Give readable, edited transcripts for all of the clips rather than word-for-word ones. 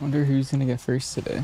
Wonder who's gonna get first today.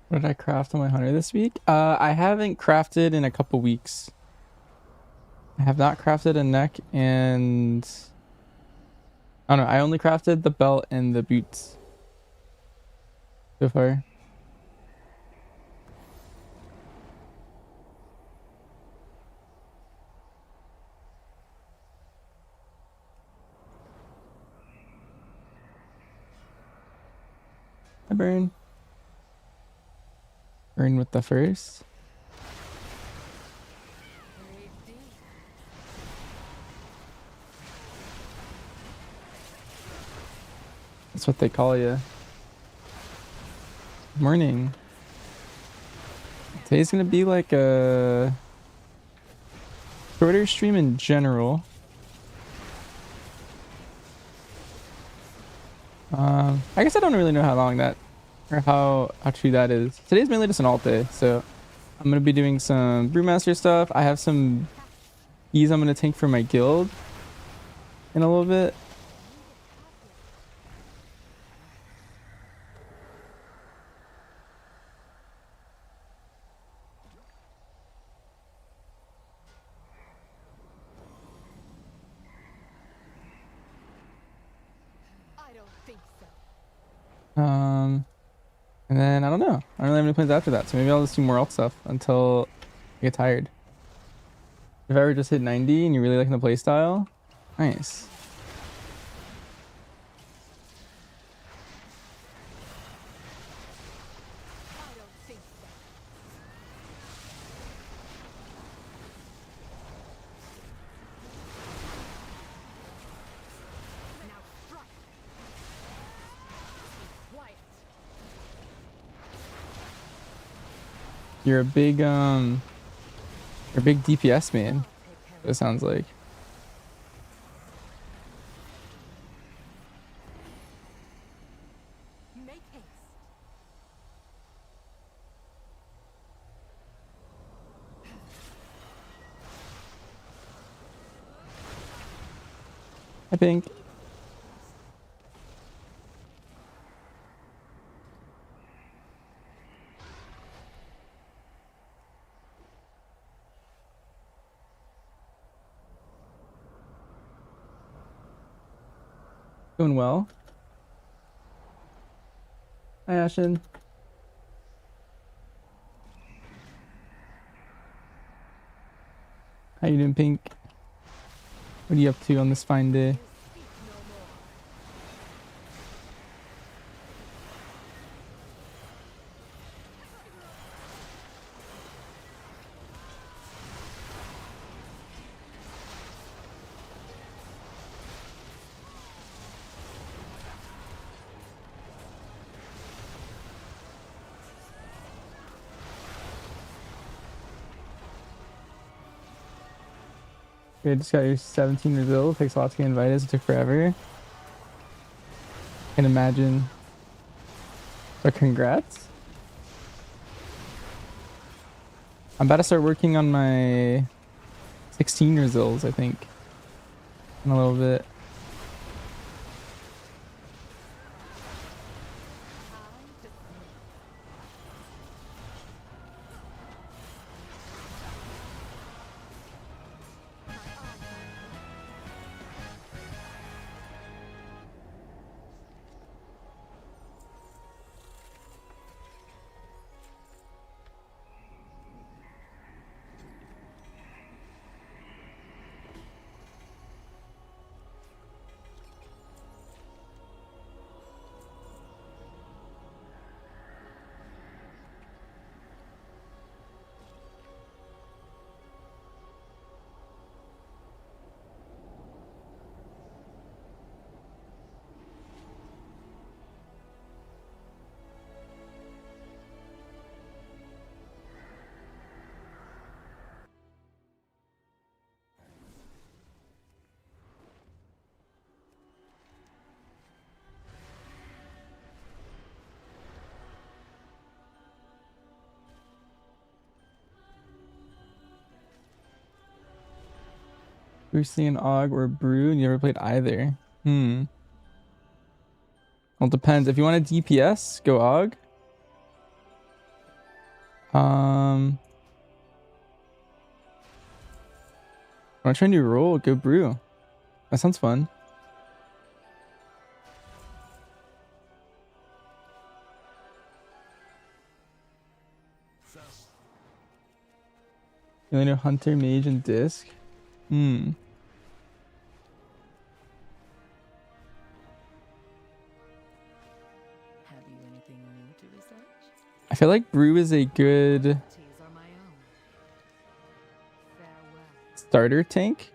What did I craft on my hunter this week? I haven't crafted in a couple weeks. I have not crafted a neck, and I don't know. I only crafted the belt and the boots so far. I burn with the first. That's what they call you. Morning. Today's gonna be like a shorter stream in general. I guess I don't really know how long that or how true that is. Today's mainly just an alt day, so I'm gonna be doing some Brewmaster stuff. I have some keys I'm gonna tank for my guild in a little bit. And then I don't know. I don't really have any plans after that, so maybe I'll just do more alt stuff until I get tired. If I ever just hit 90 and you're really liking the playstyle, nice. You're a big DPS man, it sounds like. I think. Doing well. Hi, Ashen. How you doing, Pink? What are you up to on this fine day? We just got your 17 years old. Takes a lot to get invited. It took forever. Can imagine. But congrats. I'm about to start working on my 16 years olds, I think. In a little bit. Boosting an Og or Brew, and you never played either. Well, it depends. If you want a DPS, go Og. Want to try a new role? Go Brew. That sounds fun. You only know Hunter, Mage, and Disc? Have you anything new to research? I feel like Brew is a good Teas are my own. Farewell. starter tank.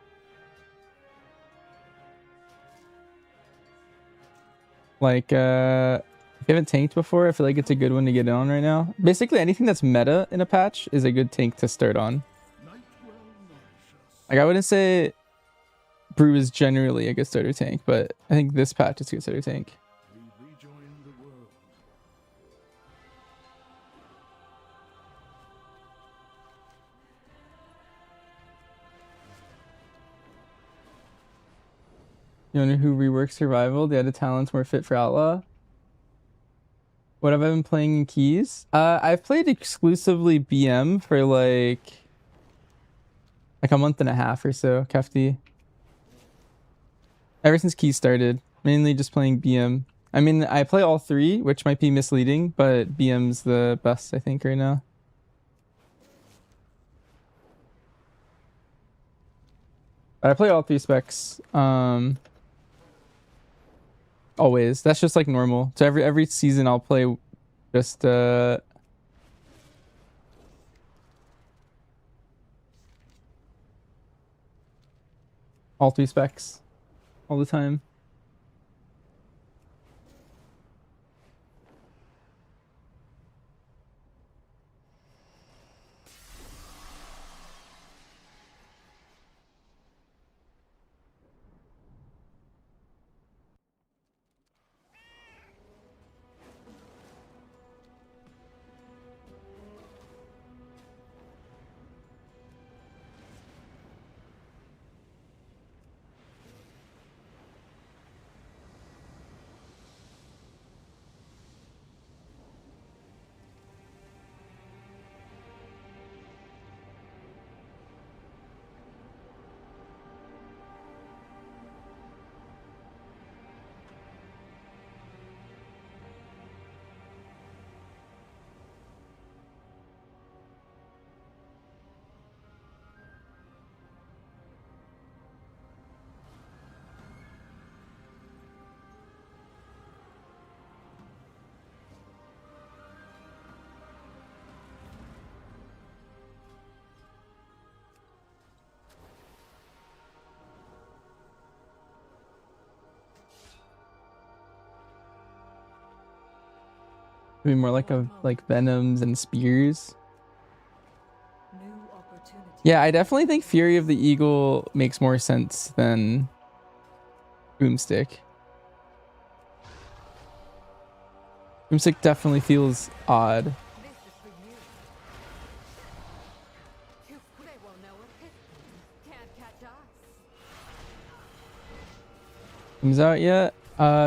Like, if you haven't tanked before, I feel like it's a good one to get on right now. Basically, anything that's meta in a patch is a good tank to start on. Like, I wouldn't say Brew is generally a good starter tank, but I think this patch is a good starter tank. You know who reworked Survival? They had the talents more fit for Outlaw. What have I been playing in Keys? I've played exclusively BM for like a month and a half or so, Kefti. Ever since Keys started, mainly just playing BM. I mean, I play all three, which might be misleading, but BM's the best, I think, right now. But I play all three specs. Always. That's just like normal. So every season I'll play just all three specs all the time. Maybe more like venoms and spears. New opportunities Yeah, I definitely think Fury of the Eagle makes more sense than Boomstick. Boomstick definitely feels odd. This is for you. They won't know it. Can't catch us. Comes out yet?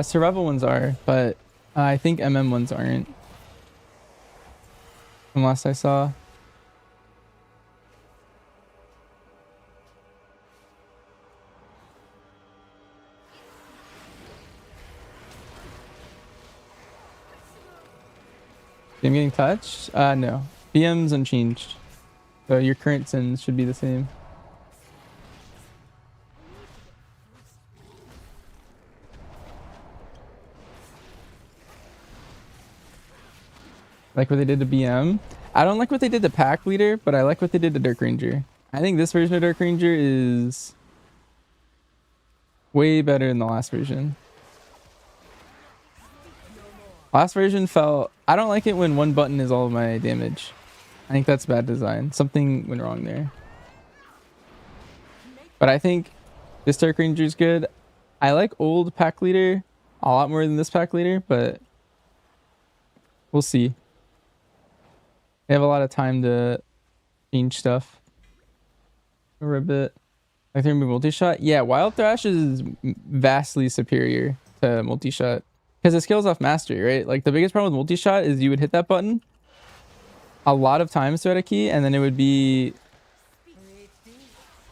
Survival ones are, but I think MM ones aren't. From last I saw. I'm getting touched? No. BM's unchanged. So your current sins should be the same. Like what they did to BM. I don't like what they did to Pack Leader, but I like what they did to Dark Ranger. I think this version of Dark Ranger is way better than the last version. Last version felt... I don't like it when one button is all of my damage. I think that's bad design. Something went wrong there. But I think this Dark Ranger is good. I like old Pack Leader a lot more than this Pack Leader, but we'll see. They have a lot of time to change stuff for a bit. Like they remove multi-shot. Yeah, Wild Thrash is vastly superior to multi-shot because it scales off mastery, right? Like the biggest problem with multi-shot is you would hit that button a lot of times throughout a key, and then it would be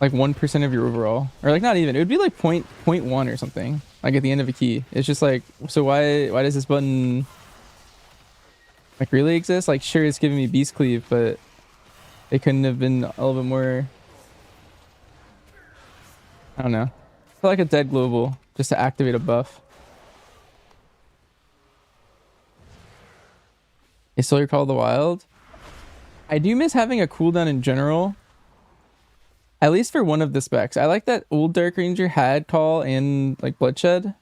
like 1% of your overall, or like not even. It would be like 0.1 or something. Like at the end of a key, it's just like, so why does this button like really exist? Like sure, it's giving me beast cleave, but it couldn't have been a little bit more. I don't know. I feel like a dead global just to activate a buff. Is still your Call of the Wild? I do miss having a cooldown in general. At least for one of the specs. I like that old Dark Ranger had Call and like Bloodshed.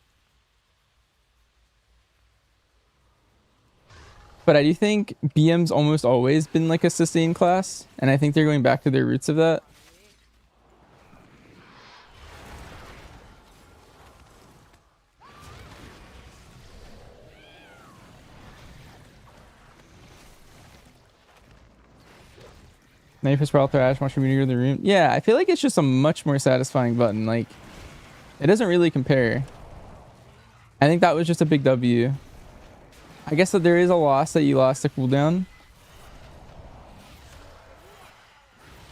But I do think BM's almost always been like a sustain class. And I think they're going back to their roots of that. Now you press Wild Thrash, watch your meter in the room. Yeah, I feel like it's just a much more satisfying button. Like, it doesn't really compare. I think that was just a big W. I guess that there is a loss that you lost a cooldown.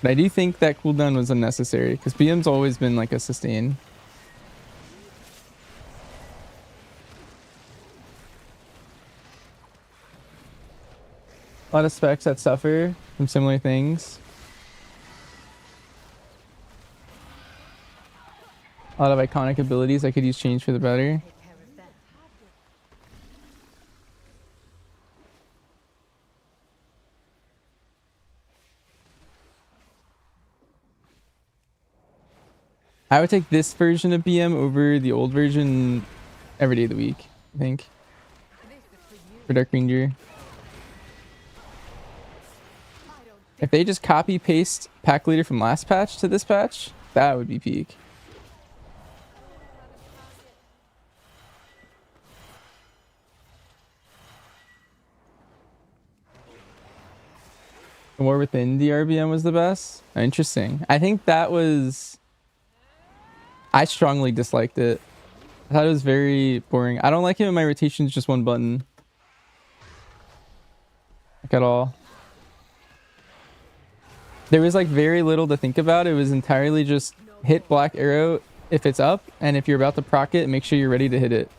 But I do think that cooldown was unnecessary because BM's always been like a sustain. A lot of specs that suffer from similar things. A lot of iconic abilities I could use change for the better. I would take this version of BM over the old version every day of the week, I think. For Dark Ranger. If they just copy paste Pack Leader from last patch to this patch, that would be peak. The War Within the RBM was the best. Interesting. I think that was... I strongly disliked it. I thought it was very boring. I don't like it when my rotation is just one button. Like at all. There was like very little to think about. It was entirely just hit black arrow if it's up, and if you're about to proc it, make sure you're ready to hit it.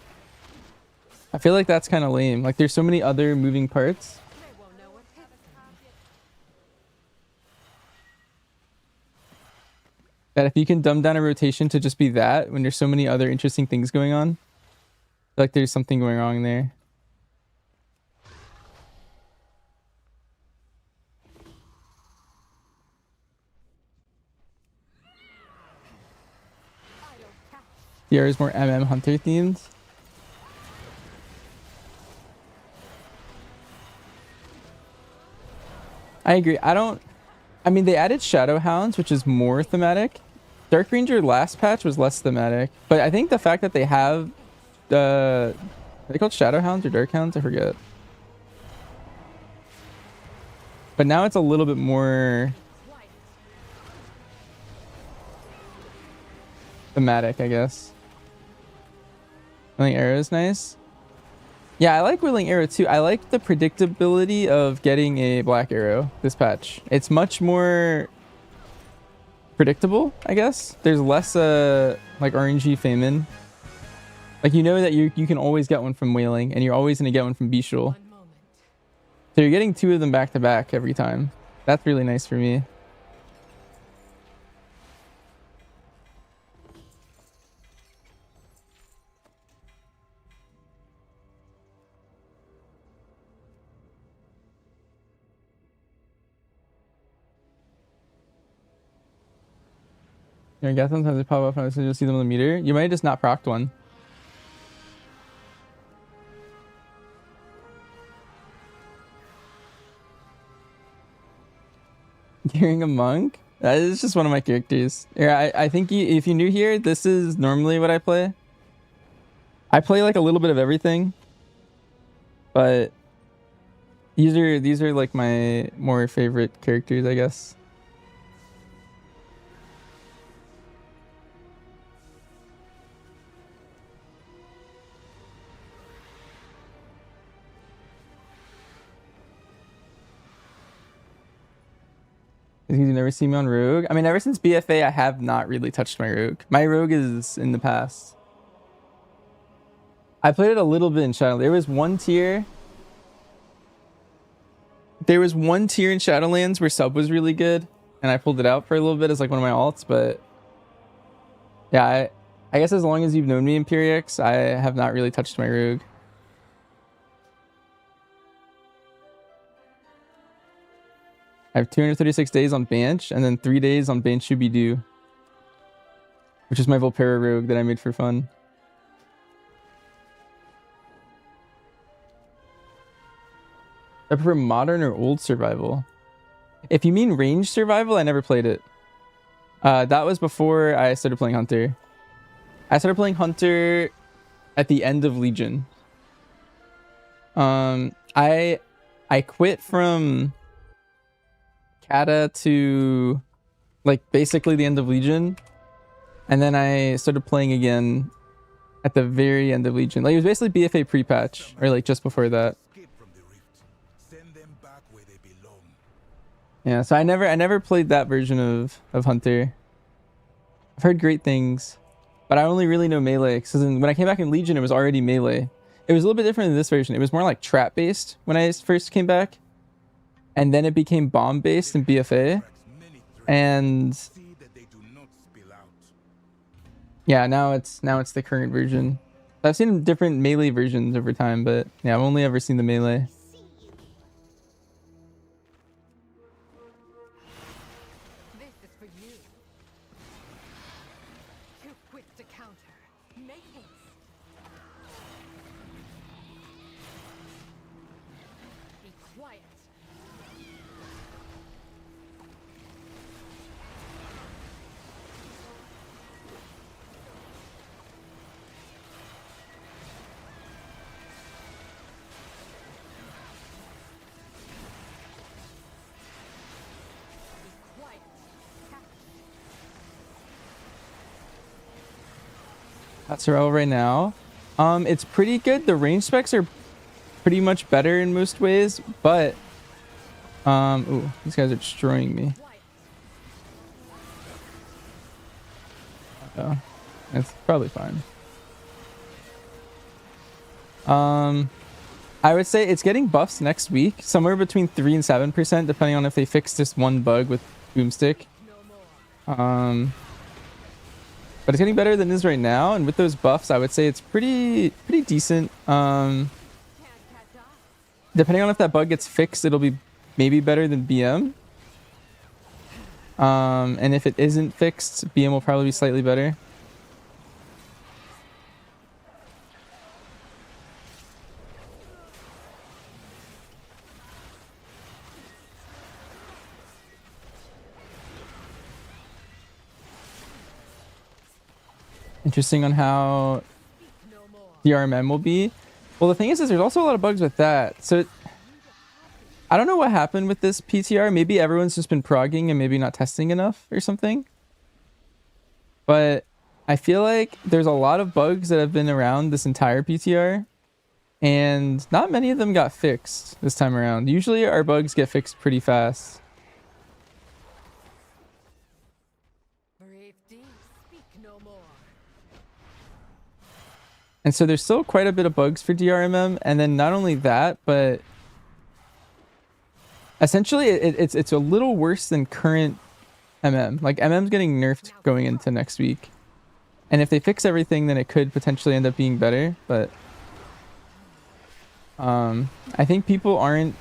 I feel like that's kind of lame. Like there's so many other moving parts. That if you can dumb down a rotation to just be that, when there's so many other interesting things going on, I feel like there's something going wrong there. DR is more MM Hunter themed. I agree. I don't... I mean, they added Shadow Hounds, which is more thematic. Dark Ranger last patch was less thematic, but I think the fact that they have the are they called Shadow Hounds or Dark Hounds? I forget. But now it's a little bit more thematic, I guess. Willing Arrow is nice. Yeah, I like Willing Arrow too. I like the predictability of getting a Black Arrow this patch. It's much more predictable, I guess. There's less like RNG Famine. Like, you know that you can always get one from Wailing, and you're always going to get one from Bishul. So you're getting 2 of them back to back every time. That's really nice for me. I guess sometimes they pop up and you'll see them on the meter. You might have just not procced one. Gearing a monk? That is just one of my characters. Yeah, I think if you're new here, this is normally what I play. I play like a little bit of everything, but these are like my more favorite characters, I guess. You never see me on Rogue. I mean, ever since BFA, I have not really touched my Rogue. My Rogue is in the past. I played it a little bit in Shadow. There was one tier in Shadowlands where sub was really good, and I pulled it out for a little bit as like one of my alts. But yeah, I guess as long as you've known me, Imperiex, I have not really touched my Rogue. I have 236 days on Banch, and then 3 days on Banch Shubidu, which is my Volpera Rogue that I made for fun. I prefer modern or old survival. If you mean range survival, I never played it. That was before I started playing Hunter. I started playing Hunter at the end of Legion. I quit from Kata to like basically the end of Legion, and then I started playing again at the very end of Legion. Like, it was basically BFA pre-patch, or like just before that. Yeah, so I never played that version of Hunter. I've heard great things, but I only really know melee because when I came back in Legion, it was already melee. It was a little bit different in this version. It was more like trap based when I first came back, and then it became bomb based in BFA, and yeah, now it's the current version. I've seen different melee versions over time, but yeah, I've only ever seen the melee. This is for you. Too quick to counter. Make haste. Be quiet. That's all right now. It's pretty good. The range specs are pretty much better in most ways, but ooh, these guys are destroying me. Oh, it's probably fine. I would say it's getting buffs next week, somewhere between 3 and 7%, depending on if they fix this one bug with Boomstick. But it's getting better than it is right now, and with those buffs, I would say it's pretty decent. Depending on if that bug gets fixed, it'll be maybe better than BM. And if it isn't fixed, BM will probably be slightly better. Interesting on how DRMM will be. Well, the thing is there's also a lot of bugs with that. So I don't know what happened with this PTR. Maybe everyone's just been progging and maybe not testing enough or something. But I feel like there's a lot of bugs that have been around this entire PTR. And not many of them got fixed this time around. Usually our bugs get fixed pretty fast. Brave deeds speak no more. And so there's still quite a bit of bugs for DRMM. And then not only that, but essentially it's a little worse than current MM. Like MM's getting nerfed going into next week. And if they fix everything, then it could potentially end up being better. But I think people aren't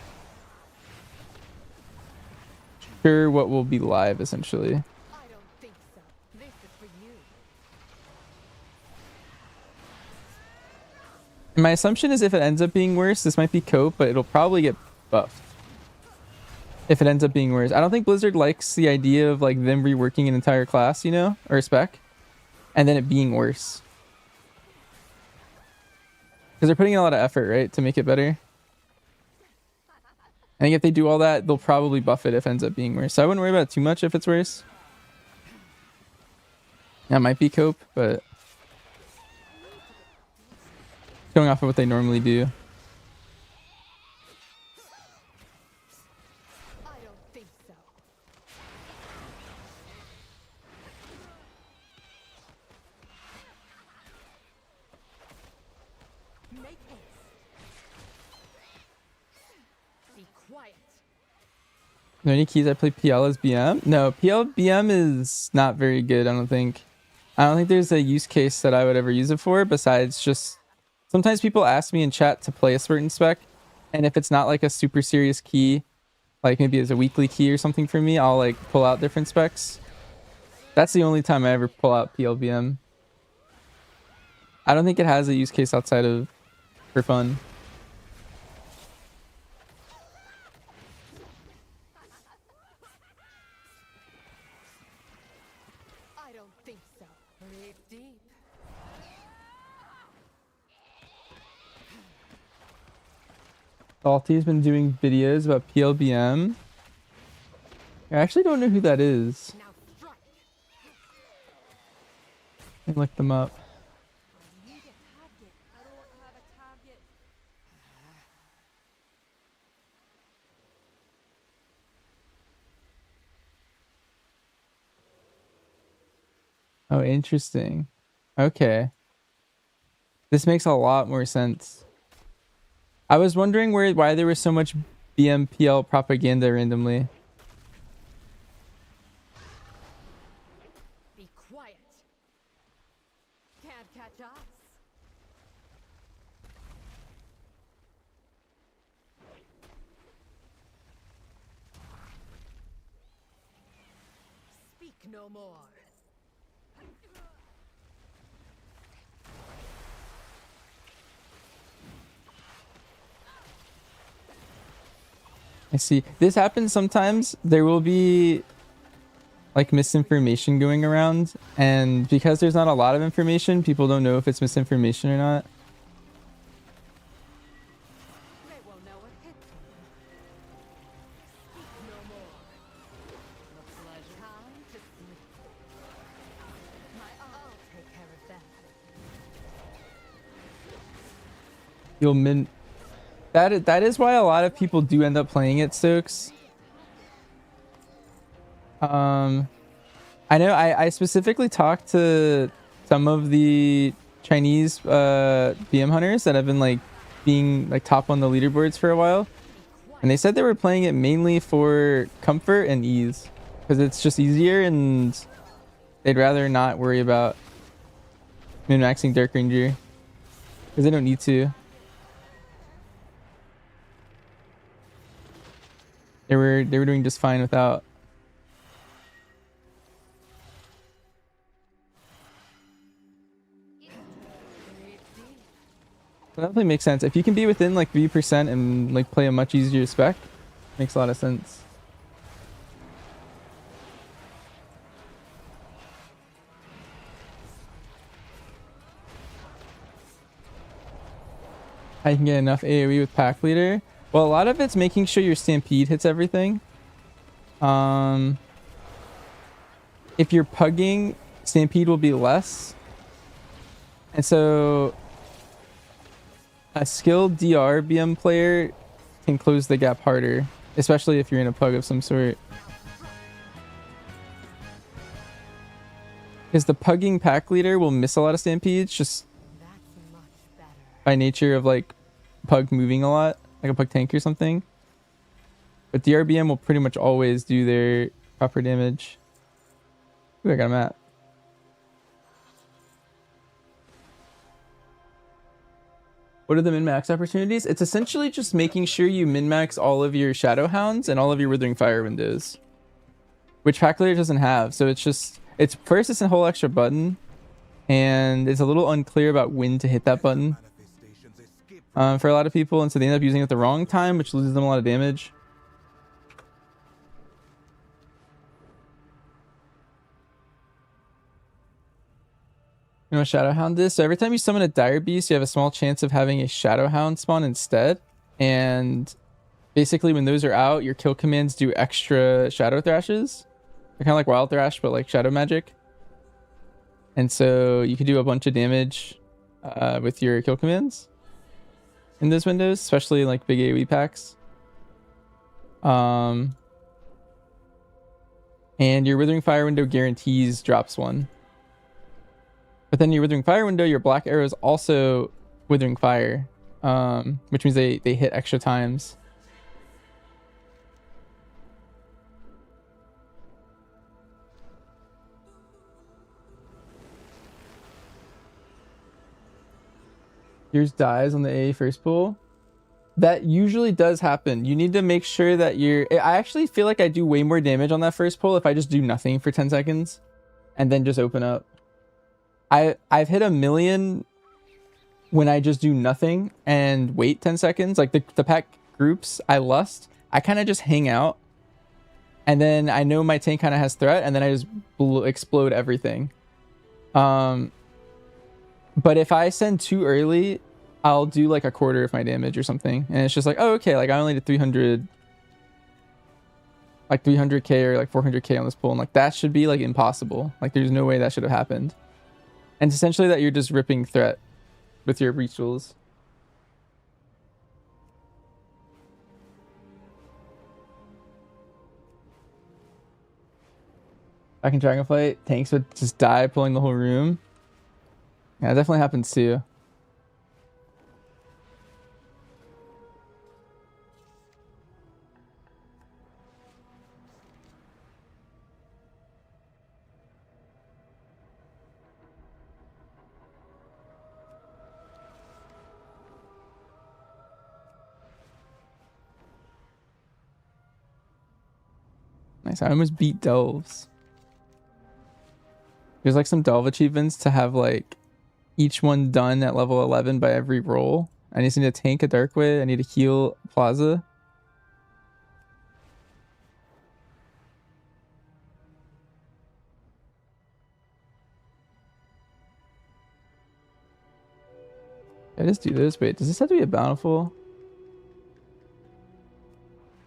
sure what will be live essentially. I don't think so. This is for you. My assumption is if it ends up being worse, this might be cope, but it'll probably get buffed if it ends up being worse. I don't think Blizzard likes the idea of like them reworking an entire class, you know, or a spec, and then it being worse. Because they're putting in a lot of effort, right, to make it better. I think if they do all that, they'll probably buff it if it ends up being worse. So I wouldn't worry about it too much if it's worse. That might be cope, but going off of what they normally do. I don't think so. Make haste. Be quiet. Are there any keys I play PL as BM? No, PL BM is not very good, I don't think. I don't think there's a use case that I would ever use it for besides just sometimes people ask me in chat to play a certain spec, and if it's not like a super serious key, like maybe as a weekly key or something for me, I'll like pull out different specs. That's the only time I ever pull out PLBM. I don't think it has a use case outside of for fun. I don't think so. Breathe deep. Salty's been doing videos about PLBM. I actually don't know who that is. Now strike. Let me look them up. I need a target. I don't have a target. Oh, interesting. Okay. This makes a lot more sense. I was wondering why there was so much BMPL propaganda randomly. Be quiet. Can't catch us. Speak no more. I see. This happens sometimes. There will be like misinformation going around, and because there's not a lot of information, people don't know if it's misinformation or not. They will know what hit them. Speak no more. The pleasure. Time to sleep. I'll take care of that. You'll min. That is why a lot of people do end up playing it, Stokes. I know I specifically talked to some of the Chinese BM hunters that have been like being like top on the leaderboards for a while, and they said they were playing it mainly for comfort and ease because it's just easier, and they'd rather not worry about min-maxing Dark Ranger because they don't need to. They were doing just fine without. So that definitely makes sense. If you can be within like 3% and like play a much easier spec, makes a lot of sense. I can get enough AoE with pack leader. Well, a lot of it's making sure your stampede hits everything. If you're pugging, stampede will be less. And so a skilled DRBM player can close the gap harder, especially if you're in a pug of some sort. Because the pugging pack leader will miss a lot of stampedes just That's much better. by nature of like pug moving a lot, like a pug tank or something. But DRBM will pretty much always do their proper damage. Ooh, I got a map. What are the min-max opportunities? It's essentially just making sure you min-max all of your Shadow Hounds and all of your Withering Fire windows, which pack leader doesn't have. So it's just, it's first, it's a whole extra button, and it's a little unclear about when to hit that button for a lot of people, and so they end up using it at the wrong time, which loses them a lot of damage. You know what Shadow Hound is? So every time you summon a Dire Beast, you have a small chance of having a Shadow Hound spawn instead. And basically when those are out, your kill commands do extra Shadow Thrashes. They're kind of like Wild Thrash, but like Shadow Magic. And so you can do a bunch of damage with your kill commands in those windows, especially in like big AoE packs. And your Withering Fire window guarantees drops one. But then your Withering Fire window, your black arrows also Withering Fire, which means they hit extra times. Yours dies on the A first pull. That usually does happen. You need to make sure that I actually feel like I do way more damage on that first pull if I just do nothing for 10 seconds and then just open up. I've hit 1,000,000 when I just do nothing and wait 10 seconds. Like the pack groups I lust, I kind of just hang out. And then I know my tank kind of has threat, and then I just explode everything. But if I send too early, I'll do like a quarter of my damage or something. And it's just like, oh, okay, like I only did 300, like 300k or like 400k on this pull. And like that should be like impossible. Like there's no way that should have happened. And it's essentially that you're just ripping threat with your rituals. Back in Dragonflight, tanks would just die pulling the whole room. Yeah, it definitely happens too. Nice. I almost beat Delves. There's like some Delve achievements to have like each one done at level 11 by every roll. I just need to tank a Darkway. I need to heal Plaza. I just do this. Wait, does this have to be a bountiful?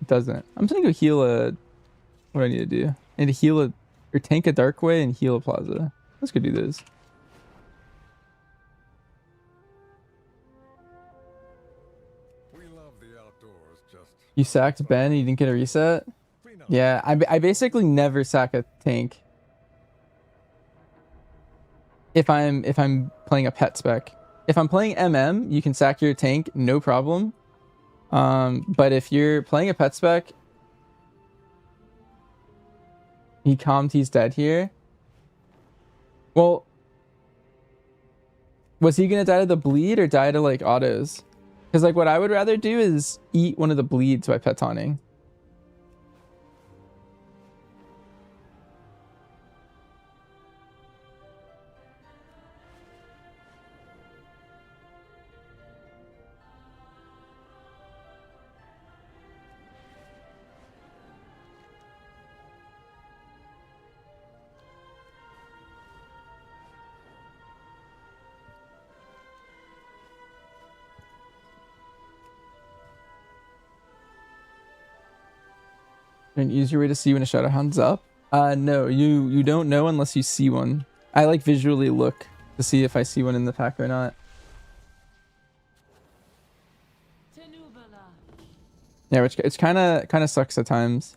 It doesn't. I'm just gonna go heal a. What do I need to do? I need to heal a or tank a Darkway and heal a Plaza. Let's go do this. We love the outdoors, just You sacked Ben and you didn't get a reset? Yeah, I basically never sack a tank if I'm playing a pet spec. If I'm playing MM, you can sack your tank, no problem. But if you're playing a pet spec, he calmed, he's dead here. Well, was he gonna die to the bleed or die to like autos? Because like what I would rather do is eat one of the bleeds by pet taunting. An easier way to see when a Shadowhound's up? No, you don't know unless you see one. I like visually look to see if I see one in the pack or not. Yeah, which it's kind of sucks at times.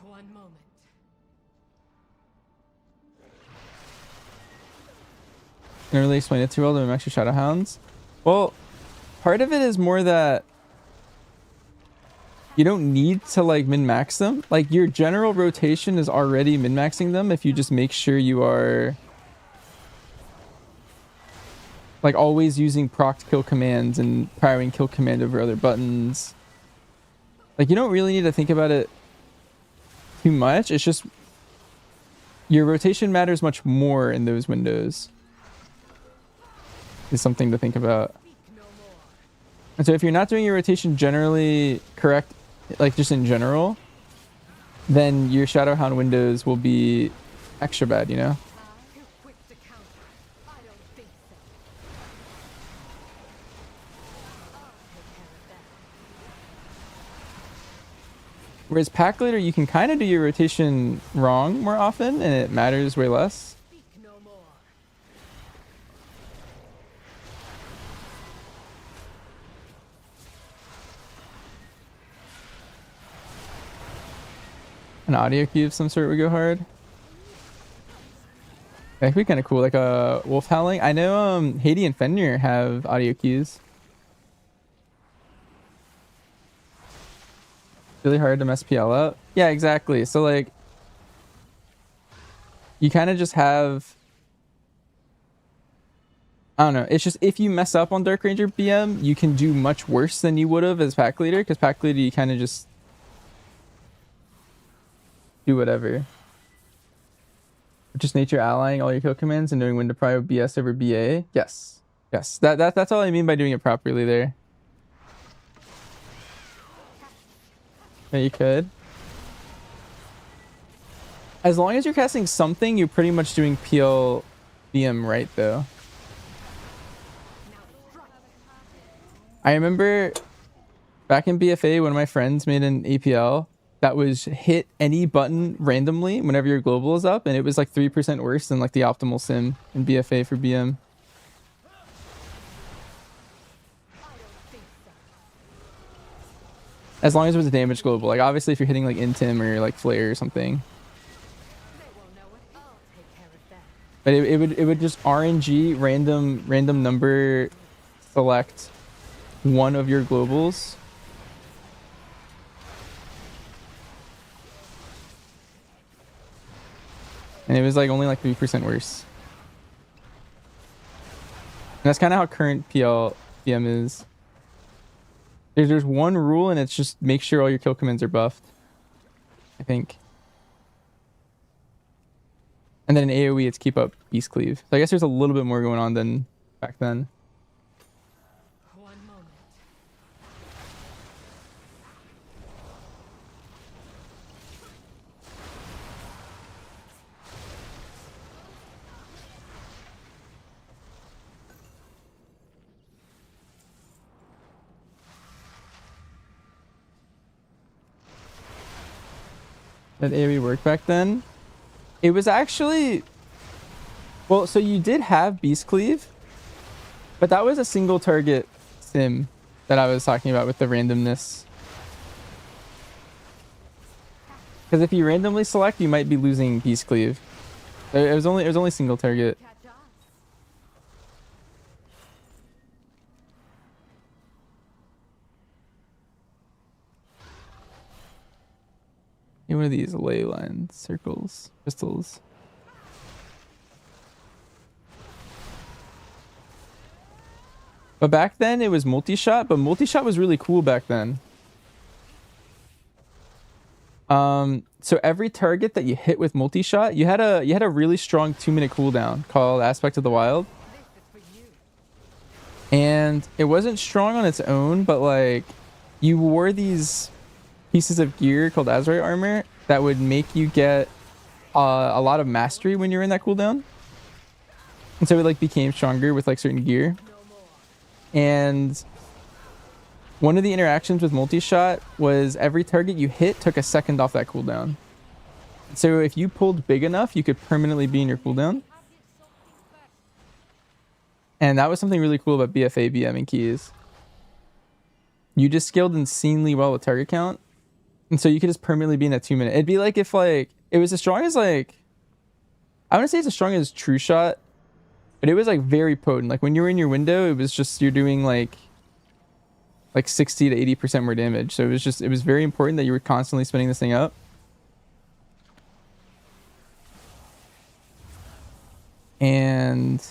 One moment. Can't really explain it too well to max your Shadowhounds. Well, part of it is more that you don't need to like min-max them. Like your general rotation is already min-maxing them if you just make sure you are like always using proc kill commands and powering kill command over other buttons. Like you don't really need to think about it too much. It's just your rotation matters much more in those windows. Is something to think about. And so if you're not doing your rotation generally correct, like just in general, then your Shadowhound windows will be extra bad, you know? Too quick to counter. I don't think so. I'll take care of that. Whereas pack leader, you can kind of do your rotation wrong more often and it matters way less. Speak no more. An audio cue of some sort would go hard. That could be kind of cool, like a wolf howling. I know Haiti and Fenrir have audio cues. Really hard to mess PL up. Yeah, exactly. So like you kind of just have, I don't know, it's just if you mess up on Dark Ranger BM, you can do much worse than you would have as pack leader, because pack leader you kind of just do whatever. Just nature allying all your kill commands and knowing when to prio BS over BA. Yes. Yes. That's all I mean by doing it properly there. Yeah, you could. As long as you're casting something, you're pretty much doing PL BM right though. I remember back in BFA, one of my friends made an APL that was hit any button randomly whenever your global is up, and it was like 3% worse than like the optimal sim in BFA for BM. As long as it was a damage global. Like obviously if you're hitting like Intim or like Flare or something. They won't know it. I'll take care of that. But it would just RNG random number select one of your globals. And it was like only like 3% worse. And that's kind of how current PL BM is. There's one rule, and it's just make sure all your kill commands are buffed, I think. And then in AoE, it's keep up Beast Cleave. So I guess there's a little bit more going on than back then. One moment. That AoE worked back then. It was actually, well, so you did have Beast Cleave, but that was a single target sim that I was talking about with the randomness. Because if you randomly select, you might be losing Beast Cleave. It was only single target. Catch on. One of these ley lines, circles, crystals. But back then it was multi-shot, but multi-shot was really cool back then. So every target that you hit with multi-shot, you had a really strong 2-minute cooldown called Aspect of the Wild. This is for you. And it wasn't strong on its own, but like you wore these pieces of gear called Azrael armor that would make you get a lot of mastery when you're in that cooldown. And so it like became stronger with like certain gear. No more. And one of the interactions with multi-shot was every target you hit took a second off that cooldown. So if you pulled big enough, you could permanently be in your cooldown. And that was something really cool about BFA, BM, and keys. You just scaled insanely well with target count. And so you could just permanently be in that 2 minute. It'd be like if like it was as strong as like, I want to say it's as strong as True Shot, but it was like very potent. Like when you were in your window, it was just, you're doing like 60 to 80% more damage. So it was very important that you were constantly spinning this thing up. And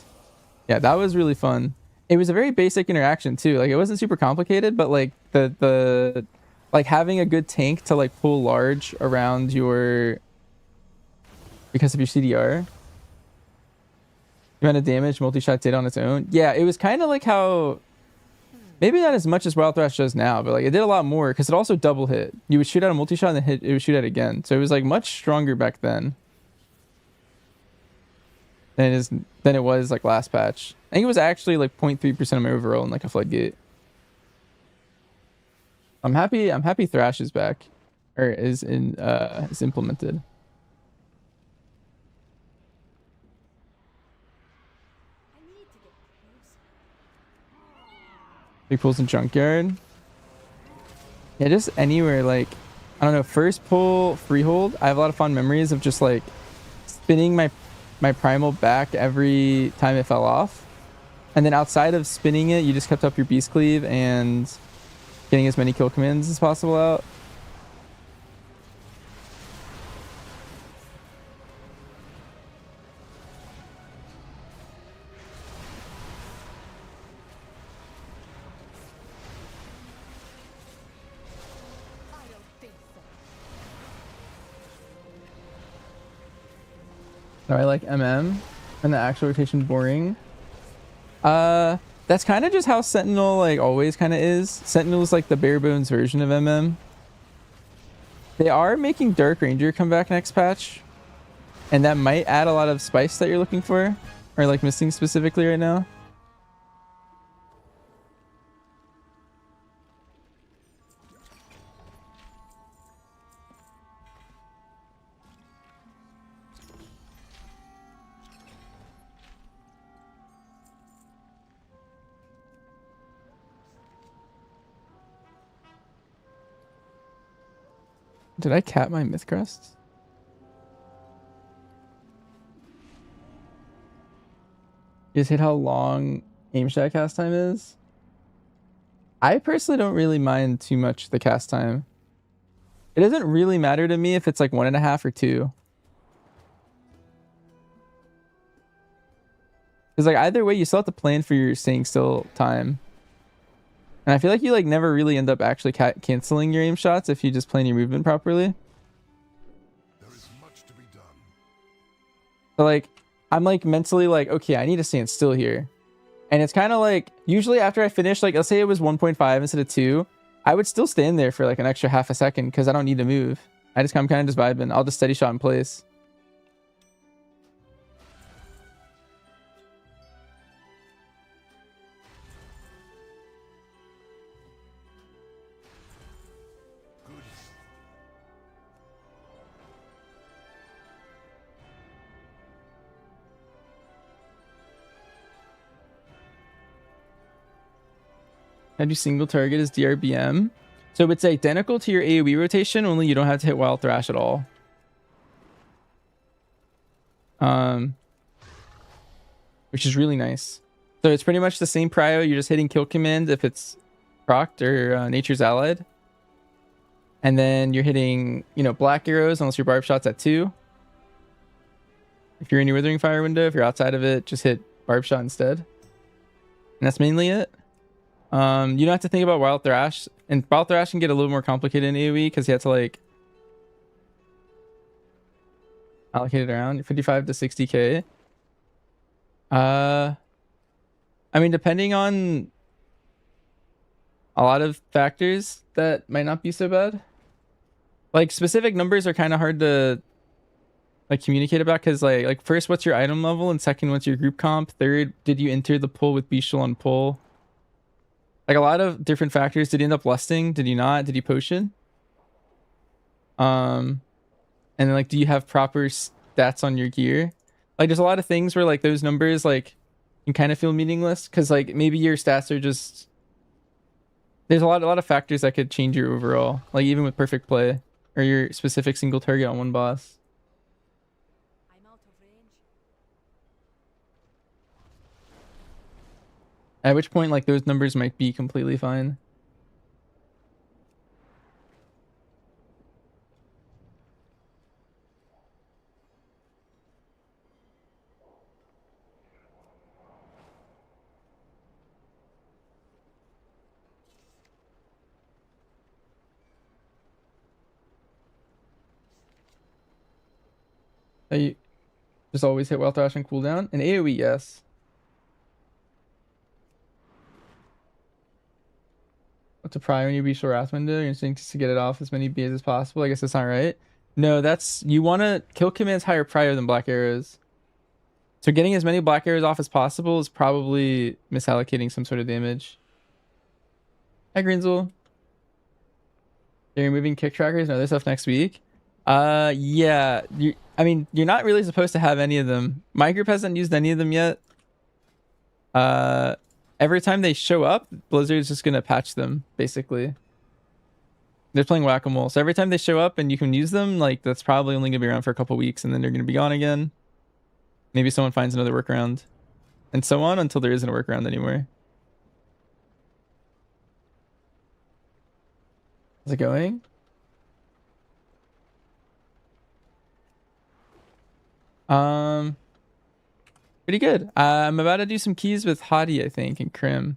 yeah, that was really fun. It was a very basic interaction too. Like it wasn't super complicated, but like the like having a good tank to like pull large around your, because of your CDR. The amount of damage multi-shot did on its own. Yeah, it was kind of like how, maybe not as much as Wild Thrash does now, but like it did a lot more because it also double hit. You would shoot out a multi-shot and then it would shoot out again. So it was like much stronger back then than it was like last patch. I think it was actually like 0.3% of my overall in like a floodgate. I'm happy Thrash is back, or is implemented. Big pulls in Junkyard. Yeah, just anywhere, like, I don't know, first pull, freehold. I have a lot of fond memories of just like spinning my primal back every time it fell off. And then outside of spinning it, you just kept up your beast cleave and getting as many kill commands as possible out. No, I like MM and the actual rotation boring. That's kind of just how Sentinel like always kind of is. Sentinel is like the bare bones version of MM. They are making Dark Ranger come back next patch, and that might add a lot of spice that you're looking for, or like missing specifically right now. Did I cap my myth crest? You just hit how long aim shot cast time is? I personally don't really mind too much the cast time. It doesn't really matter to me if it's like 1.5 or 2. Because like either way, you still have to plan for your staying still time. And I feel like you like never really end up actually canceling your aim shots if you just plan your movement properly. There is much to be done. So like I'm like mentally like, okay, I need to stand still here. And it's kind of like usually after I finish, like let's say it was 1.5 instead of 2, I would still stand there for like an extra half a second because I don't need to move. I'm kind of just vibing. I'll just steady shot in place. How do you single target as DRBM? So it's identical to your AoE rotation, only you don't have to hit Wild Thrash at all. Which is really nice. So it's pretty much the same prio. You're just hitting kill command if it's procced or Nature's Allied. And then you're hitting, you know, black arrows unless your barb shot's at 2. If you're in your Withering Fire window, if you're outside of it, just hit barb shot instead. And that's mainly it. You don't have to think about Wild Thrash, and Wild Thrash can get a little more complicated in AoE because you have to like allocate it around 55 to 60k. I mean, depending on a lot of factors, that might not be so bad. Like specific numbers are kind of hard to like communicate about because like first, what's your item level, and second, what's your group comp? Third, did you enter the pull with Bestial on pull? Like a lot of different factors. Did he end up lusting? Did he not? Did he potion? And then like, do you have proper stats on your gear? Like, there's a lot of things where like those numbers like can kind of feel meaningless because like maybe your stats are just. There's a lot of factors that could change your overall. Like even with perfect play or your specific single target on one boss. I'm out of range. At which point like those numbers might be completely fine. You just always hit while thrashing cooldown? In AoE, yes. What's a pry when you reach the wrath window? Your instinct is to get it off as many bees as possible. I guess that's not right. No, that's you want to kill commands higher prior than black arrows. So getting as many black arrows off as possible is probably misallocating some sort of damage. Hi, Greenzel. You're removing kick trackers and other stuff next week. Yeah. I mean, you're not really supposed to have any of them. My group hasn't used any of them yet. Every time they show up, Blizzard's just gonna patch them, basically. They're playing whack-a-mole. So every time they show up and you can use them, like that's probably only gonna be around for a couple weeks and then they're gonna be gone again. Maybe someone finds another workaround. And so on until there isn't a workaround anymore. How's it going? Pretty good. I'm about to do some keys with Hadi, I think, and Krim.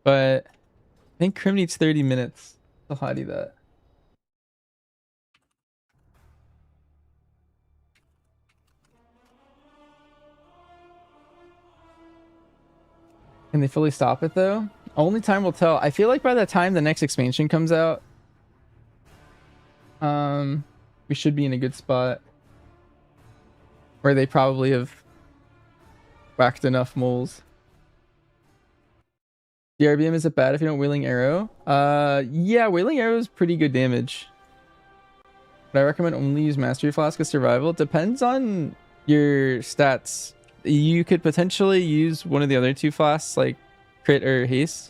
But I think Krim needs 30 minutes to Hadi that. Can they fully stop it though? Only time will tell. I feel like by the time the next expansion comes out, we should be in a good spot. Where they probably have whacked enough moles. DRBM, is it bad if you don't Wailing Arrow? Yeah, Wailing Arrow is pretty good damage. But I recommend only use Mastery Flask as survival. It depends on your stats. You could potentially use one of the other two flasks, like crit or haste.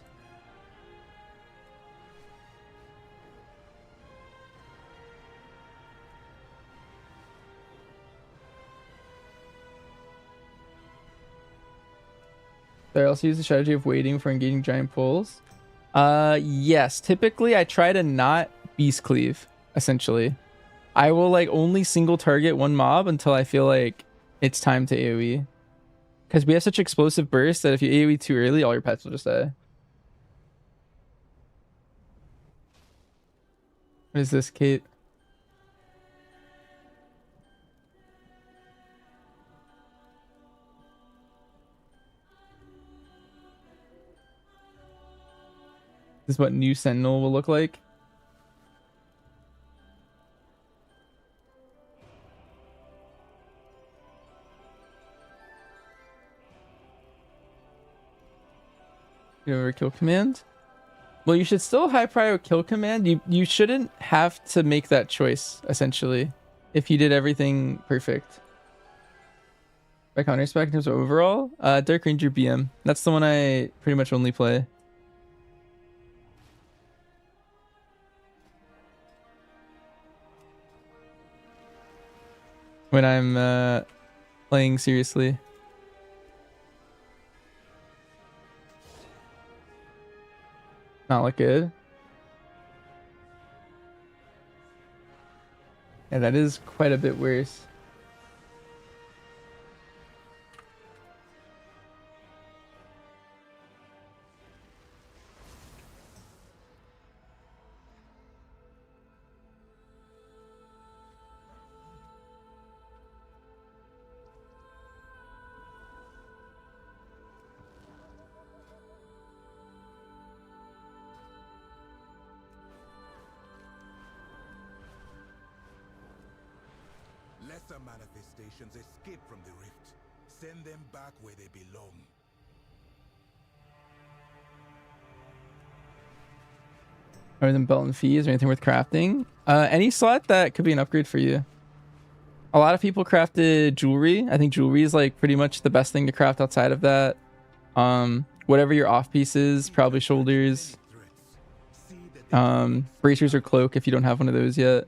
I also use the strategy of waiting for engaging giant pulls. Yes. Typically, I try to not beast cleave, essentially. I will like only single target one mob until I feel like it's time to AoE. Because we have such explosive bursts that if you AoE too early, all your pets will just die. What is this, Kate? This is what new Sentinel will look like. Get over kill command. Well, you should still high prior kill command. You shouldn't have to make that choice, essentially, if you did everything perfect. By counter spec in terms of overall, Dark Ranger BM. That's the one I pretty much only play. When I'm playing seriously. Not look good. Yeah, that is quite a bit worse. Lesser manifestations escape from the rift. Send them back where they belong. Other than belt and fees or anything worth crafting? Any slot that could be an upgrade for you. A lot of people crafted jewelry. I think jewelry is like pretty much the best thing to craft outside of that. Whatever your off pieces, probably shoulders. Bracers or cloak if you don't have one of those yet.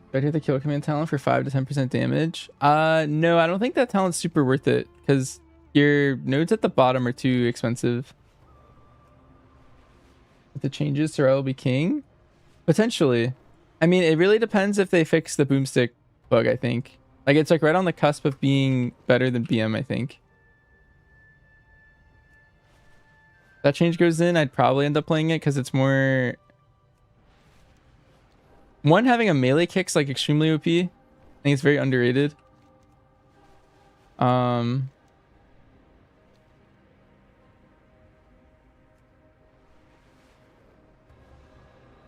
Do I take the kill command talent for 5 to 10% damage? No, I don't think that talent's super worth it because your nodes at the bottom are too expensive. If the changes, Sorrel will be king? Potentially. I mean, it really depends if they fix the boomstick bug, I think. Like, it's like right on the cusp of being better than BM, I think. If that change goes in, I'd probably end up playing it because it's more... One, having a melee kick's like extremely OP. I think it's very underrated. And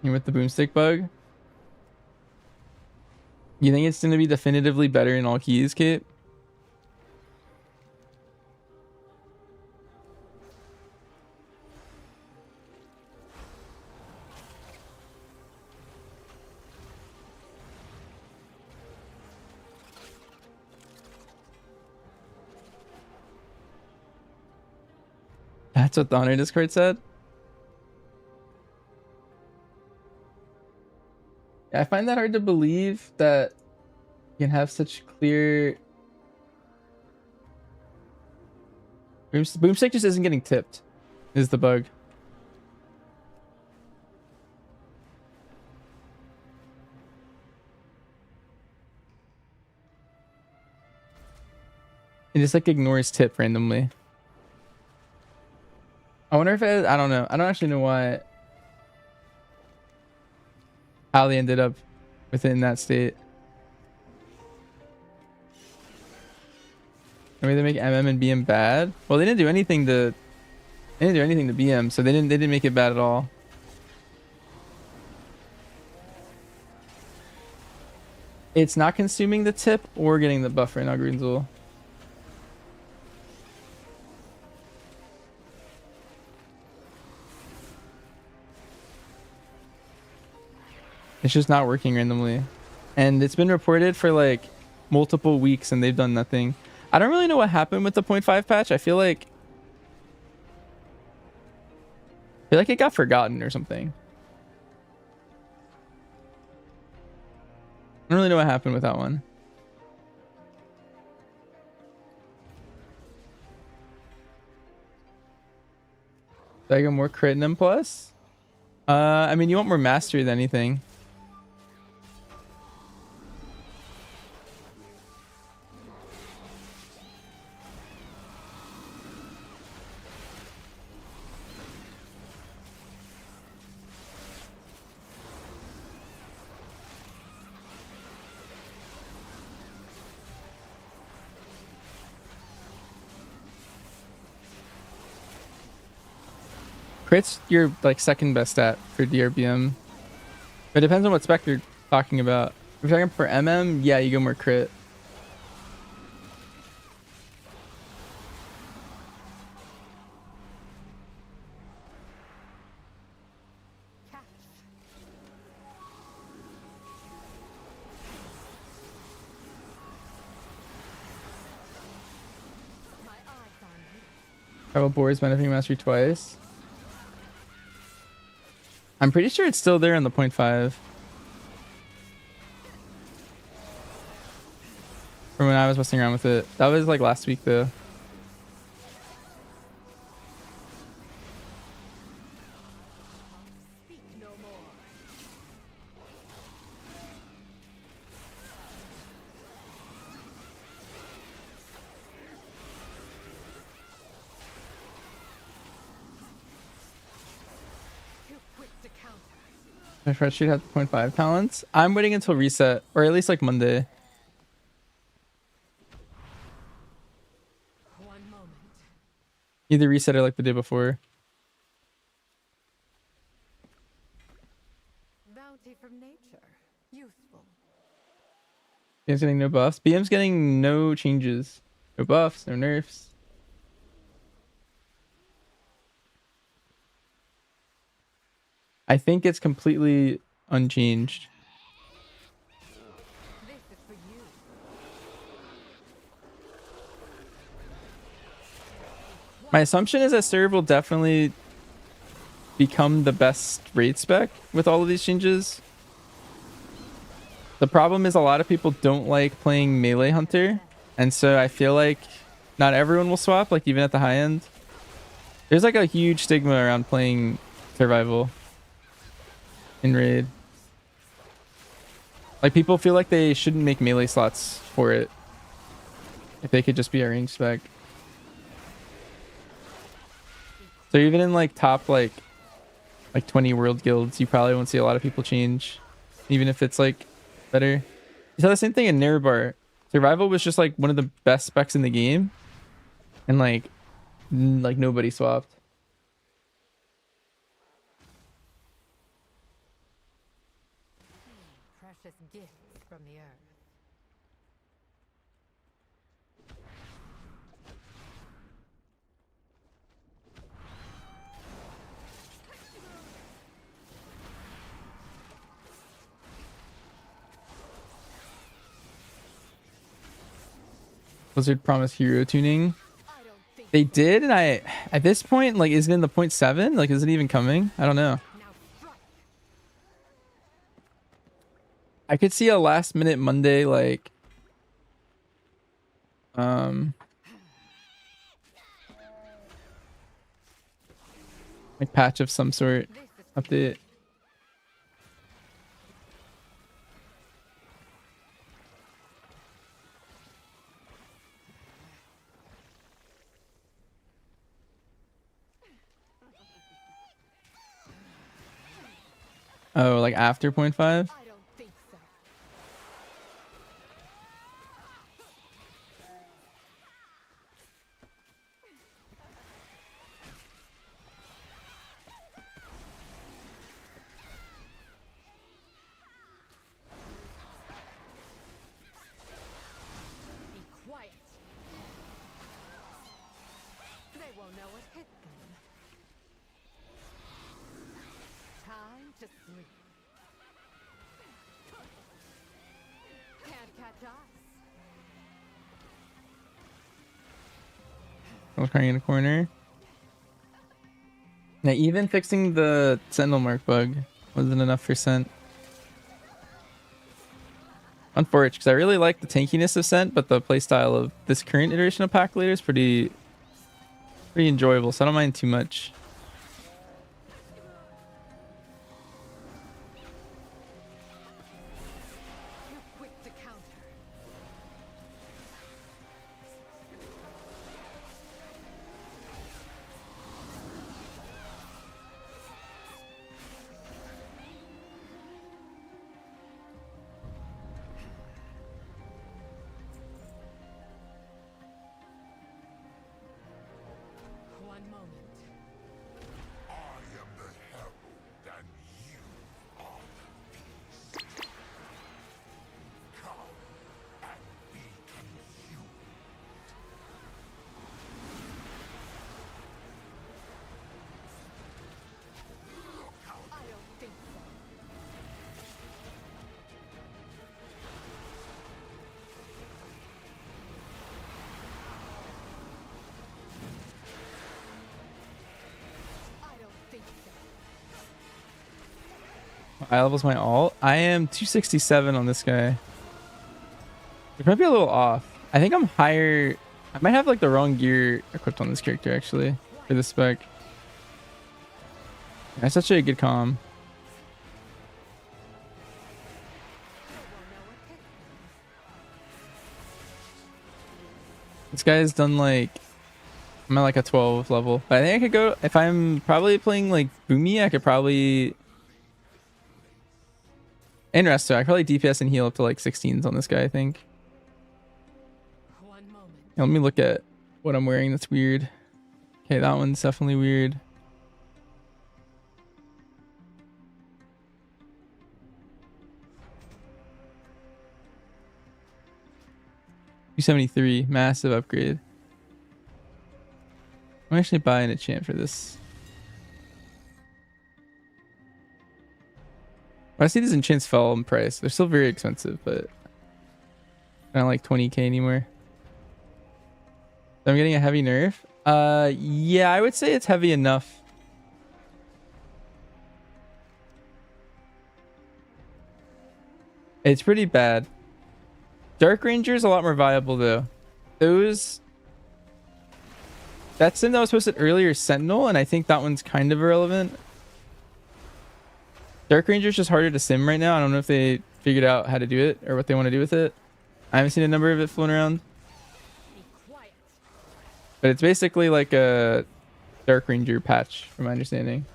with the boomstick bug, you think it's going to be definitively better in all keys, Kate? That's what the Honor Discord said. I find that hard to believe that you can have such clear... Boomstick just isn't getting tipped, is the bug. It just like ignores tip randomly. I wonder if it, I don't know. I don't actually know why. How they ended up within that state. Maybe they make MM and BM bad. Well, they didn't do anything to. They didn't do anything to BM, so they didn't make it bad at all. It's not consuming the tip or getting the buffer in Grunzel. It's just not working randomly. And it's been reported for like multiple weeks and they've done nothing. I don't really know what happened with the 0.5 patch. I feel like it got forgotten or something. I don't really know what happened with that one. Did I get more crit and M plus? I mean, you want more mastery than anything. Crit's your like second best stat for DRBM. But it depends on what spec you're talking about. If you're talking for MM, yeah, you go more crit. Travel boards benefiting mastery twice. I'm pretty sure it's still there in the 0.5. From when I was messing around with it. That was like last week though. My friend should have 0.5 talents. I'm waiting until reset, or at least like Monday. One moment. Either reset it like the day before. Bounty from nature. Useful. BM's getting no buffs. BM's getting no changes. No buffs, no nerfs. I think it's completely unchanged. This is for you. My assumption is that Serve will definitely become the best raid spec with all of these changes. The problem is a lot of people don't like playing melee hunter, and so I feel like not everyone will swap, like even at the high end. There's like a huge stigma around playing survival in raid. Like people feel like they shouldn't make melee slots for it if they could just be a range spec. So even in like top like 20 world guilds, you probably won't see a lot of people change, even if it's like better. You saw the same thing in Nerebar. Survival was just like one of the best specs in the game, and like nobody swapped. Precious gifts from the earth. Blizzard promised hero tuning. I don't think They did, and I at this point, like, is it in the 0.7? Like, is it even coming? I don't know. now strike. I could see a last minute Monday like like patch of some sort This is update. Oh, like after 0.5? I don't think so. Be quiet. They won't know what hit them. Time to sleep. Can't catch us. I was crying in a corner. Yeah, even fixing the sentinel mark bug wasn't enough for Scent. Unfortunate, because I really like the tankiness of Scent, but the playstyle of this current iteration of Pack Leader is pretty enjoyable, so I don't mind too much. Too quick to counter. One moment. I am the herald, and you are the beast. Come and be consumed. I don't think so. I don't think so. Eye level's my alt. I am 267 on this guy. It might be a little off. I think I'm higher. I might have like the wrong gear equipped on this character actually for this spec. That's such a good comm. This guy's done like, I'm at like a 12 level. But I think I could go, if I'm probably playing like Boomy, I could probably, and Resto, I could probably DPS and heal up to like 16s on this guy, I think. One moment. Let me look at what I'm wearing that's weird. Okay, that one's definitely weird. 273, massive upgrade. I'm actually buying a chant for this. I see these enchants fell in price. They're still very expensive, but not like 20k anymore. So I'm getting a heavy nerf. Yeah, I would say it's heavy enough. It's pretty bad. Dark Ranger is a lot more viable though. Those that sim that was posted earlier, Sentinel, and I think that one's kind of irrelevant. Dark Ranger is just harder to sim right now. I don't know if they figured out how to do it or what they want to do with it. I haven't seen a number of it floating around. But it's basically like a Dark Ranger patch, from my understanding.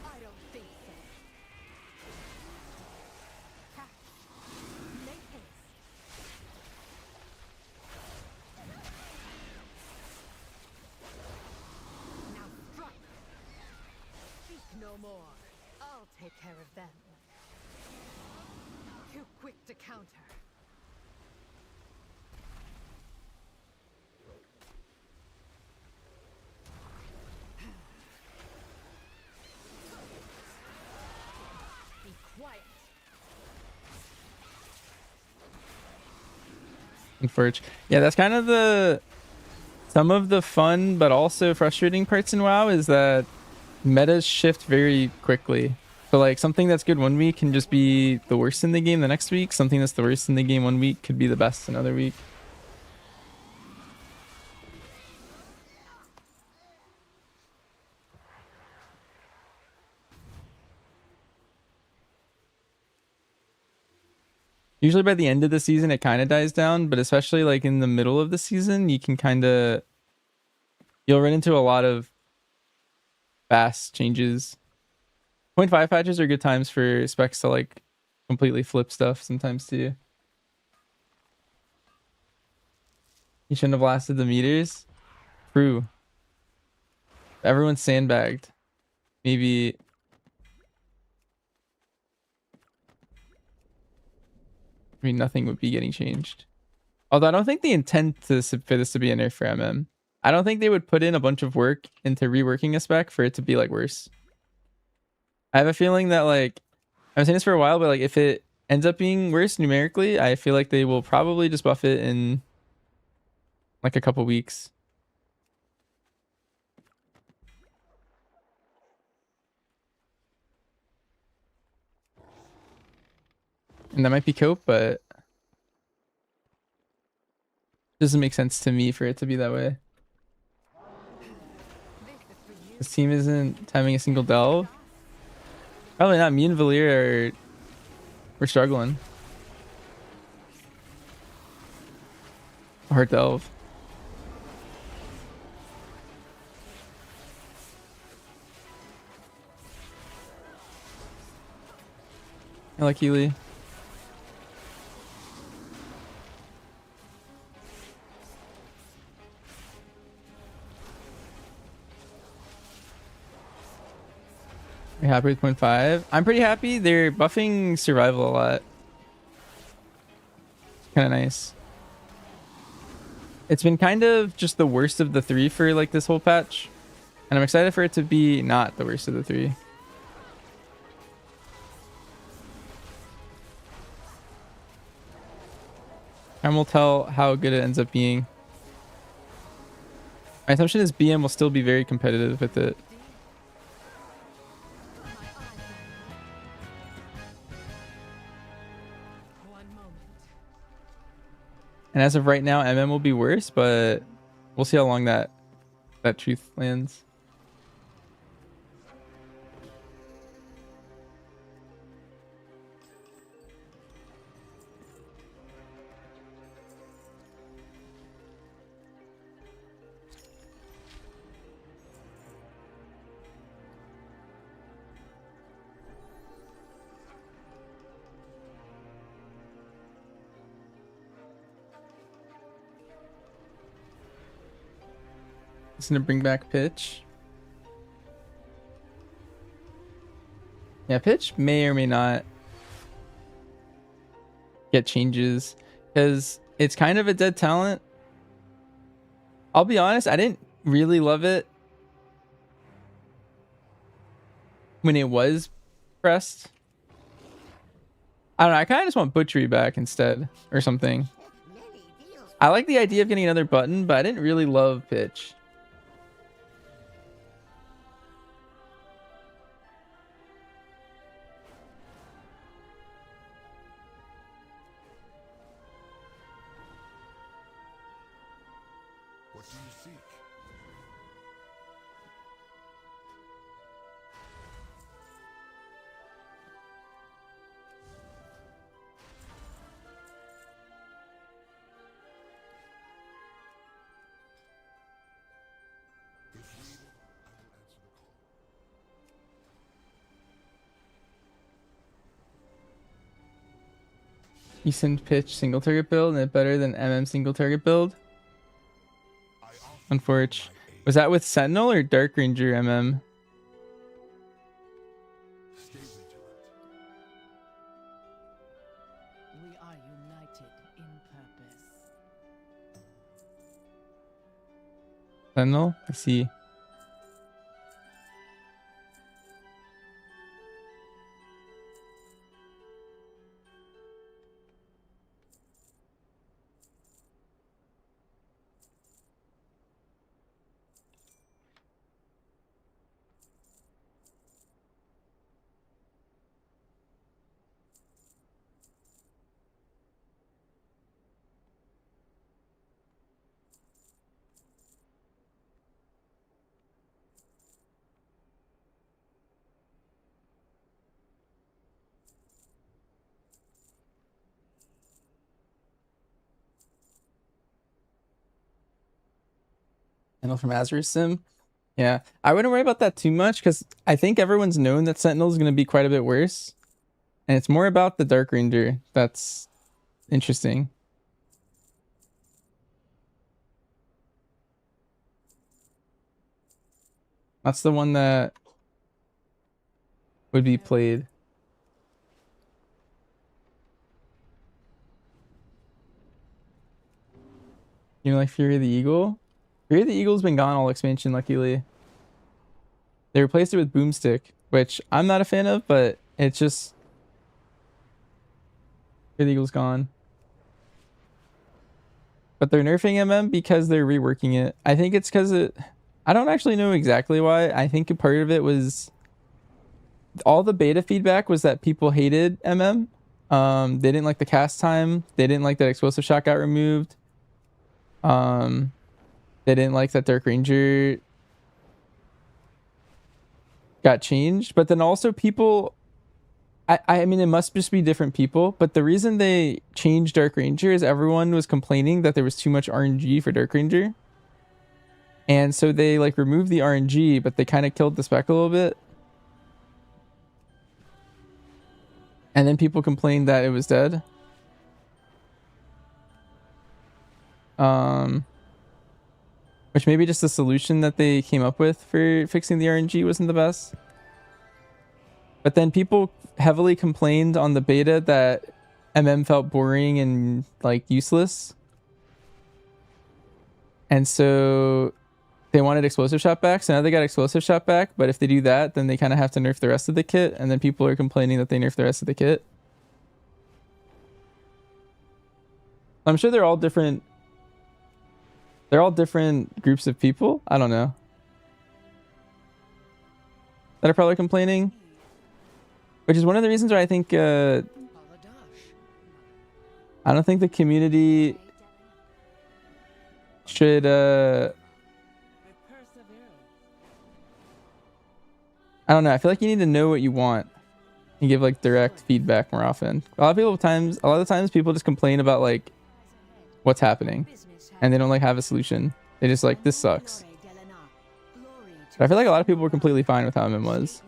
I don't think so. Catch. Make haste. Now strike. Speak no more. I'll take care of them. Too quick to counter. Be quiet. Unfortunate. Yeah, that's kind of some of the fun but also frustrating parts in WoW is that metas shift very quickly. So like something that's good one week can just be the worst in the game the next week. Something that's the worst in the game one week could be the best another week. Usually by the end of the season it kind of dies down, but especially like in the middle of the season, you can you'll run into a lot of fast changes. 0.5 patches are good times for specs to like completely flip stuff sometimes too. You shouldn't have blasted the meters. True. Everyone's sandbagged. Maybe I mean nothing would be getting changed. Although I don't think the intent for this to be a nerf for MM. I don't think they would put in a bunch of work into reworking a spec for it to be like worse. I have a feeling that like I've saying this for a while, but like if it ends up being worse numerically, I feel like they will probably just buff it in like a couple weeks. And that might be cope, but it doesn't make sense to me for it to be that way. This team isn't having a single delve. Probably not. Me and Valir we're struggling. Hard delve. I like Healy. You're happy with 0.5? I'm pretty happy. They're buffing survival a lot. It's kind of nice. It's been kind of just the worst of the three for like this whole patch. And I'm excited for it to be not the worst of the three. And we'll tell how good it ends up being. My assumption is BM will still be very competitive with it. And as of right now, MM will be worse, but we'll see how long that truth lands. It's gonna bring back pitch. Yeah, pitch may or may not get changes because it's kind of a dead talent. I'll be honest, I didn't really love it when it was pressed. I don't know, I kind of just want butchery back instead or something. I like the idea of getting another button, but I didn't really love pitch. What do you seek? If needed, I will answer the call. You send pitch single target build and it better than MM single target build. I offer Unfortunate. my aid. Was that with Sentinel or Dark Ranger MM? Stay vigilant. We are united in purpose. Sentinel? I see. Sentinel from Azure Sim. Yeah, I wouldn't worry about that too much because I think everyone's known that Sentinel is going to be quite a bit worse. And it's more about the Dark Ranger that's interesting. That's the one that would be played. You know, like Fury of the Eagle? Fury of the Eagle's been gone all expansion, luckily. They replaced it with Boomstick, which I'm not a fan of, but it's just... Fury of the Eagle's gone. But they're nerfing MM because they're reworking it. I think it's because it... I don't actually know exactly why. I think a part of it was... All the beta feedback was that people hated MM. They didn't like the cast time. They didn't like that explosive shot got removed. They didn't like that Dark Ranger got changed. But then also people... I mean, it must just be different people. But the reason they changed Dark Ranger is everyone was complaining that there was too much RNG for Dark Ranger. And so they like removed the RNG, but they kind of killed the spec a little bit. And then people complained that it was dead. Which maybe just the solution that they came up with for fixing the RNG wasn't the best. But then people heavily complained on the beta that MM felt boring and like useless. And so they wanted explosive shot back. So now they got explosive shot back. But if they do that, then they kind of have to nerf the rest of the kit. And then people are complaining that they nerf the rest of the kit. I'm sure they're all different. They're all different groups of people. I don't know. That are probably complaining. Which is one of the reasons why I think I don't think the community should I don't know. I feel like you need to know what you want and give like direct feedback more often. A lot of the times people just complain about like what's happening and they don't like have a solution. They just like, this sucks. But I feel like a lot of people were completely fine with how MM was.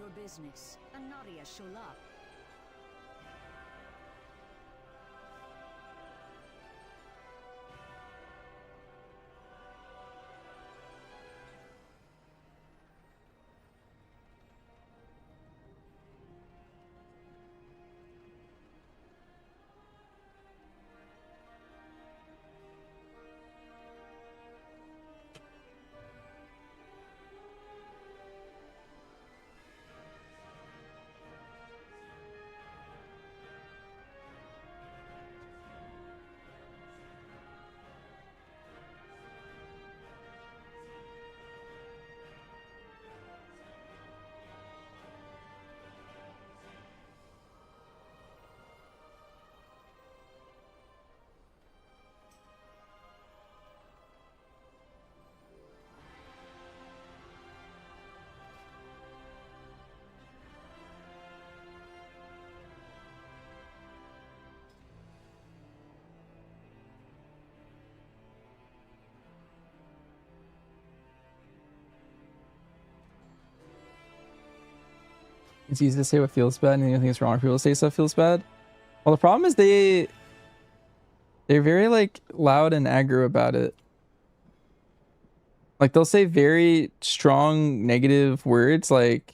It's easy to say what feels bad and anything is wrong for people to say stuff feels bad. Well, the problem is they're very like loud and aggro about it. Like they'll say very strong negative words like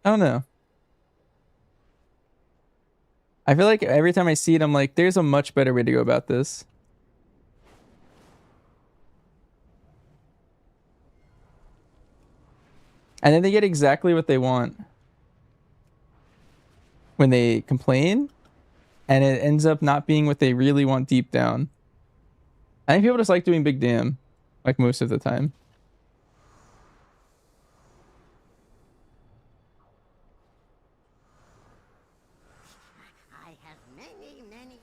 I don't know. I feel like every time I see it, I'm like, there's a much better way to go about this. And then they get exactly what they want when they complain, and it ends up not being what they really want deep down. I think people just like doing big damn, like most of the time. I have many, many.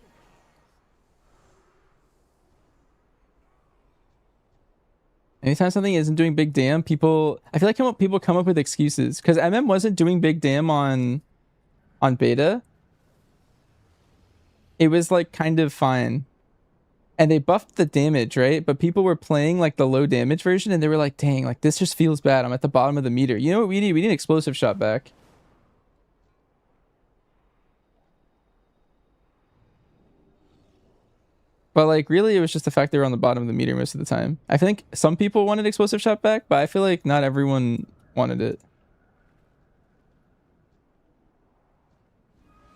Anytime something isn't doing big damn, people, I feel like people come up with excuses because MM wasn't doing big damn on beta. It was like kind of fine. And they buffed the damage, right? But people were playing like the low damage version and they were like, dang, like this just feels bad. I'm at the bottom of the meter. You know what we need? We need an explosive shot back. But like really it was just the fact they were on the bottom of the meter most of the time. I think some people wanted explosive shot back, but I feel like not everyone wanted it.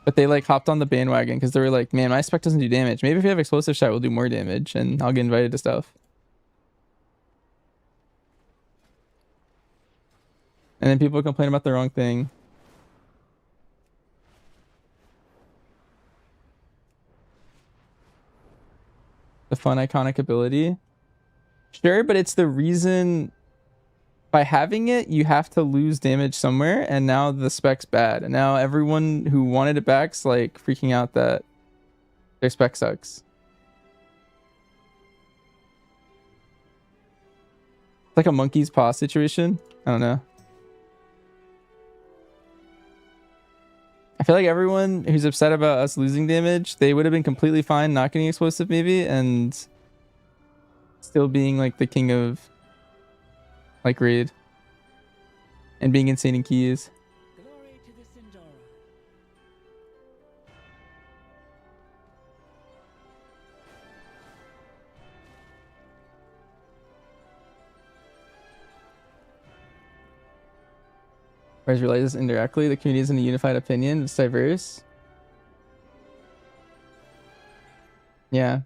But they like hopped on the bandwagon because they were like, man, my spec doesn't do damage. Maybe if we have explosive shot, we'll do more damage and I'll get invited to stuff. And then people complain about the wrong thing. The fun iconic ability. Sure, but it's the reason by having it, you have to lose damage somewhere, and now the spec's bad. And now everyone who wanted it back's like freaking out that their spec sucks. It's like a monkey's paw situation. I don't know. I feel like everyone who's upset about us losing damage, they would have been completely fine not getting explosive maybe, and still being like the king of like raid and being insane in keys. Glory to the Sindora. Whereas realizes indirectly, the community isn't a unified opinion, it's diverse. Yeah.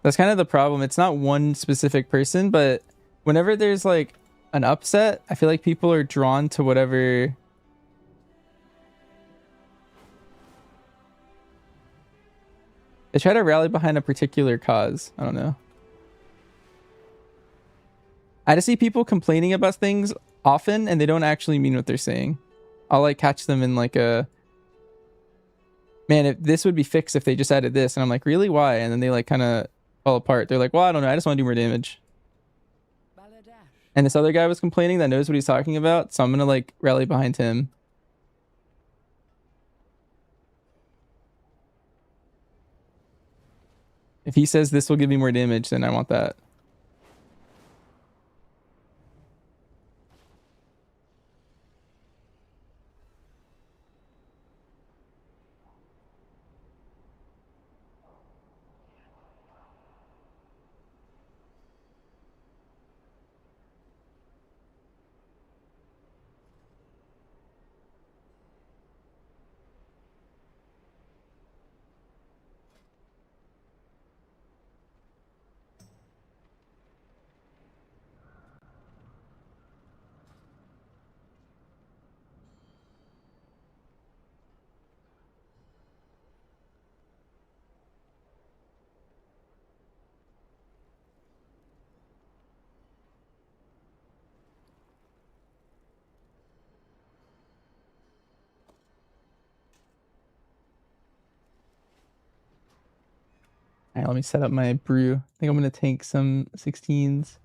That's kind of the problem. It's not one specific person, but whenever there's like an upset, I feel like people are drawn to whatever. They try to rally behind a particular cause. I don't know. I just see people complaining about things often and they don't actually mean what they're saying. I'll like catch them in like a, man, this would be fixed if they just added this. And I'm like, really? Why? And then they like kind of fall apart. They're like, well, I don't know. I just want to do more damage. And this other guy was complaining that knows what he's talking about. So I'm going to like rally behind him. If he says this will give me more damage, then I want that. All right, let me set up my brew. I think I'm going to tank some 16s.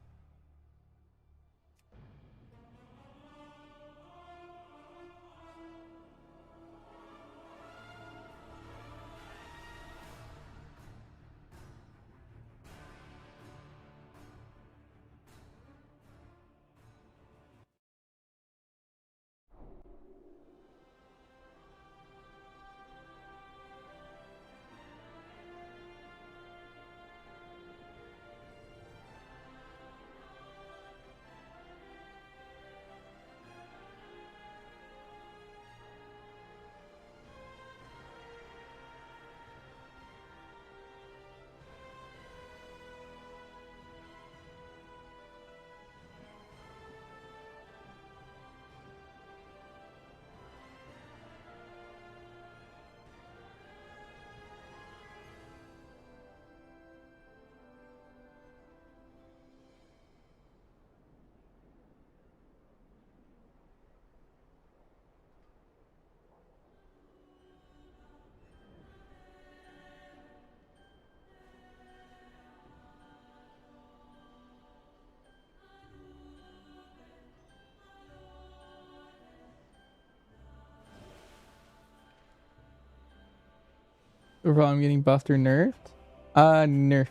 overall I'm getting buffed or nerfed. Nerfed.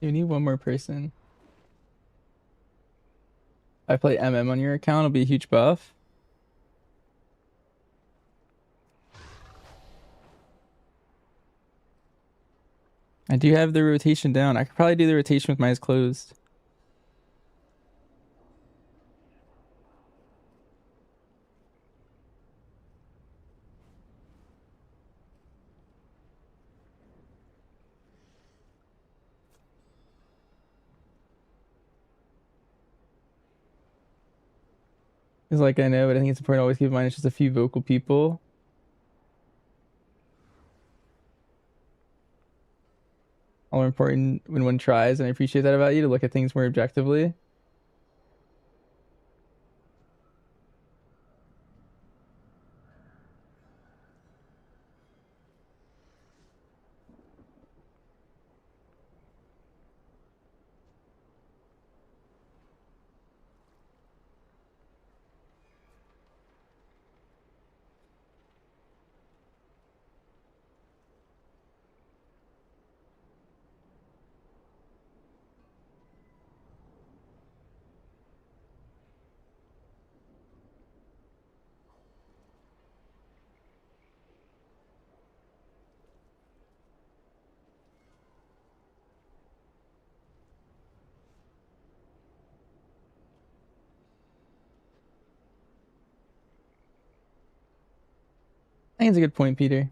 You need one more person. I play MM on your account, it'll be a huge buff. I do have the rotation down. I could probably do the rotation with my eyes closed. It's like I know, but I think it's important to always keep in mind it's just a few vocal people. All are important when one tries, and I appreciate that about you to look at things more objectively. I think it's a good point, Peter.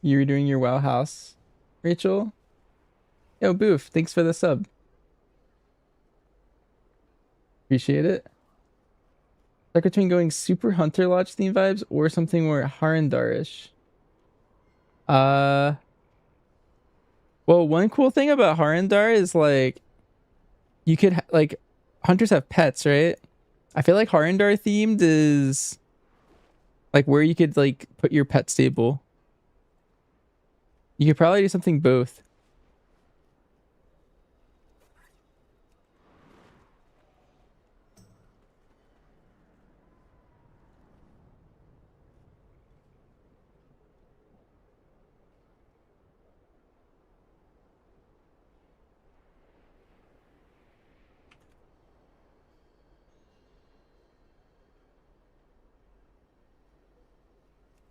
You were doing your WoW house, Rachel. Yo, Boof, thanks for the sub. Appreciate it. Like between going super Hunter Lodge theme vibes or something more Harandarish. Uh, well, one cool thing about Harandar is like you could like hunters have pets, right? I feel like Harandar themed is like where you could like put your pet stable. You could probably do something both.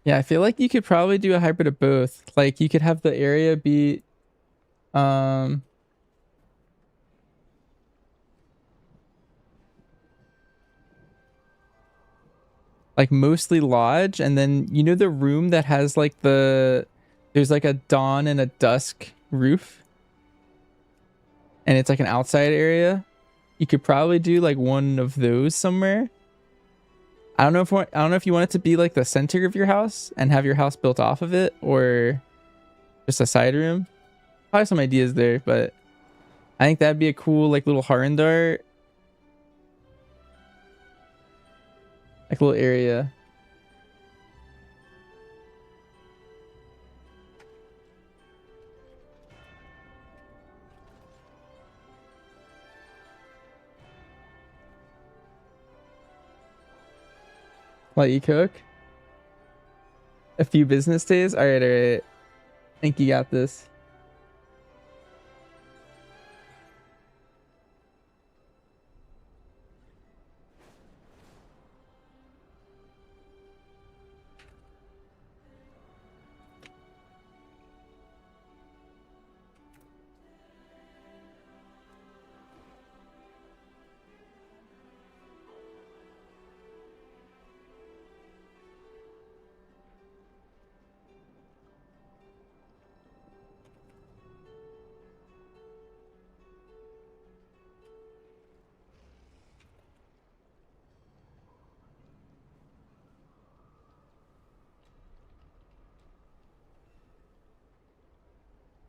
Yeah, I feel like you could probably do a hybrid of both. Like you could have the area be um like mostly lodge, and then you know the room that has like there's like a dawn and a dusk roof and it's like an outside area. You could probably do like one of those somewhere. I don't know if you want it to be like the center of your house and have your house built off of it, or just a side room. Probably some ideas there, but I think that'd be a cool like little Harandar like little area. Let you cook. A few business days. All right, all right. I think you got this.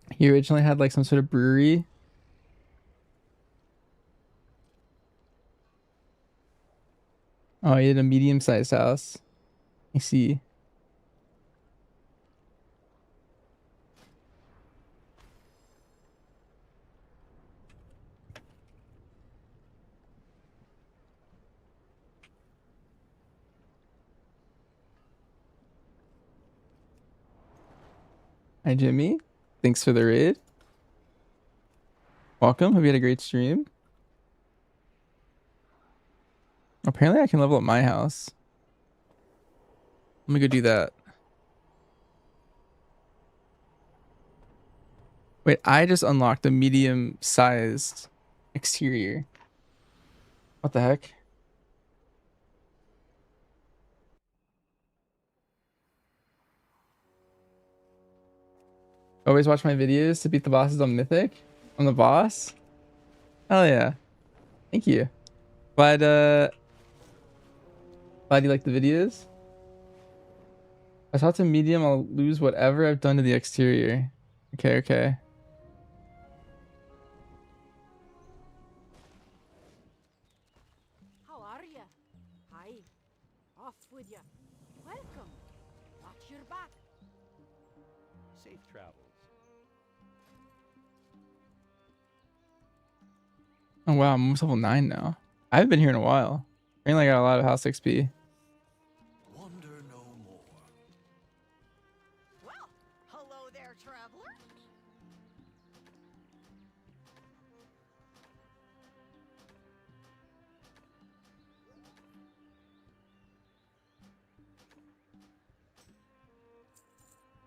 He originally had like some sort of brewery. Oh, he had a medium-sized house. I see. Hi, Jimmy. Thanks for the raid. Welcome. Hope you had a great stream. Apparently, I can level up my house. Let me go do that. Wait, I just unlocked a medium-sized exterior. What the heck? Always watch my videos to beat the bosses on Mythic? I'm the boss? Hell yeah. Thank you. Glad you like the videos. I thought to medium I'll lose whatever I've done to the exterior. Okay, okay. How are ya? Hi. Off with ya. Welcome. Watch your back. Safe travels. Oh wow, I'm almost level 9 now. I haven't been here in a while. Apparently I got a lot of house XP. Wonder no more. Well, hello there, traveler.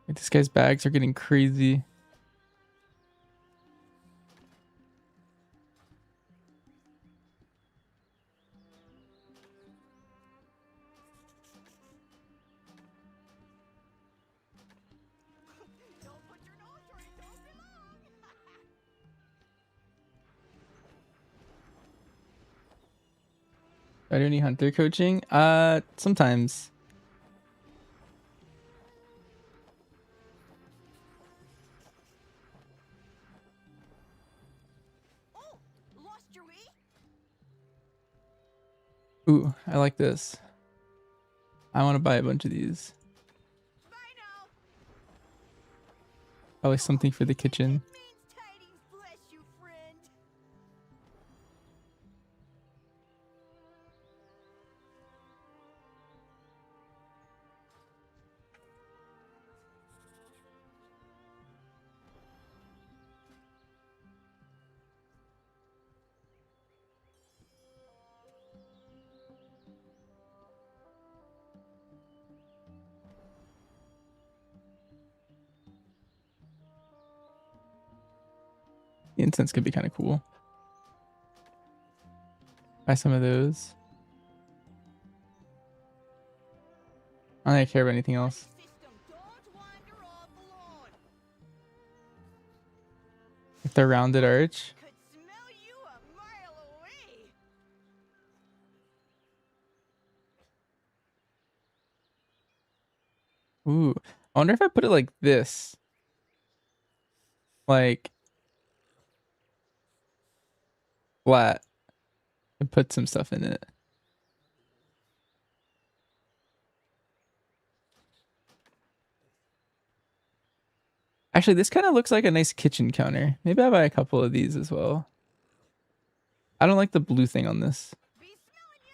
This guy's bags are getting crazy. Don't put your nose where it don't belong. Do I do any hunter coaching? Sometimes. Oh, lost your way? Ooh, I like this. I want to buy a bunch of these. Bye now. Probably something for the kitchen. Means tidings bless you, friend. The incense could be kind of cool. Buy some of those. I don't think I care about anything else. System, don't wander off alone. Like the rounded arch. Could smell you a mile away. Ooh. I wonder if I put it like this. Like flat. And put some stuff in it. Actually, this kind of looks like a nice kitchen counter. Maybe I'll buy a couple of these as well. I don't like the blue thing on this. Be smelling you.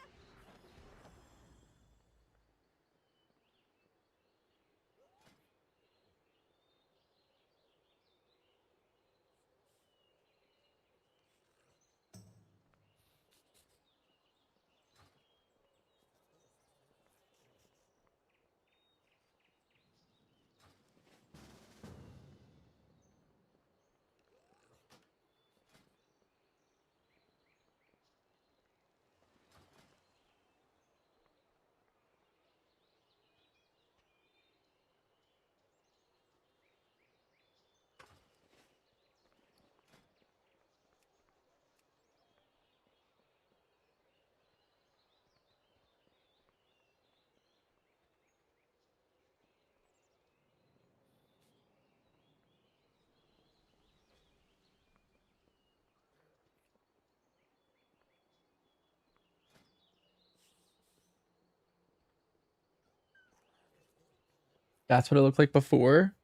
That's what it looked like before.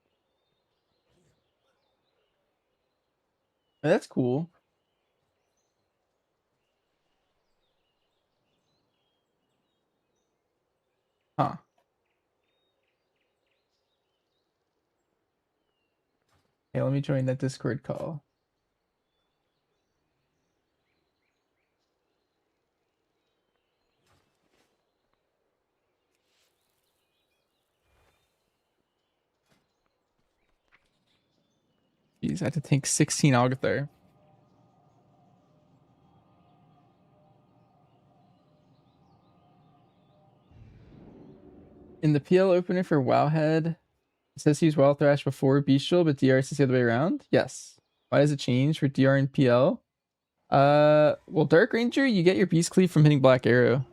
That's cool. Huh. Okay, let me join that Discord call. Jeez, I had to tank 16 Algethar. In the PL opener for Wowhead, it says he's Wild Thrash before Bestial, but DR says the other way around. Yes. Why does it change for DR and PL? Well, Dark Ranger, you get your Beast Cleave from hitting Black Arrow.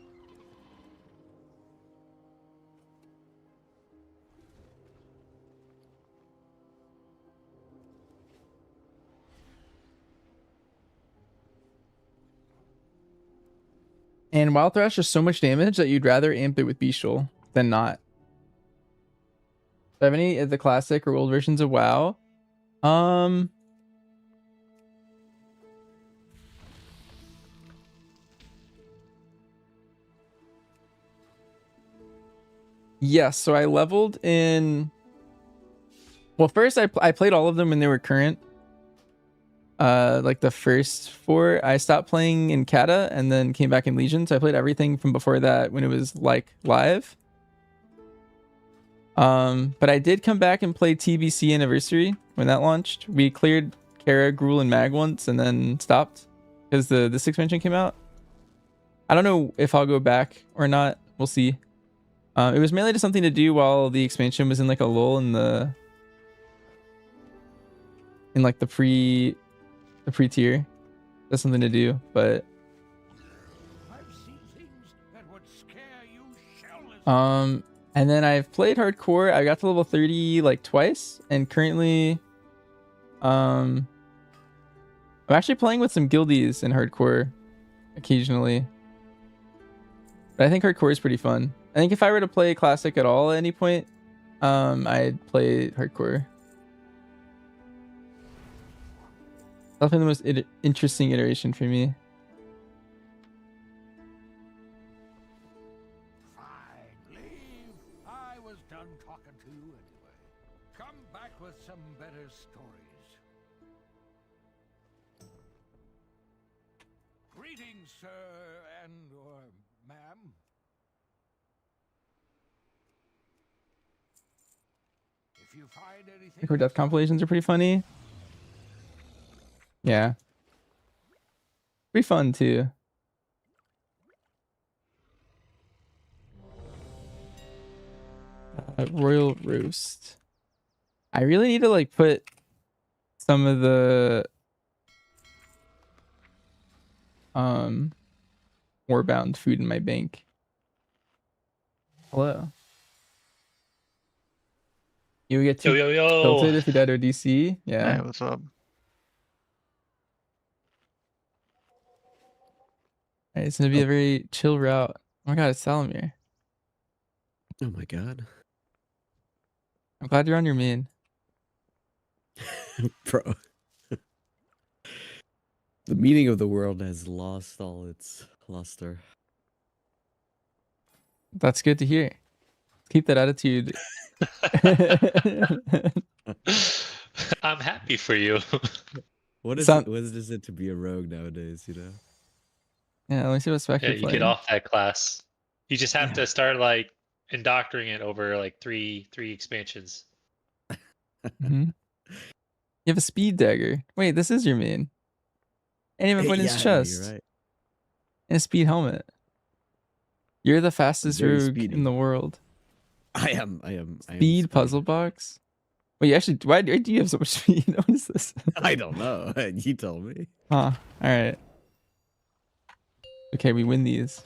And Wild Thrash does so much damage that you'd rather amp it with Bestial than not. Do I have any of the classic or old versions of WoW? Yes, so I leveled in... Well, first I played all of them when they were current. Like the first 4, I stopped playing in Kata and then came back in Legion. So I played everything from before that when it was like live. But I did come back and play TBC Anniversary when that launched. We cleared Kara, Gruul, and Mag once and then stopped because this expansion came out. I don't know if I'll go back or not. We'll see. It was mainly just something to do while the expansion was in like a lull in the like the pre-tier. That's something to do, but I've seen things that would scare you shelless. and then I've played hardcore. I got to level 30 like twice, and currently I'm actually playing with some guildies in hardcore occasionally. But I think hardcore is pretty fun. I think if I were to play classic at all at any point, I'd play hardcore. Definitely the most interesting iteration for me. Fine, leave. I was done talking to you anyway. Come back with some better stories. Greetings, sir and/or ma'am. If you find anything, Hardcore death compilations are pretty funny. Yeah. Pretty fun too. Royal Roast. I really need to like put some of the Warbound food in my bank. Hello. You would get Yo, too yo, yo. tilted if you died ODC. Yeah. Hey, what's up? Alright, it's gonna be a very chill route. Oh my god, it's Salamir. Oh my god. I'm glad you're on your main. Bro. The meaning of the world has lost all its luster. That's good to hear. Keep that attitude. I'm happy for you. What is Sound- it? What is it to be a rogue nowadays, you know? Yeah, let me see what spec Yeah, you're you playing. get off that class. You just have to start like indoctrinating it over like three expansions. Mhm. You have a speed dagger. Wait, this is your main. And you have a point in his Yeah, chest. you're right. And a speed helmet. You're the fastest Very rogue speedy. in the world. I am Speed speedy. puzzle box. Wait, actually, why do you have so much speed? What is this? I don't know. You told me. Huh. Alright. Okay, we win these.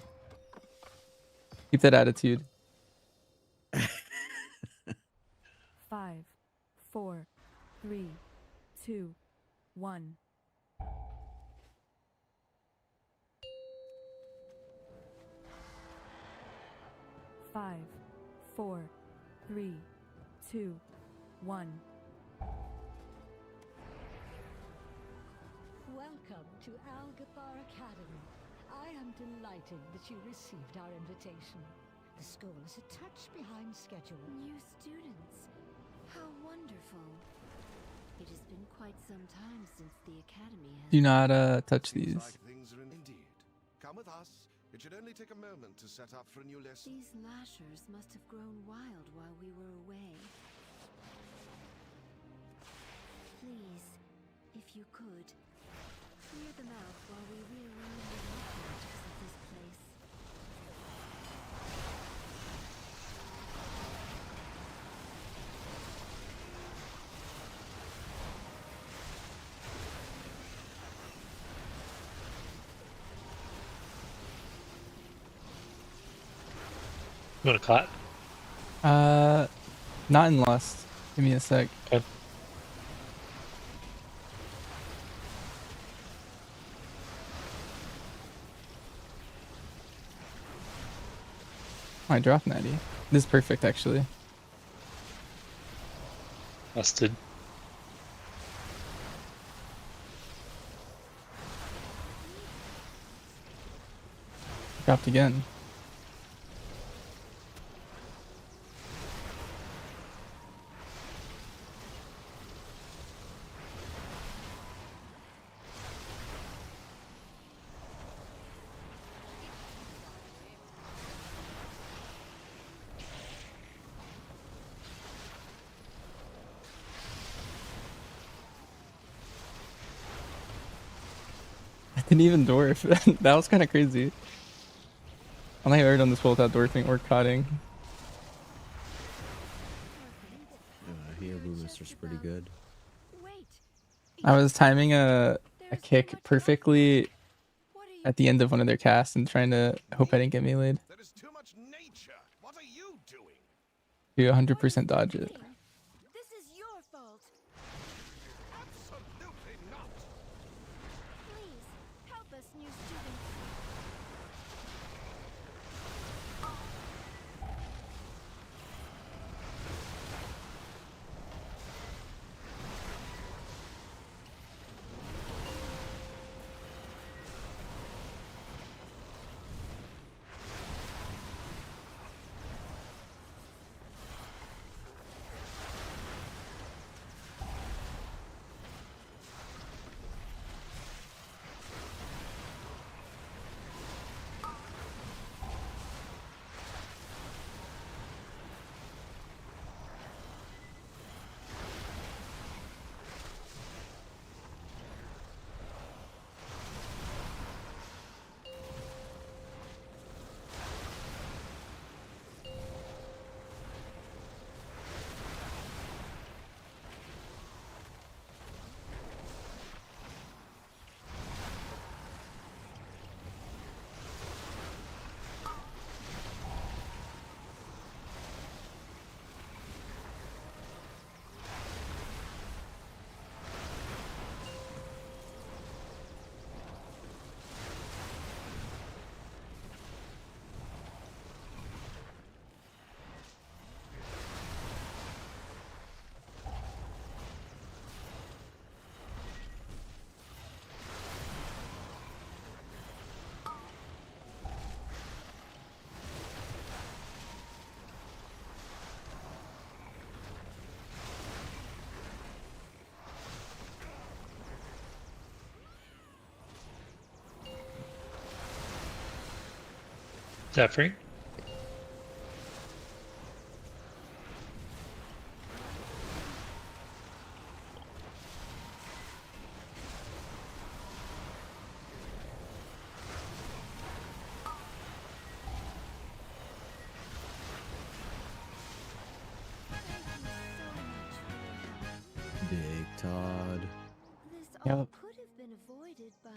Keep that attitude. 5, 4, 3, 2, 1. Five, 4, 3, 2, 1. Welcome to Algathar Academy. I am delighted that you received our invitation. The school is a touch behind schedule. New students. How wonderful. It has been quite some time since the academy has... Do not touch Seems these. like things are indeed. Come with us. It should only take a moment to set up for a new lesson. These lashers must have grown wild while we were away. Please, if you could, clear them out while we rearrange the mathematics of this place. You want to caught? Not in Lust. Give me a sec. Okay. I dropped 90. This is perfect, actually. Busted. Dropped again. I didn't even dwarf. That was kind of crazy. I only ever done this without dwarfing or cutting. Here, Brewmaster's pretty good. Wait! I was timing a kick perfectly at the end of one of their casts and trying to hope I didn't get meleeed. There is too much nature. What are you doing? You 100% dodge it. This is your fault. Absolutely not. Please, help us, new students. Is that free? Big Todd. This Yep. all could have been avoided by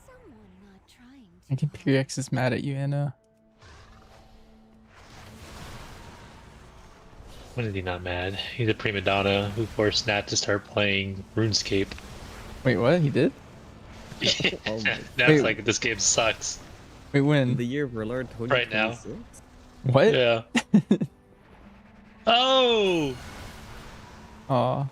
someone not trying I too think PX is mad at you, Anna. When is he not mad? He's a prima donna who forced Nat to start playing RuneScape. Wait, what? He did? Oh my- Nat's Wait. like, this game sucks. Wait, when? The year of our Lord Right now. 2026? What? Yeah. Oh! Aw.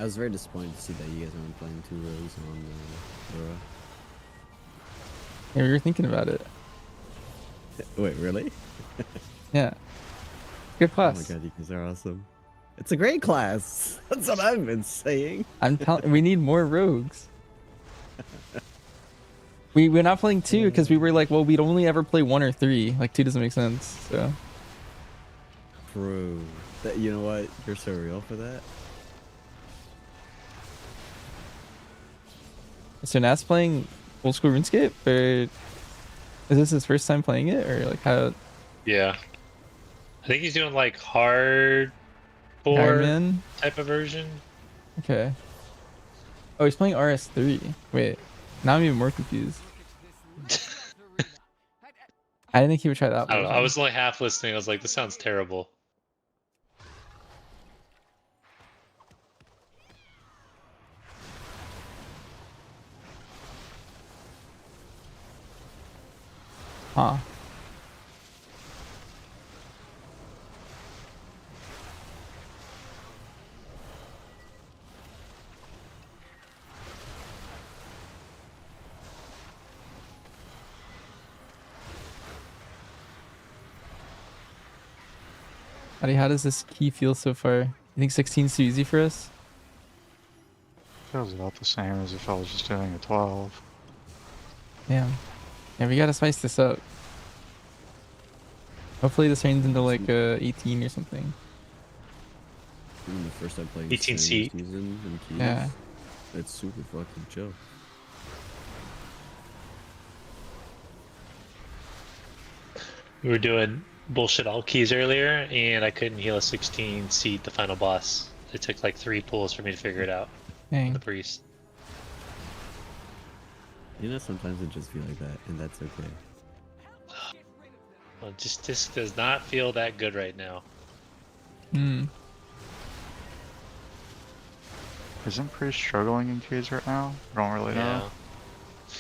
I was very disappointed to see that you guys weren't playing 2 rows on Aura. Yeah, we were thinking about it. Wait, really? Yeah. Good Oh my class. god, you guys are awesome. It's a great class. That's what I've been saying. I'm telling. We need more rogues. We're not playing 2 because we were like, well, we'd only ever play 1 or 3. Like 2 doesn't make sense. So. Bro, that, you know what? You're so real for that. So Nat's playing old school RuneScape, or is this his first time playing it, or like how? Yeah. I think he's doing like hardcore Ironman? type of version. Okay. Oh, he's playing RS3. Wait, now I'm even more confused. I didn't think he would try that. I don't know. I version. was only half listening. I was like, this sounds terrible. Huh. Buddy, how does this key feel so far? You think 16 is too easy for us? Feels about the same as if I was just doing a 12. Damn. Yeah, we gotta spice this up. Hopefully this turns into like 18 or something. Even the first time playing 18 seat. season and keys, Yeah. it's super fucking chill. We were doing bullshit all keys earlier, and I couldn't heal a 16 seat the final boss. It took like 3 pulls for me to figure it out. Dang. The priest. You know, sometimes it just feel like that, and that's okay. Well, just this does not feel that good right now. Hmm. Isn't Priest struggling in keys right now? I don't really know. Yeah.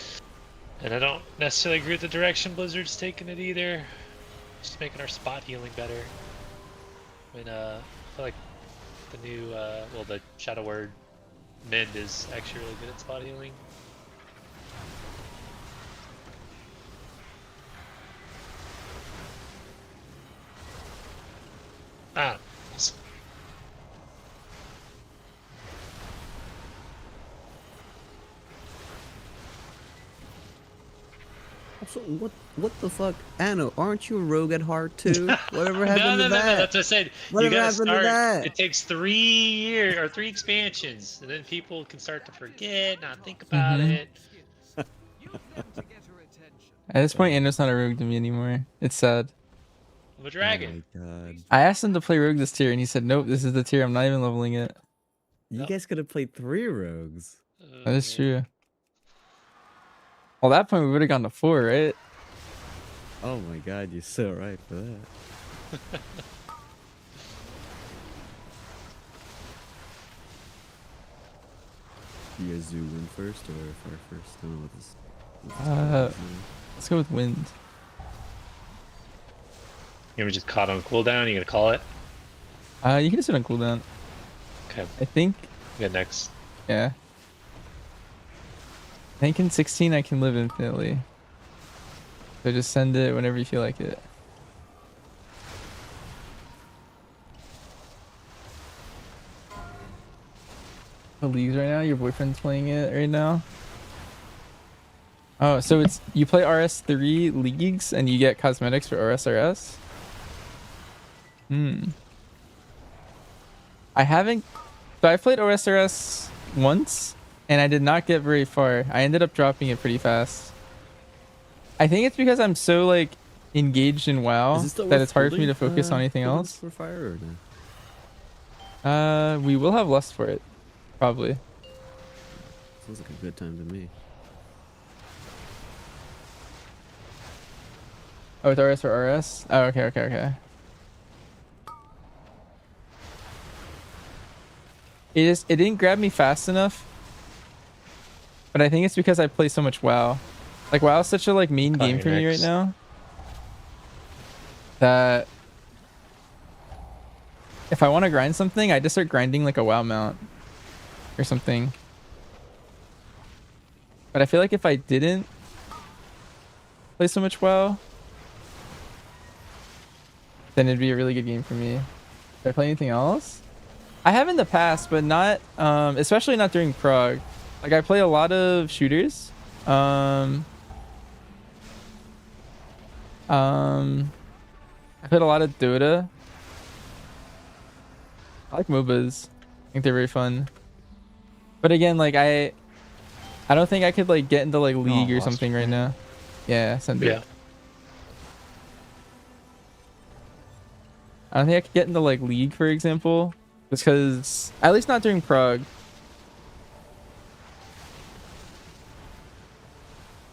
And I don't necessarily agree with the direction Blizzard's taking it either. Just making our spot healing better. I mean, I feel like the new, well, the Shadow Word Mend is actually really good at spot healing. Ah, Also, what the fuck? Anno, aren't you a rogue at heart too? Whatever happened no, to that? No, that's what I said. Whatever You gotta happened to start. that? It takes 3 years or 3 expansions, and then people can start to forget, not think about it. At this point, Ando's not a rogue to me anymore. It's sad. I'm a dragon. Oh my god. I asked him to play rogue this tier, and he said, nope, this is the tier. I'm not even leveling it. You guys could have played 3 rogues. That is true. Well, at that point, we would have gone to 4, right? Oh my god, you're so right for that. You guys do wind first or fire first? I don't know what this. Let's go with wind. You ever just caught on cooldown? You gonna call it? You can just do it on cooldown. Okay. I think. Yeah, next. Yeah. I think in 16 I can live infinitely. So just send it whenever you feel like it. The leagues right now? Your boyfriend's playing it right now? Oh, so it's you play RS3 leagues and you get cosmetics for RSRS? Hmm. I haven't. So I played OSRS once and I did not get very far. I ended up dropping it pretty fast. I think it's because I'm so like engaged in WoW that it's hard for me to focus on anything else. For fire or no? We will have lust for it, probably. Sounds like a good time to me. Oh, with RS or RS? Oh, okay. it didn't grab me fast enough. But I think it's because I play so much WoW. Like WoW is such a like main game for me right now that if I want to grind something, I just start grinding like a WoW mount or something. But I feel like if I didn't play so much WoW, then it'd be a really good game for me. Did I play anything else? I have in the past, but not especially not during prog. Like I play a lot of shooters. I played a lot of Dota. I like MOBAs. I think they're very fun. But again, like I don't think I could like get into like League or something right now. Yeah, send it. Yeah. I don't think I could get into like League, for example, just because at least not during prog.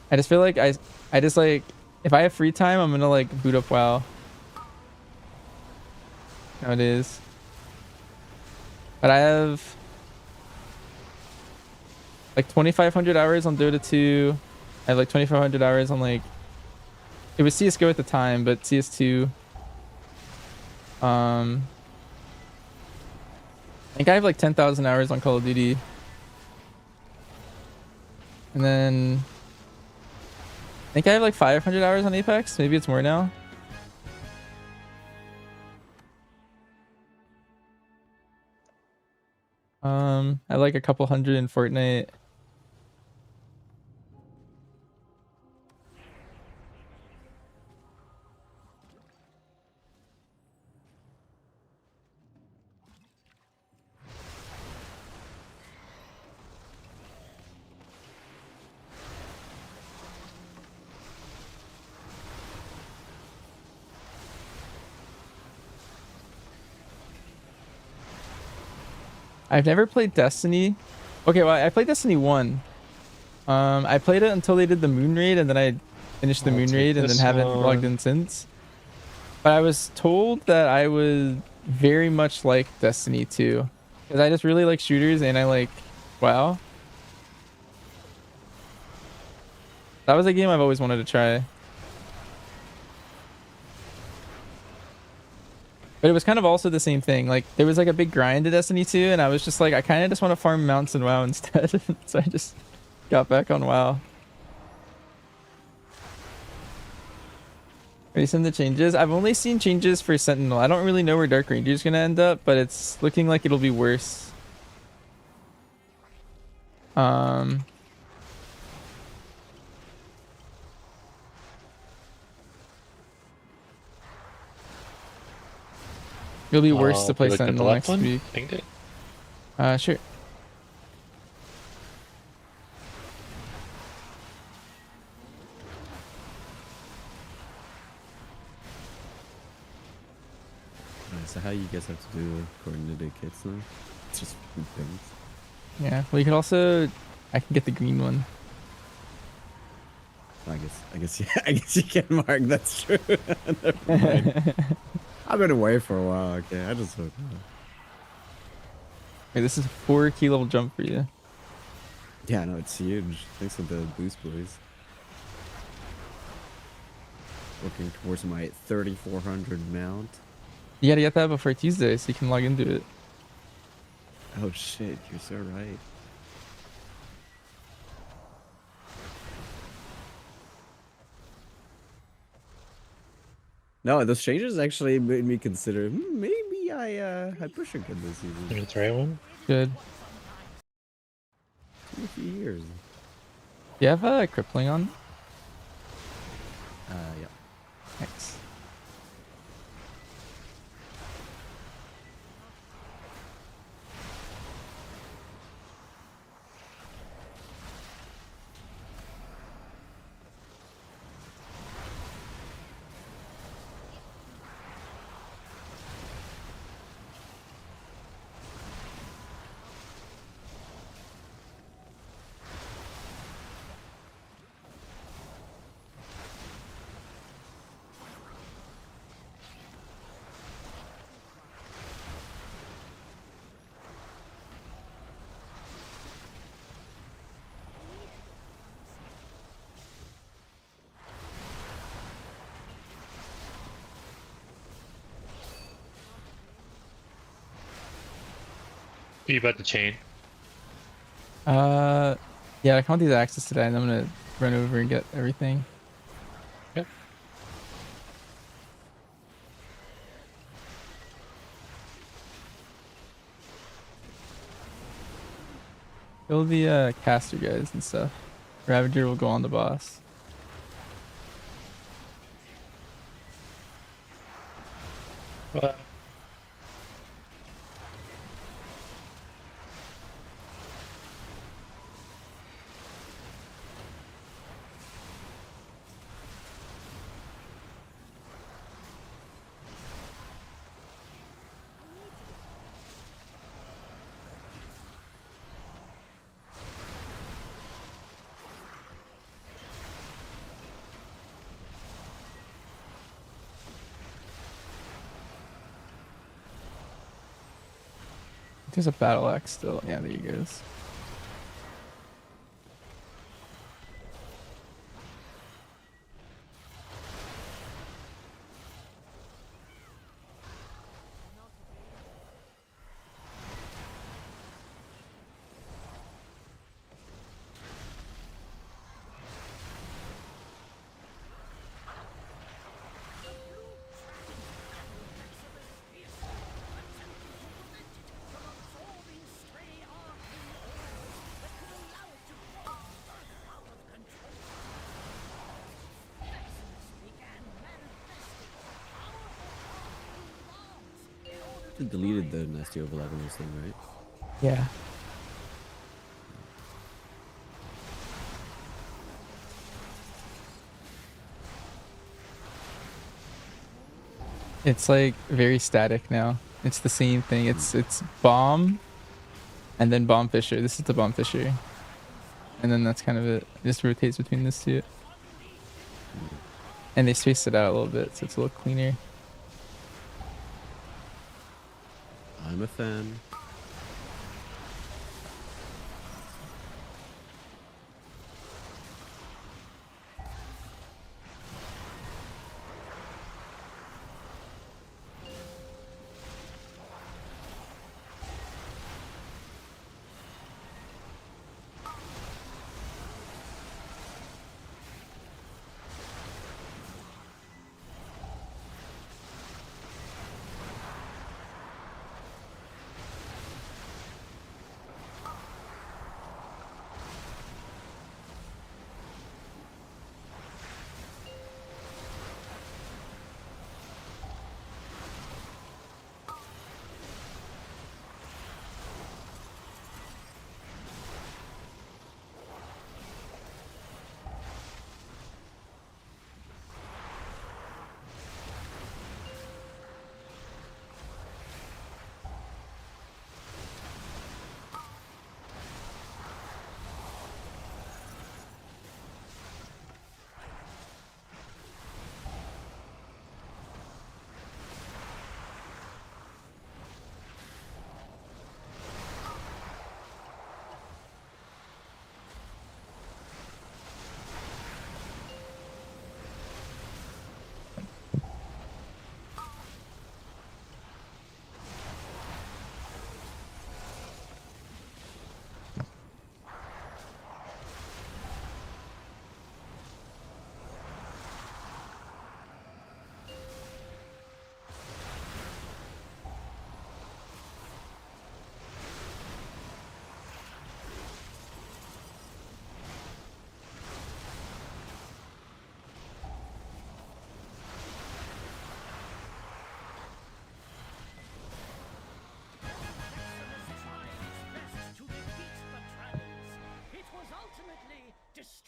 I just feel like I just like if I have free time, I'm gonna like boot up WoW nowadays. But I have like 2,500 hours on Dota 2. I have like 2,500 hours on like it was CS:GO at the time, but CS2. I think I have like 10,000 hours on Call of Duty, and then I think I have like 500 hours on Apex. Maybe it's more now. I have like a couple hundred in Fortnite. I've never played Destiny. Okay, well, I played Destiny 1. I played it until they did the moon raid, and then I finished the moon raid and then haven't logged in since. But I was told that I would very much like Destiny 2 because I just really like shooters and I like WoW. That was a game I've always wanted to try. But it was kind of also the same thing. Like there was like a big grind to Destiny 2 and I was just like, I kind of just want to farm mounts in WoW instead. So I just got back on WoW. Have you seen the changes? I've only seen changes for Sentinel. I don't really know where Dark Ranger is going to end up, but it's looking like it'll be worse. It'll be worse to play Sentinel next week. Sure. So how you guys have to do it according to the kits now? It's just things. Yeah, well you could also I can get the green one. I guess yeah, I guess you can, Mark, that's true. Never mind. I've been away for a while, okay. I just hooked up. Wait, this is a 4 key level jump for you. Yeah, no, it's huge. Thanks for the boost, boys. Working towards my 3,400 mount. You gotta get that before Tuesday so you can log into it. Oh shit, you're so right. No, those changes actually made me consider maybe I push a good this season. That's the right one. Good. In a few years. Do you have a crippling on? Yeah. Thanks. You about to chain? Yeah, I count these axes today, and I'm gonna run over and get everything. Yep. Kill the caster guys and stuff. Ravager will go on the boss. Well, There's a battle axe still. Yeah, there he goes. They deleted the nasty overlap on this thing, right? Yeah. It's like very static now. It's the same thing. It's bomb and then bomb fisher. This is the bomb fisher. And then that's kind of it. It just rotates between this two. And they spaced it out a little bit, so it's a little cleaner. I'm a fan.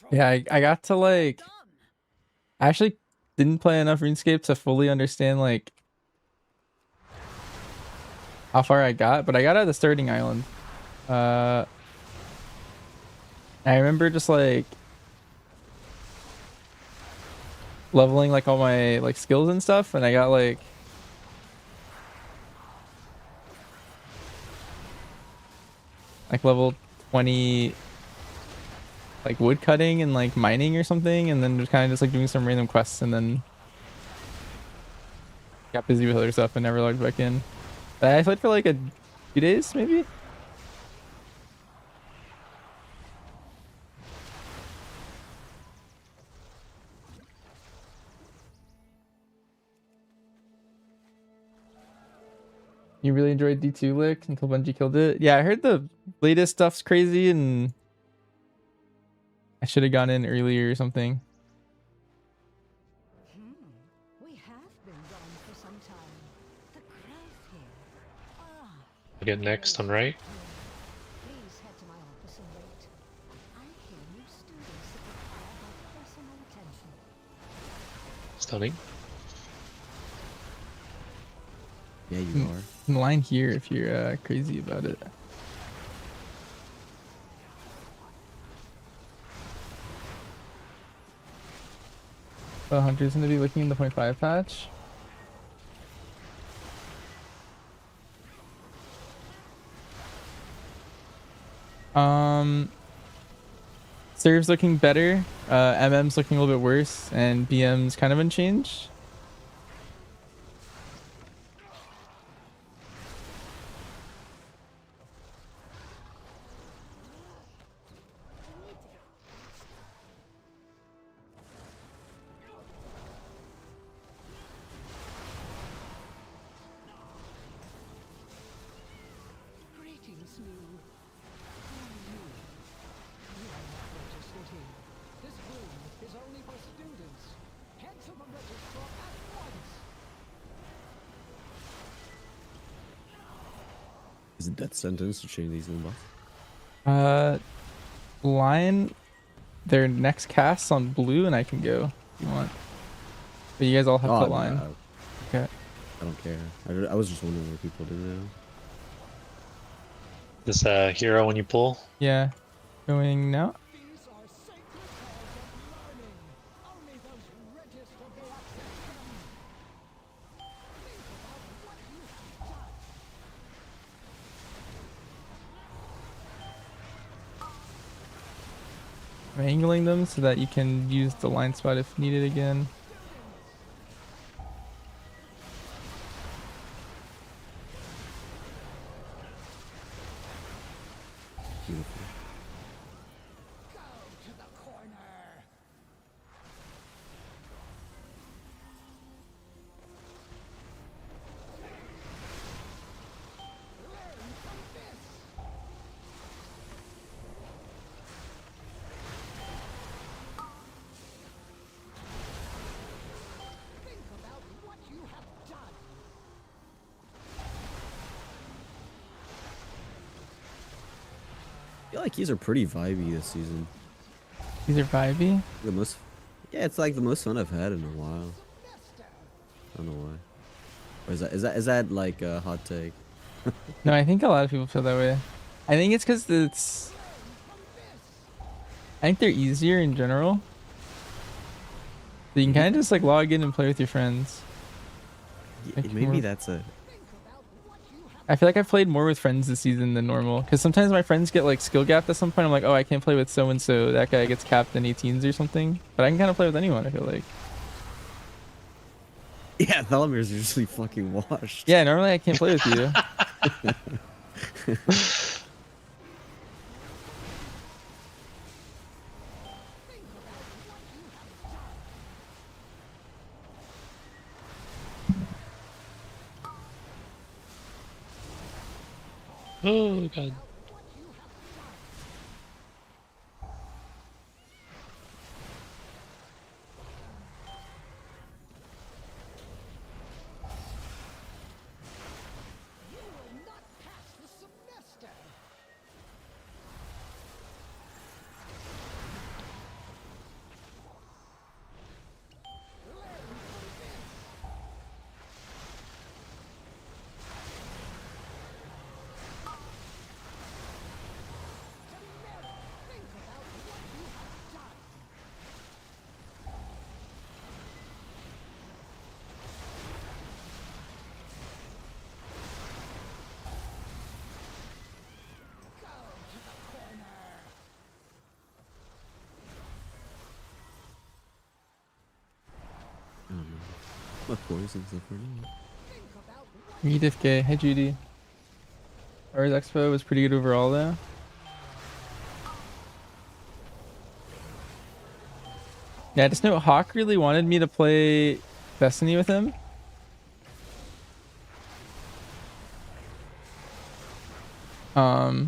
Yeah, I got to like... I actually didn't play enough RuneScape to fully understand like how far I got, but I got out of the starting island. I remember just like leveling like all my like skills and stuff, and I got like level 20 like wood cutting and like mining or something, and then just kind of just like doing some random quests, and then got busy with other stuff and never logged back in. I played for like a few days maybe. You really enjoyed D2 Lick until Bungie killed it? Yeah, I heard the latest stuff's crazy and I should have gone in earlier or something. We have been gone for some time. The growth here. Ah, Get next on right. please head to my office and wait. I hear new students that require my personal attention. Stunning. Yeah, you are. In line here if you're crazy about it. So Hunter's gonna be looking in the 0.5 patch. Serve's looking better. MM's looking a little bit worse, and BM's kind of unchanged. Greetings, Lou. Who are you? You are not registered here. This room is only for students. Head to the registrar at once. Is it death sentence to change these little buffs? Line their next cast on blue, and I can go if you want. But you guys all have to line. No, Okay. I don't care. I was just wondering what people do now. This hero when you pull. Yeah. Going now. These are sacred halls of learning. Only those registered may access them. Think about what you have done. I'm angling them so that you can use the line spot if needed again. Beautiful. Go to the corner. Learn from this. Think about what you have done. I feel like these are pretty vibey this season. These are vibey. The most, yeah, it's like the most fun I've had in a while. I don't know why. Or is that like a hot take? No, I think a lot of people feel that way. I think it's because it's. I think they're easier in general. So you can kind of just like log in and play with your friends. Like, Maybe that's a. I feel like I've played more with friends this season than normal. Because sometimes my friends get like skill gapped at some point. I'm like, oh, I can't play with so and so. That guy gets capped in 18s or something. But I can kind of play with anyone, I feel like. Yeah, Thelamir's usually fucking washed. Yeah, normally I can't play with you. Oh god. You will not pass the semester. Learn from this. Think about what you have done. Go to the corner. I don't know. What poison stuff for now? Think about what Meet if gay. Hey Judy. Ours Expo was pretty good overall though. Yeah, I just know Hawk really wanted me to play Destiny with him. But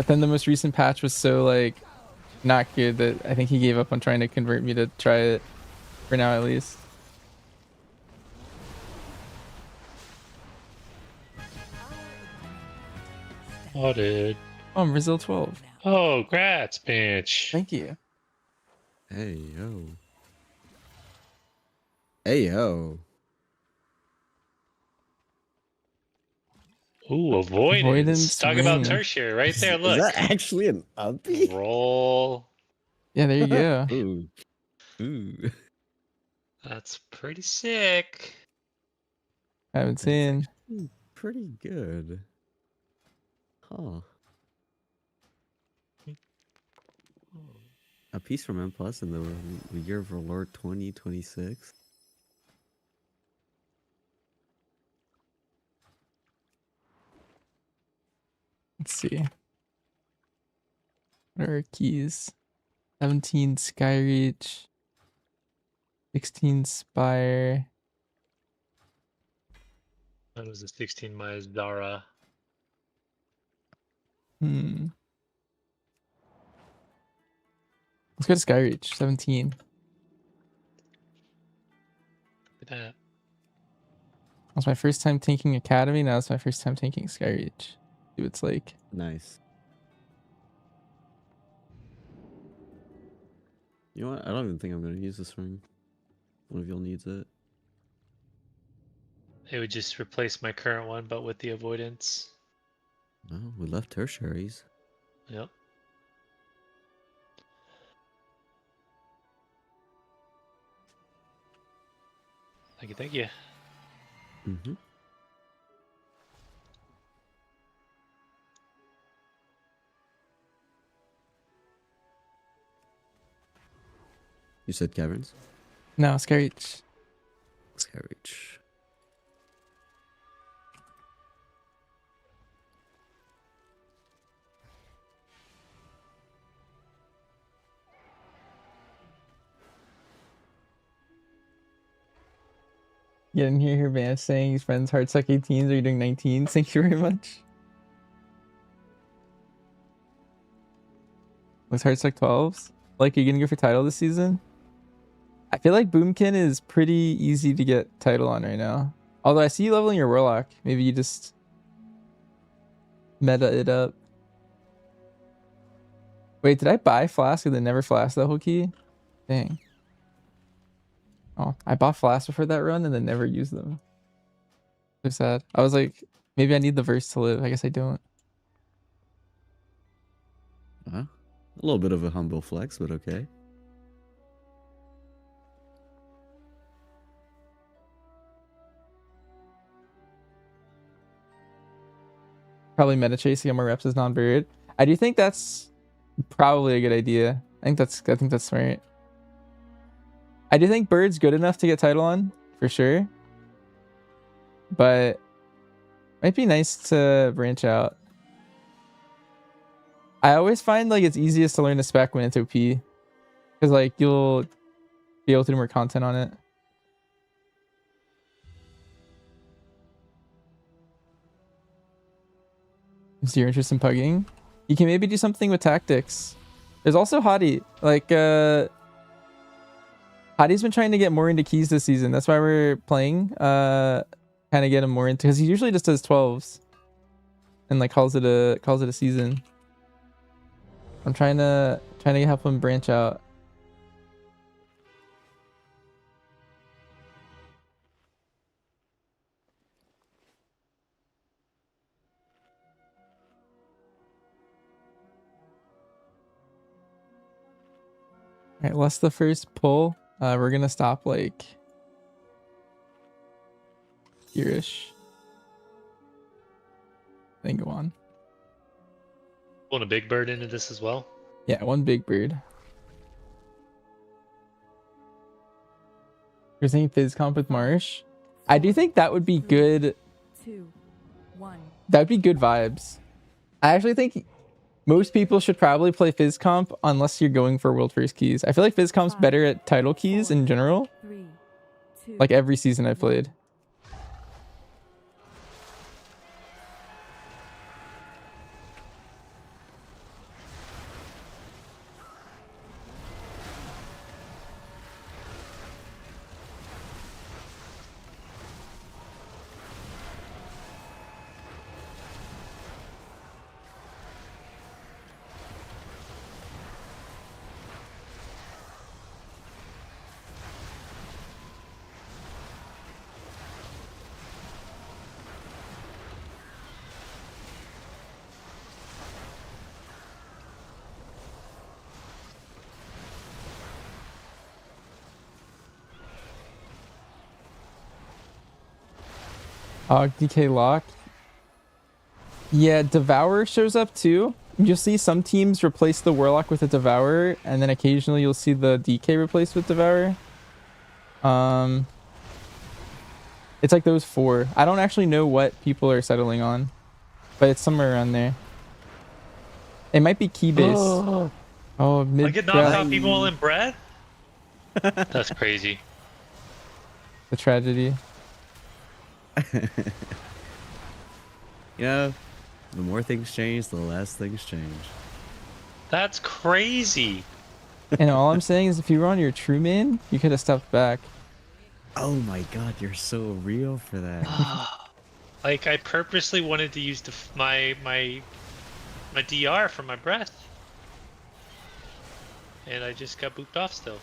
then the most recent patch was so like not good that I think he gave up on trying to convert me to try it for now at least. Oh, dude. Oh, I'm Brazil 12. Oh, grats, bitch. Thank you. Hey yo. Hey yo. Ooh, avoidance. Avoidance Talk about ring. tertiary right there. Is Look. that actually an uppy? Roll. Yeah, there you go. Ooh. Ooh. That's pretty sick. I haven't seen. Pretty good. Huh. A piece from M Plus in the year of our Lord 2026. Let's see. What are our keys? 17 Skyreach. 16 Spire. That was a 16 my Zara. Let's go to Skyreach. 17. Look at that. That was my first time taking Academy. Now it's my first time taking Skyreach. See what it's like. Nice. You know what? I don't even think I'm going to use this ring. One of y'all needs it. It would just replace my current one, but with the avoidance. Oh, we left tertiaries. Yep. Thank you, thank you. Mm-hmm. You said caverns? No, Skyreach. Skyreach. You didn't hear her man saying his friends hard suck 18s. Are you doing 19s? Thank you very much. Was hard suck 12s? Like, are you gonna go for title this season? I feel like Boomkin is pretty easy to get title on right now. Although I see you leveling your Warlock. Maybe you just meta it up. Wait, did I buy Flask and then never Flask that whole key? Dang. Oh, I bought Flask before that run and then never used them. So sad. I was like, maybe I need the verse to live. I guess I don't. A little bit of a humble flex, but okay. Probably meta chase to get more reps as non-bird. I do think that's probably a good idea. I think that's smart. I do think bird's good enough to get title on for sure, but might be nice to branch out. I always find like it's easiest to learn a spec when it's OP, because like you'll be able to do more content on it. Is your interest in pugging? You can maybe do something with tactics. There's also Hottie. Like Hottie's been trying to get more into keys this season. That's why we're playing. Kind of get him more into, because he usually just does 12s and like calls it a season. I'm trying to help him branch out. All right, what's the first pull? We're gonna stop like here-ish. Then go on. Want a big bird into this as well? Yeah, one big bird. You're saying Fizz comp with Marsh? I do think that would be good. 2, 1. That would be good vibes. I actually think most people should probably play Fizz comp unless you're going for world first keys. I feel like Fizz comp's better at title keys in general. 3, 2, Like every season I've played. DK lock. Yeah, Devourer shows up too. You'll see some teams replace the Warlock with a Devourer, and then occasionally you'll see the DK replaced with Devourer. It's like those four. I don't actually know what people are settling on, but it's somewhere around there. It might be key base. Oh, mid. I could knock out people in breath? That's crazy. The tragedy. You know, the more things change, the less things change. That's crazy. And all I'm saying is if you were on your true main, you could have stepped back. Oh my god, you're so real for that. Like, I purposely wanted to use my DR for my breath. And I just got booped off still.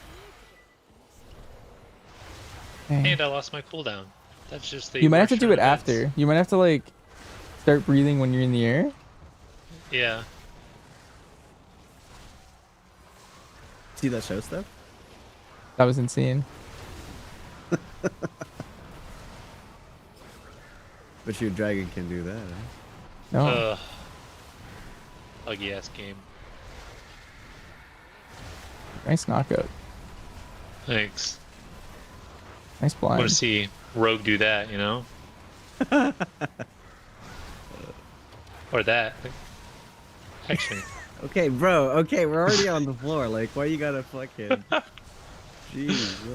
Dang. And I lost my cooldown. That's just the You might have to worst do it events. after. You might have to like start breathing when you're in the air. Yeah. See that show stuff? That was insane. But your dragon can do that, huh? No. Ugly ass game. Nice knockout. Thanks. Nice I blind. want to see Rogue do that, you know? Or that. Actually. Okay, bro. Okay, we're already on the floor. Like, why you gotta fucking... Jesus.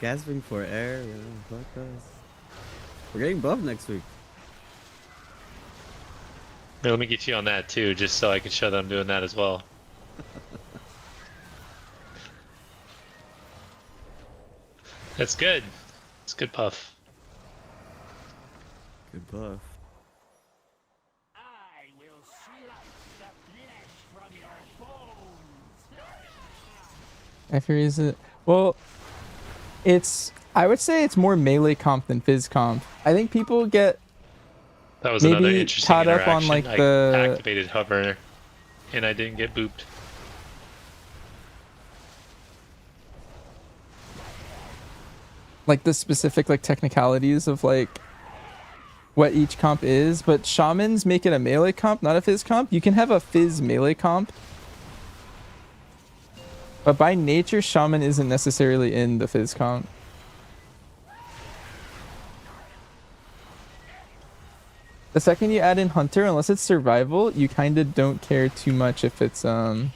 Gasping for air, you know, fuck us. We're getting buffed next week. Here, let me get you on that too, just so I can show that I'm doing that as well. That's good. It's good puff. Good buff. I will slice the flesh from your bones. I fear is it? Well, it's. I would say it's more melee comp than phys comp. I think people get That was maybe another interesting caught up on interaction. like I the activated hover, and I didn't get booped. like the specific like technicalities of like what each comp is, but shamans make it a melee comp, not a phys comp. You can have a phys melee comp, but by nature shaman isn't necessarily in the phys comp. The second you add in hunter, unless it's survival, you kind of don't care too much if it's okay,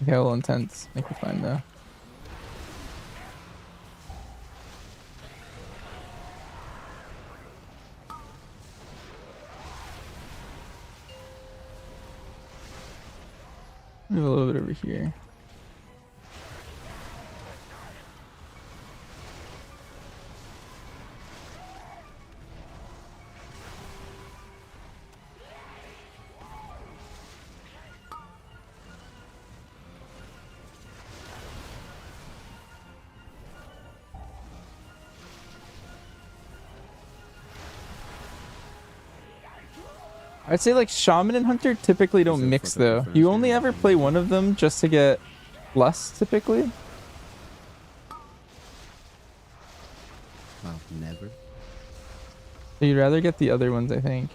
a little intense. Make it fine though. Move a little bit over here. I'd say like shaman and hunter typically don't mix though. You only ever play one of them just to get plus typically. Wow, never. So you'd rather get the other ones, I think.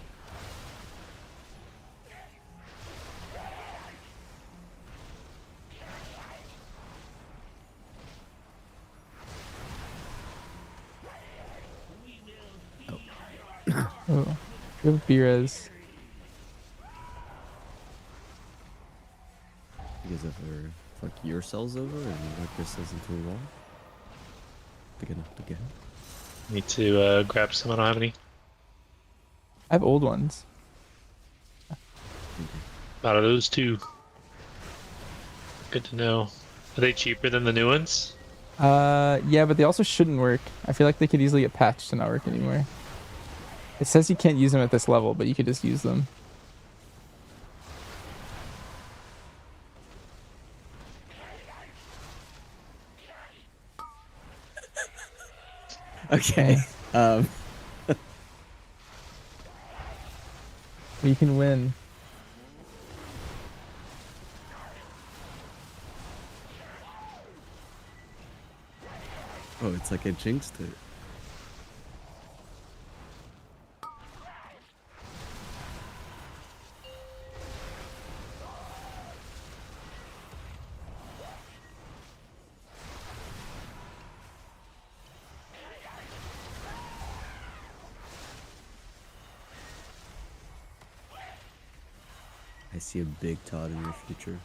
Oh, good B-res. You guys ever fuck yourselves over and knock yourselves into a wall? Big enough to get. Need to grab some. I don't have any. I have old ones. Out of those two. Good to know. Are they cheaper than the new ones? Yeah, but they also shouldn't work. I feel like they could easily get patched to not work anymore. It says you can't use them at this level, but you could just use them. Okay. We can win. Oh, it's like I jinxed it. I see a big Todd in your future.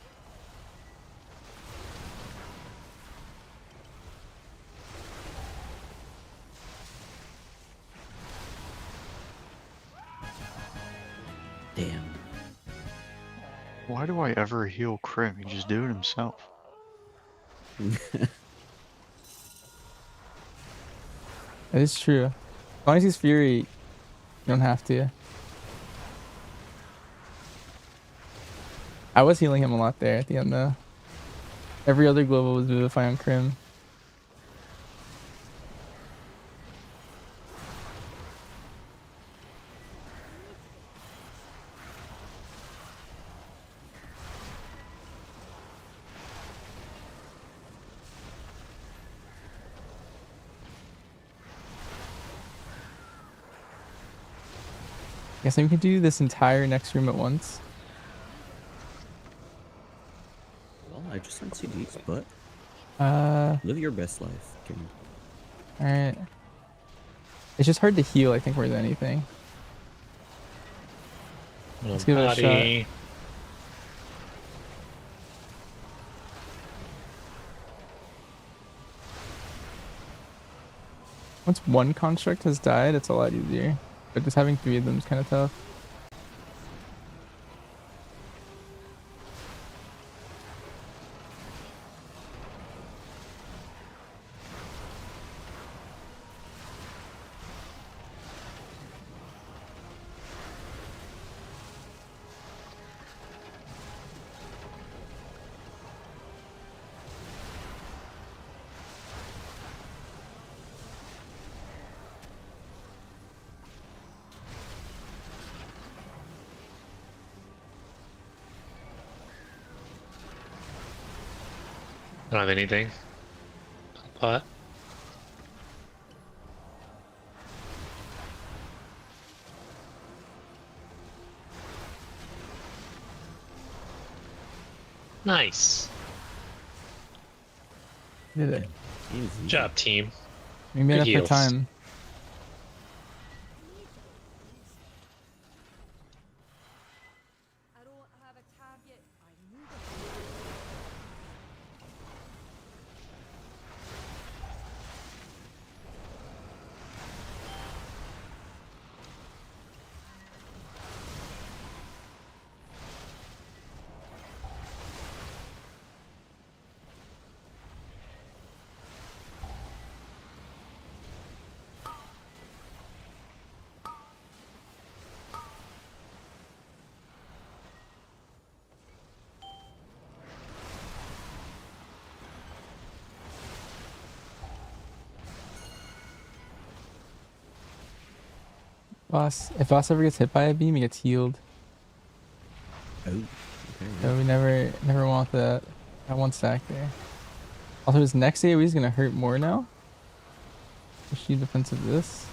Damn. Why do I ever heal Crim? He just do it himself. That is true. As long as he's Fury, you don't have to. I was healing him a lot there at the end though. Every other global was Vivify on Crim. Guess we can do this entire next room at once. Well, I just sent CDs, but live your best life, King. Alright. It's just hard to heal, I think, more than anything. Let's give it a shot. Once one construct has died, it's a lot easier. But just having 3 of them is kind of tough. I don't have anything. Pot. Nice. Did it. Good job, team. We made Good up heals. for time. I don't have a target. I knew Boss, if boss ever gets hit by a beam, he gets healed. Oh, okay. So we never want that one stack there. Also, his next AoE is gonna hurt more now. Especially defense of this.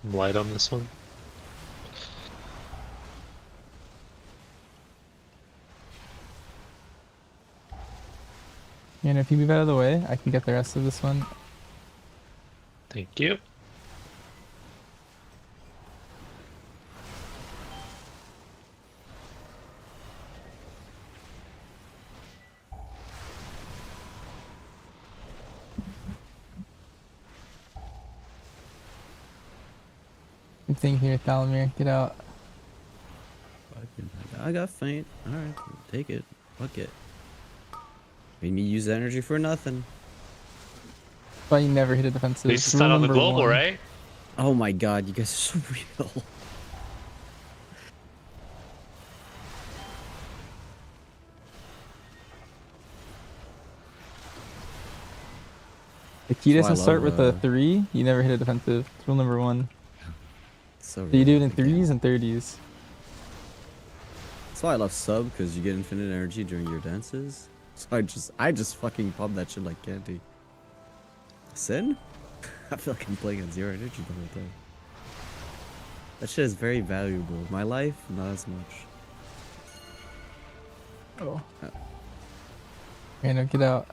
I'm light on this one. And if you move out of the way, I can get the rest of this one. Thank you. Good thing here, Thalamir. Get out. I got faint. Alright, take it. Fuck it. Made me use energy for nothing. But you never hit a defensive. At least it's not on the global, right? Oh my god, you guys are so real. The key That's why I doesn't start love, with a 3. You never hit a defensive. It's rule number 1. So So you do it in realistic, yeah. 3s and 30s. That's why I love sub, because you get infinite energy during your dances. So I just fucking pop that shit like candy. Sin? I feel like I'm playing at 0 energy the whole time. That shit is very valuable. My life, not as much. Oh. Okay, no, get out.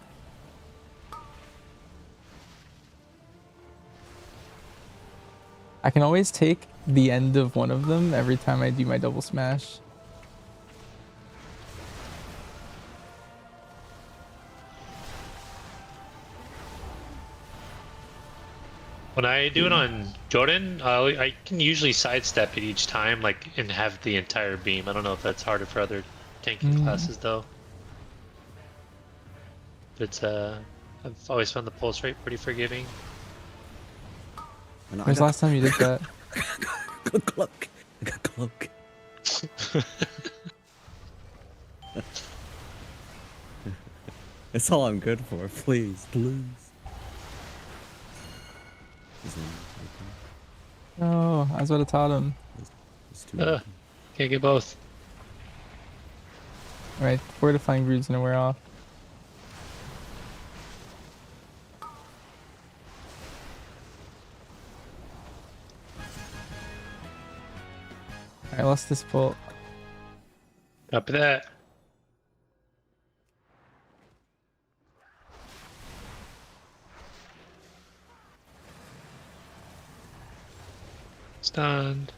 I can always take the end of one of them every time I do my double smash. When I do it on Jordan, I can usually sidestep it each time, like, and have the entire beam. I don't know if that's harder for other tanking classes though. But I've always found the pulse rate pretty forgiving. When's the last time you did that? Cloak. I got cloak. That's all I'm good for. Please, please. No, I was about to taught him. Can't get both. Alright, fortifying brood's gonna wear off. I lost this pull. Copy that. Stunned.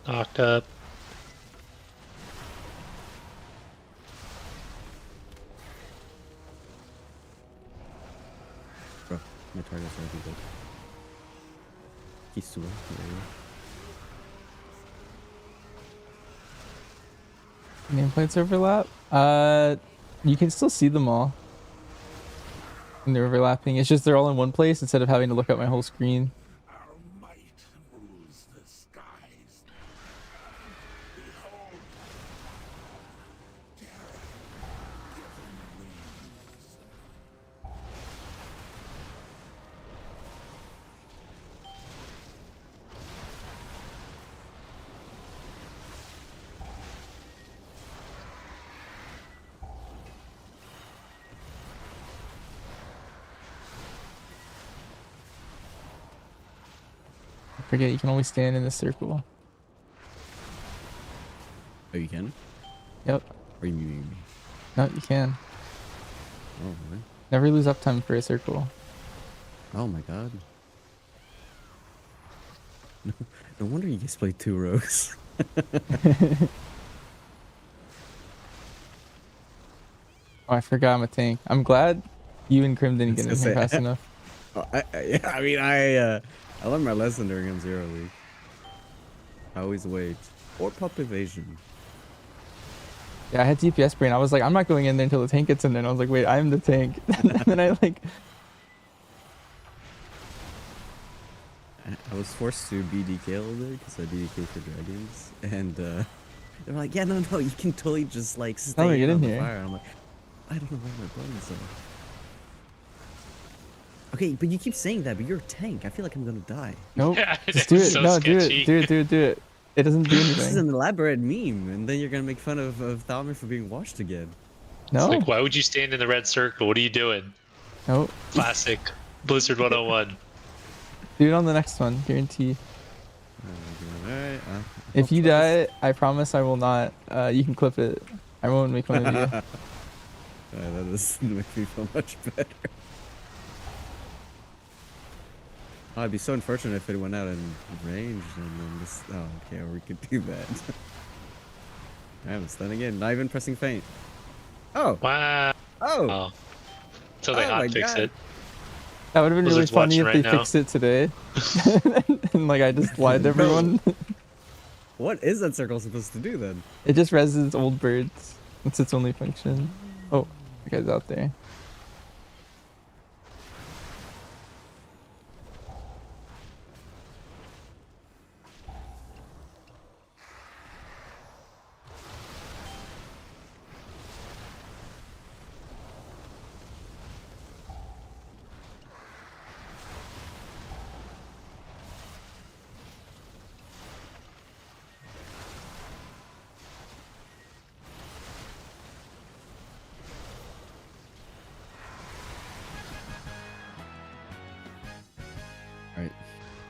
Knocked up. Bro, my target's already good. He's too low. Nameplates overlap? You can still see them all. And they're overlapping. It's just they're all in one place instead of having to look at my whole screen. Our might rules the skies. Behold, I forget you can only stand in this circle. Oh, you can? Yep. Or are you muting me? No, you can. Oh, really? Never lose uptime for a circle. Oh my god. No wonder you guys play 2 rows. Oh, I forgot I'm a tank. I'm glad you and Crim didn't get in here fast enough. Oh, I learned my lesson during M0 League. I always wait. Or pop evasion. Yeah, I had DPS brain. I was like, I'm not going in there until the tank gets in there. And I was like, wait, I'm the tank. And then I like... I was forced to BDK all day because I BDK for dragons. And they're like, yeah, no, you can totally just like stay get in on the here. fire. I'm like, I don't know where my buttons are. Okay, but you keep saying that, but you're a tank. I feel like I'm gonna die. Nope. Yeah, Just do it. so No, sketchy. do it. It doesn't do anything. This is an elaborate meme, and then you're gonna make fun of Thalmir for being washed again. No. It's like, why would you stand in the red circle? What are you doing? Nope. Classic Blizzard 101. Do it on the next one, guarantee. Alright, If you die, I promise I will not. You can clip it. I won't make fun of you. that doesn't make me feel much better. Oh, it'd be so unfortunate if it went out in range and then this. Oh, okay, we could do that. I'm stunned again. Not even pressing feint. Oh. Wow. Oh. So they hot fix God. it. That would have been Blizzard's really funny if watching they right now. fixed it today. And like I just lied to everyone. What is that circle supposed to do then? It just reses old birds. That's its only function. Oh, the guy's out there.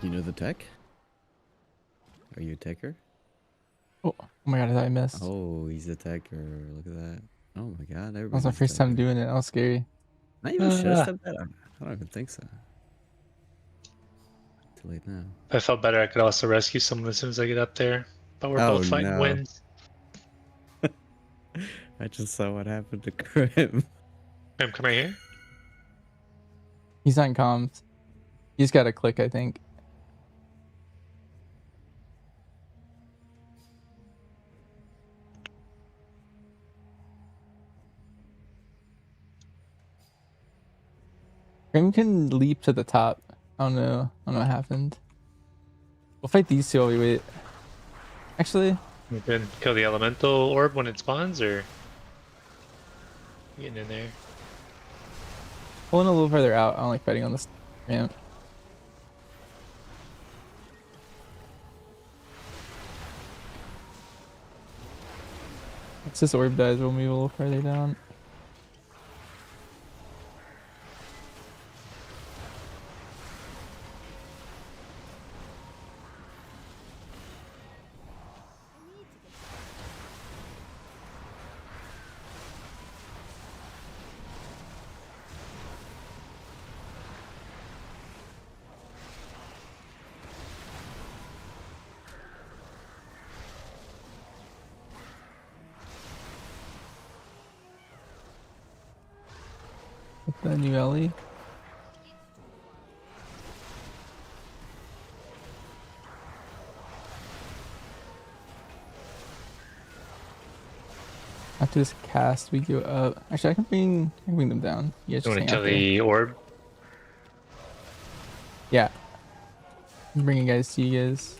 You know the tech? Are you a techer? Oh my god, I thought I missed. Oh, he's a techer. Look at that. Oh my god, That was my everybody's first time techer. doing it. That was scary. Not even should have stepped that. I don't even think so. Too late now. If I felt better, I could also rescue someone as soon as I get up there. But we're Oh both fighting no. winds. I just saw what happened to Grim. Come right here. He's not in comms. He's got to click, I think. Grim can leap to the top. I don't know. I don't know what happened. We'll fight these two while we wait. Actually, You can kill the elemental orb when it spawns, or getting in there. pulling a little further out. I don't like fighting on this ramp. Once this orb dies, we'll move a little further down. With the new Ellie. After this cast, we go up. Actually, I can bring them down. You guys You just want hang to out kill there. the orb? Yeah. I'm bringing guys to you guys.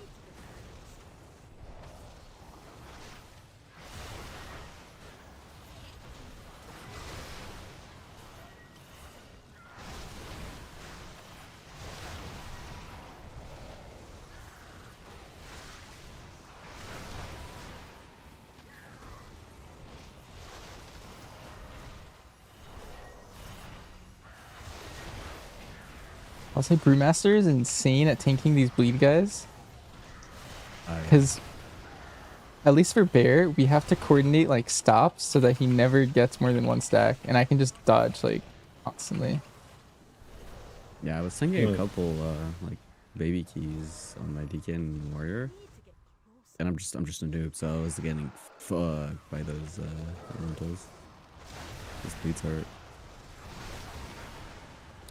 I'll say Brewmaster is insane at tanking these bleed guys. Because, at least for Bear, we have to coordinate like stops so that he never gets more than one stack. And I can just dodge like constantly. Yeah, I was thinking a couple like baby keys on my Deacon Warrior. And I'm just a noob, so I was getting fucked by those elementals. This bleeds hurt.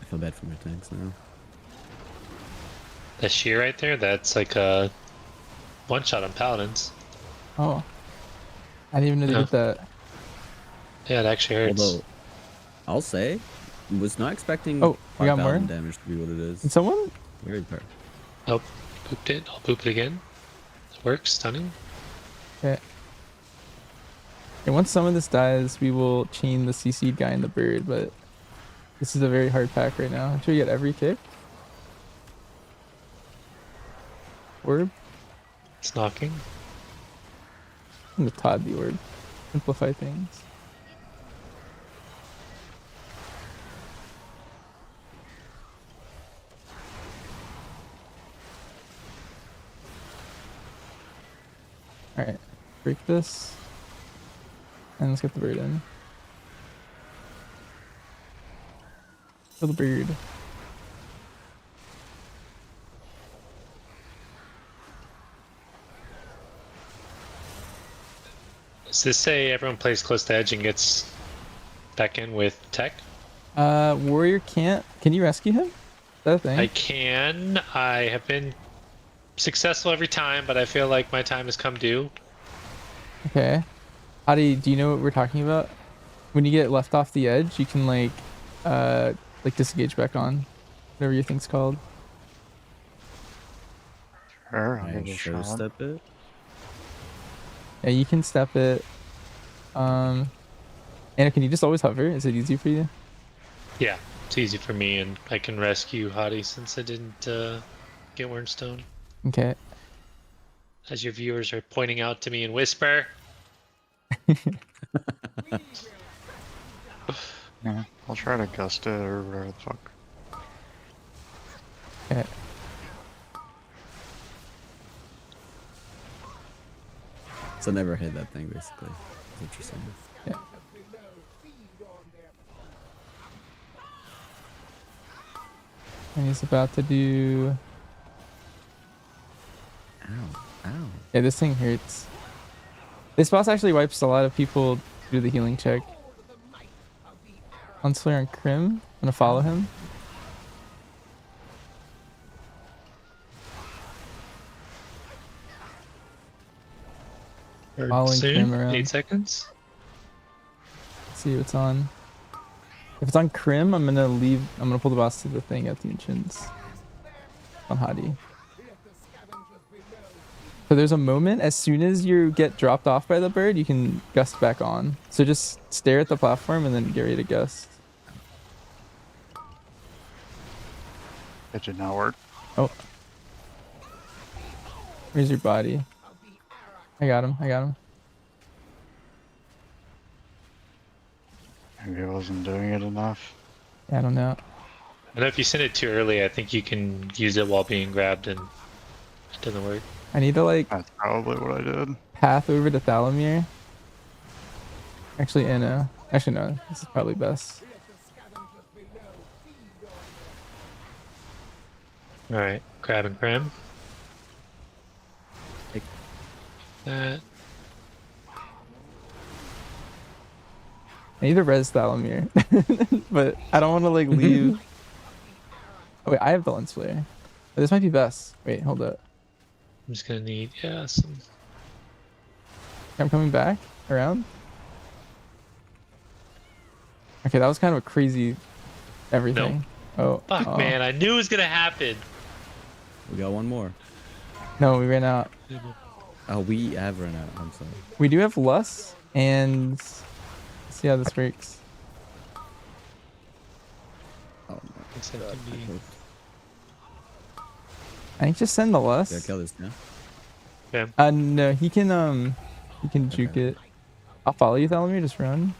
I feel bad for my tanks now. That shear right there, that's like a one shot on paladins. Oh. I didn't even know they did that. Yeah, it actually hurts. Although, I'll say, was not expecting Oh, we got more? paladin damage to be what it is. And someone? Very part. Oh, pooped it. I'll poop it again. It works. Stunning. Okay. And once some of this dies, we will chain the CC'd guy in the bird, but this is a very hard pack right now. I'm sure you get every kick. Orb. It's knocking. I'm gonna Todd the orb. Simplify things. Alright. Break this. And let's get the bird in. Kill the bird. Does this say everyone plays close to edge and gets back in with tech? Warrior can't. Can you rescue him? Is that a thing? I can. I have been successful every time, but I feel like my time has come due. Okay. Adi, do you know what we're talking about? When you get left off the edge, you can like disengage back on. Whatever your thing's called. Sure, I'll I give it a show shot. step it. Yeah, you can step it. Anna, can you just always hover? Is it easy for you? Yeah, it's easy for me, and I can rescue Hottie since I didn't get Wernstone. Okay. As your viewers are pointing out to me in whisper. Yeah, I'll try to gust it or whatever the fuck. Okay. So never hit that thing, basically. That's what you're saying. Yeah. And he's about to do. Ow. Ow. Yeah, this thing hurts. This boss actually wipes a lot of people through the healing check. Unslayer and Crim. I'm gonna follow him. Following Crim around. 8 seconds. Let's see what's on. If it's on Crim, I'm gonna leave. I'm gonna pull the boss to the thing at the entrance. On Hadi. So there's a moment as soon as you get dropped off by the bird, you can gust back on. So just stare at the platform and then get ready to gust. It did not work. Oh. Where's your body? I got him. I got him. Maybe I wasn't doing it enough. Yeah, I don't know. I know if you send it too early, I think you can use it while being grabbed and it doesn't work. I need to like That's probably what I did. path over to Thalamir. Actually, Anna. Actually, no. This is probably best. Alright, grab and cram. Take that. I need to res Thalamir. But I don't want to like leave. Oh, wait, I have the lens flare. Oh, this might be best. Wait, hold up. I'm just gonna need, yeah, some. I'm coming back around. Okay, that was kind of a crazy everything. Oh, Fuck, oh. man, I knew it was gonna happen. We got one more. No, we ran out. Oh, we have run out. I'm sorry. We do have Lust, and let's see how this works. Oh my It's gonna god. be- I think just send the Yeah, Lust. kill this now. No, he can juke Okay. it. I'll follow you, Thalamir. Just run.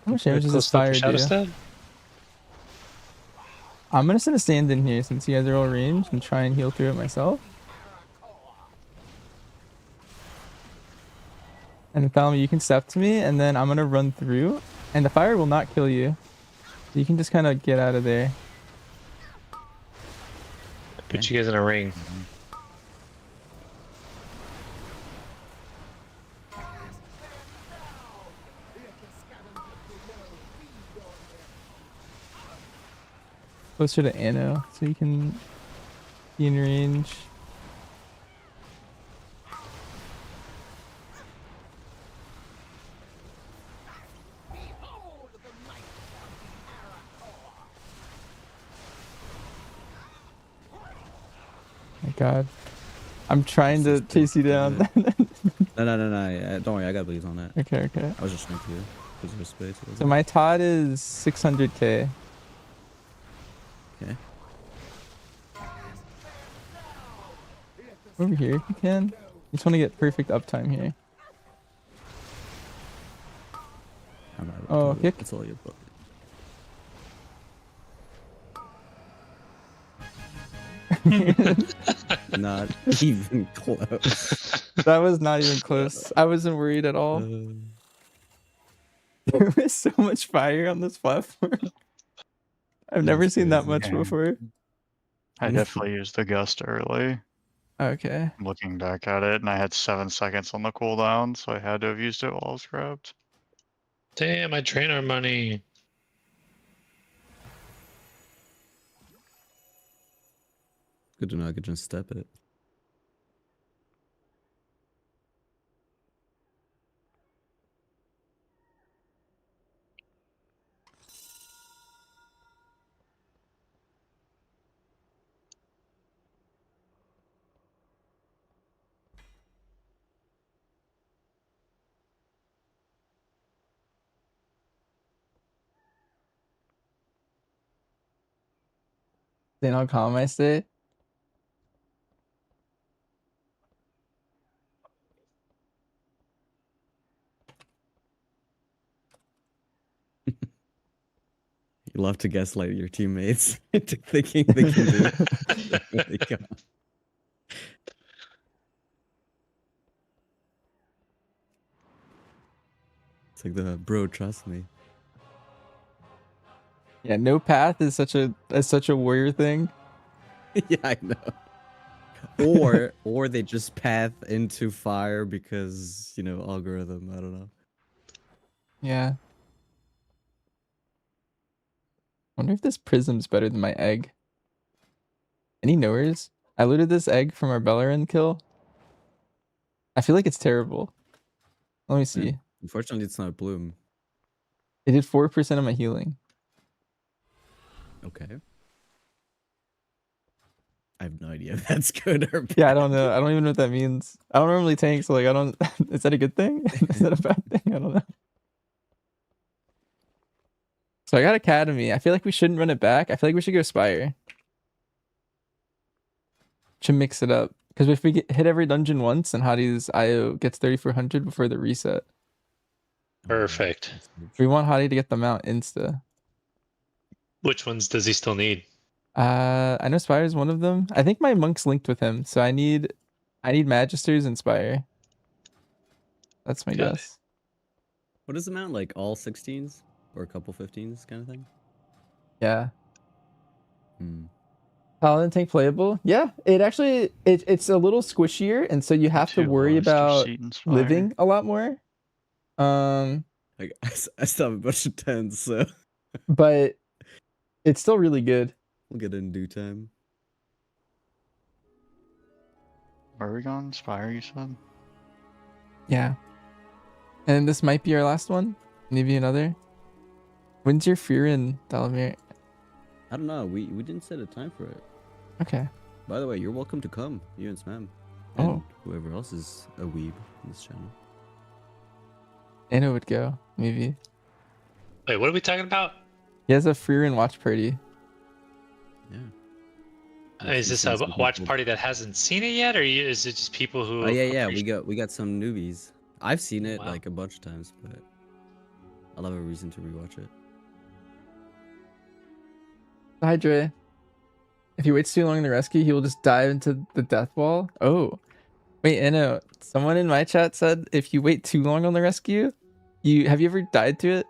How much damage does this fire Shadow do? Stab? I'm gonna send a stand in here since you guys are all ranged and try and heal through it myself. And then Thalamir, you can step to me, and then I'm gonna run through, and the fire will not kill you. So you can just kind of get out of there. Put you guys in a ring. Closer to Anno, so you can be in range. My god. I'm trying to chase you down. No. Don't worry, I got bleeds on that. Okay. I was just trying to because there's space. So my Todd is 600k. Okay. Over here if you can. You just want to get perfect uptime here. Oh, kick. It's all your book. Not even close. That was not even close. I wasn't worried at all. There was so much fire on this platform. I've never seen that much Yeah. before. I definitely used the gust early. Okay. Looking back at it, and I had 7 seconds on the cooldown, so I had to have used it while I was grabbed. Damn, my trainer money. Good to know I could just step it. Saying how calm I stay. You love to gaslight your teammates into thinking they can do it when they come. It's like the bro, trust me. Yeah, no path is such a warrior thing. Yeah, I know. Or they just path into fire because, you know, algorithm, I don't know. Yeah. Wonder if this prism's better than my egg. Any knowers? I looted this egg from our Bellerin kill. I feel like it's terrible. Let me see. Yeah. Unfortunately, it's not bloom. It did 4% of my healing. Okay. I have no idea if that's good or bad. Yeah, I don't know. I don't even know what that means. I don't normally tank, so like I don't. Is that a good thing? Is that a bad thing? I don't know. So I got Academy. I feel like we shouldn't run it back. I feel like we should go Spire. Should mix it up. Because if we hit every dungeon once and Hadi's IO gets 3400 before the reset. Perfect. We want Hadi to get them out insta. Which ones does he still need? I know Spire is one of them. I think my monk's linked with him, so I need Magisters and Spire. That's my guess. What is the amount? Like all 16s? Or a couple 15s kind of thing? Yeah. Hmm. Paladin tank playable? Yeah, it actually it's a little squishier, and so you have to worry about living a lot more. Like I still have a bunch of 10s, so but it's still really good. We'll get it in due time. Where are we going? Spire, you said? Yeah. And this might be our last one. Maybe another. When's your fear in Dalamir? I don't know. We didn't set a time for it. Okay. By the way, you're welcome to come. You and Smam. Oh. And whoever else is a weeb in this channel. Anna would go, maybe. Wait, what are we talking about? He has a free and watch party. Yeah. Is this a watch party that hasn't seen it yet, or is it just people who? Oh yeah. We got some newbies. I've seen it Wow. like a bunch of times, but I'll have a reason to rewatch it. Hi, Dre. If he waits too long in the rescue, he will just dive into the death wall. Oh. Wait, Anna, someone in my chat said if you wait too long on the rescue, have you ever died to it?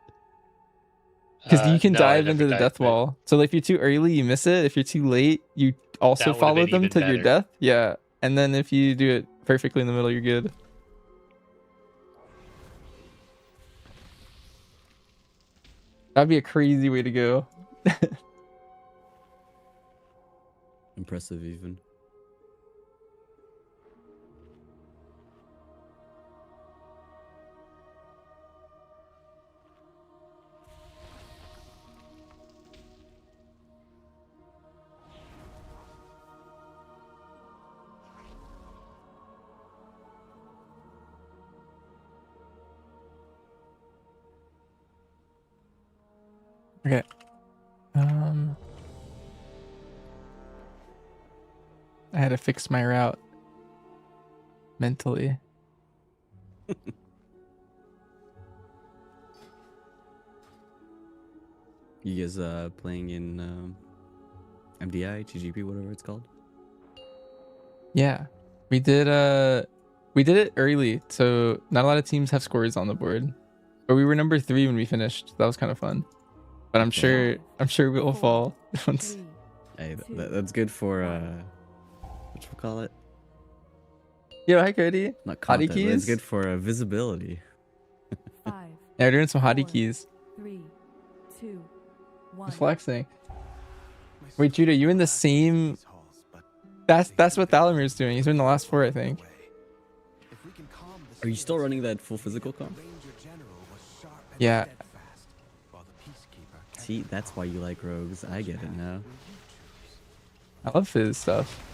Because you can No, I dive never into the died death to it. wall. So like, if you're too early, you miss it. If you're too late, you also That would've follow been them even to your better. death. Yeah. And then if you do it perfectly in the middle, you're good. That'd be a crazy way to go. Impressive, even. Okay. I had to fix my route mentally. You guys playing in MDI, TGP, whatever it's called? Yeah. We did it early, so not a lot of teams have scores on the board. But we were number 3 when we finished. That was kind of fun. But I'm sure we will fall once. Hey, that's good for what you call it? Yo, hi Cody. Not Hottie content, but keys? it's good for visibility. 5, Yeah, we're doing some hottie 4, keys. 3, 2, 1. Just flexing. Wait, Judah, you in the same... That's what Thalamir's doing. He's in the last 4, I think. Are you still running that full physical comp? Yeah. See, that's why you like rogues. I get it now. I love his stuff.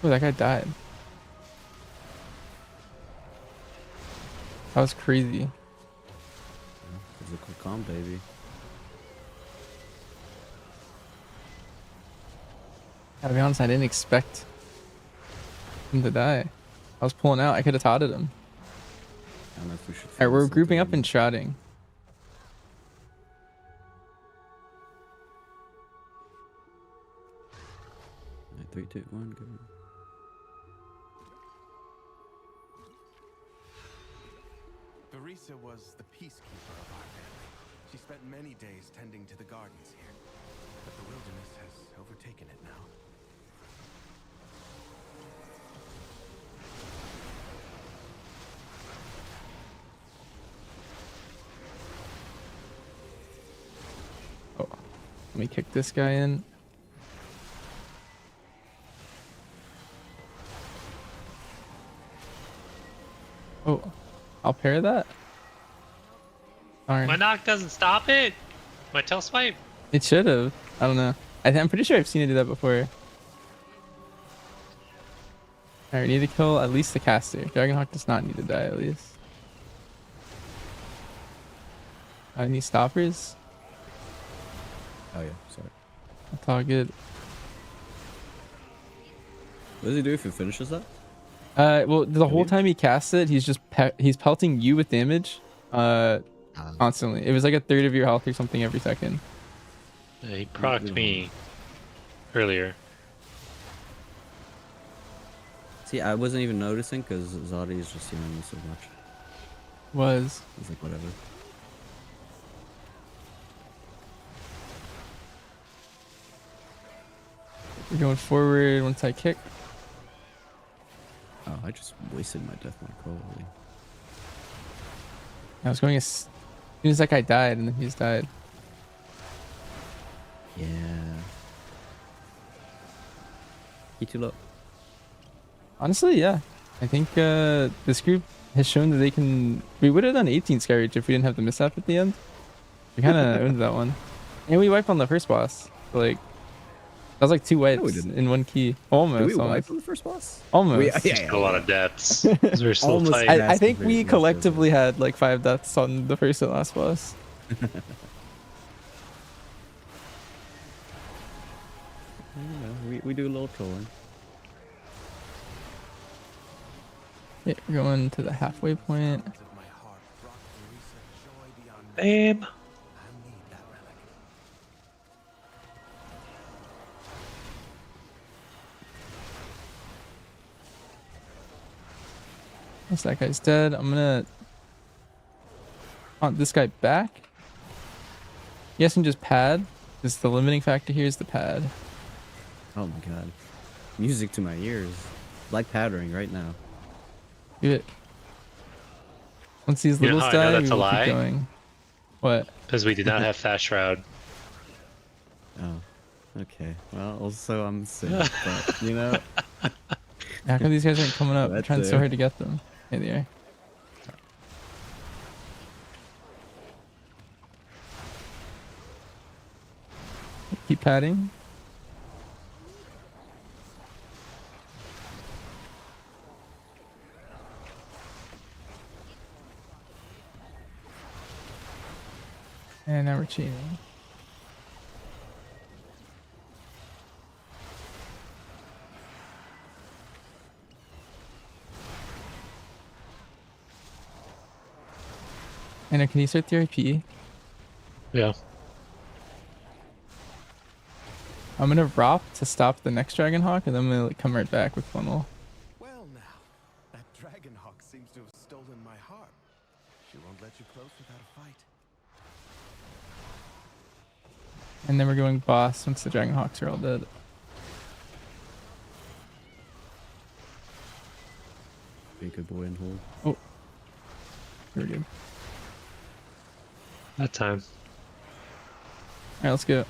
Oh, that guy died. That was crazy. Physical calm, baby. Gotta be honest, I didn't expect him to die. I was pulling out. I could have totted him. I don't know if we should. Alright, we're focus on grouping up doing and shrouding. it. 3, 2, 1, go. Barisa was the peacekeeper of our family. She spent many days tending to the gardens here. But the wilderness has overtaken it now. Oh, let me kick this guy in. Oh, I'll pair that. Darn. My knock doesn't stop it. My tail swipe. It should have. I don't know. I'm pretty sure I've seen it do that before. Alright, we need to kill at least the caster. Dragonhawk does not need to die at least. Any stoppers? Oh yeah, sorry. That's all good. What does he do if he finishes that? Well, the whole time he casts it, he's just he's pelting you with damage, constantly. It was like a third of your health or something every second. Yeah, he procced me earlier. See, I wasn't even noticing because Zadi is just healing me so much. Was. He's like, whatever. We're going forward once I kick. Oh, I just wasted my death mark, probably. I was going as soon as that guy died, and then he's died. Yeah. He too low. Honestly, yeah. I think this group has shown that they can... We would have done 18 Skyreach if we didn't have the mishap at the end. We kind of owned that one. And we wiped on the first boss. So, like, that was like 2 wipes in one key. Almost. Did we wipe on the first boss? Almost. A lot of deaths. Those were still tight. I think we collectively had like 5 deaths on the first and last boss. We do a little trolling. Yeah, we're going to the halfway point. Bam. Once that guy's dead, I'm gonna want this guy back. You guys can just pad. Because the limiting factor here is the pad. Oh my god. Music to my ears. Like powdering right now. Do it. Once these You know littles how I know die, that's we a will keep lie? going. What? Because we did not have Fast Shroud. Oh. Okay. Well, also I'm sick, but you know. How come these guys aren't coming up? I'm trying so hard to get them. Here they are. Keep padding. And now we're cheating. And can you start the RP? Yeah. I'm gonna ROP to stop the next Dragonhawk, and then I'm gonna like, come right back with funnel. Well now, that Dragonhawk seems to have stolen my heart. She won't let you close without a fight. And then we're going boss once the Dragonhawks are all dead. Be a good boy and hold. Oh. Very good. That time. Alright, let's go.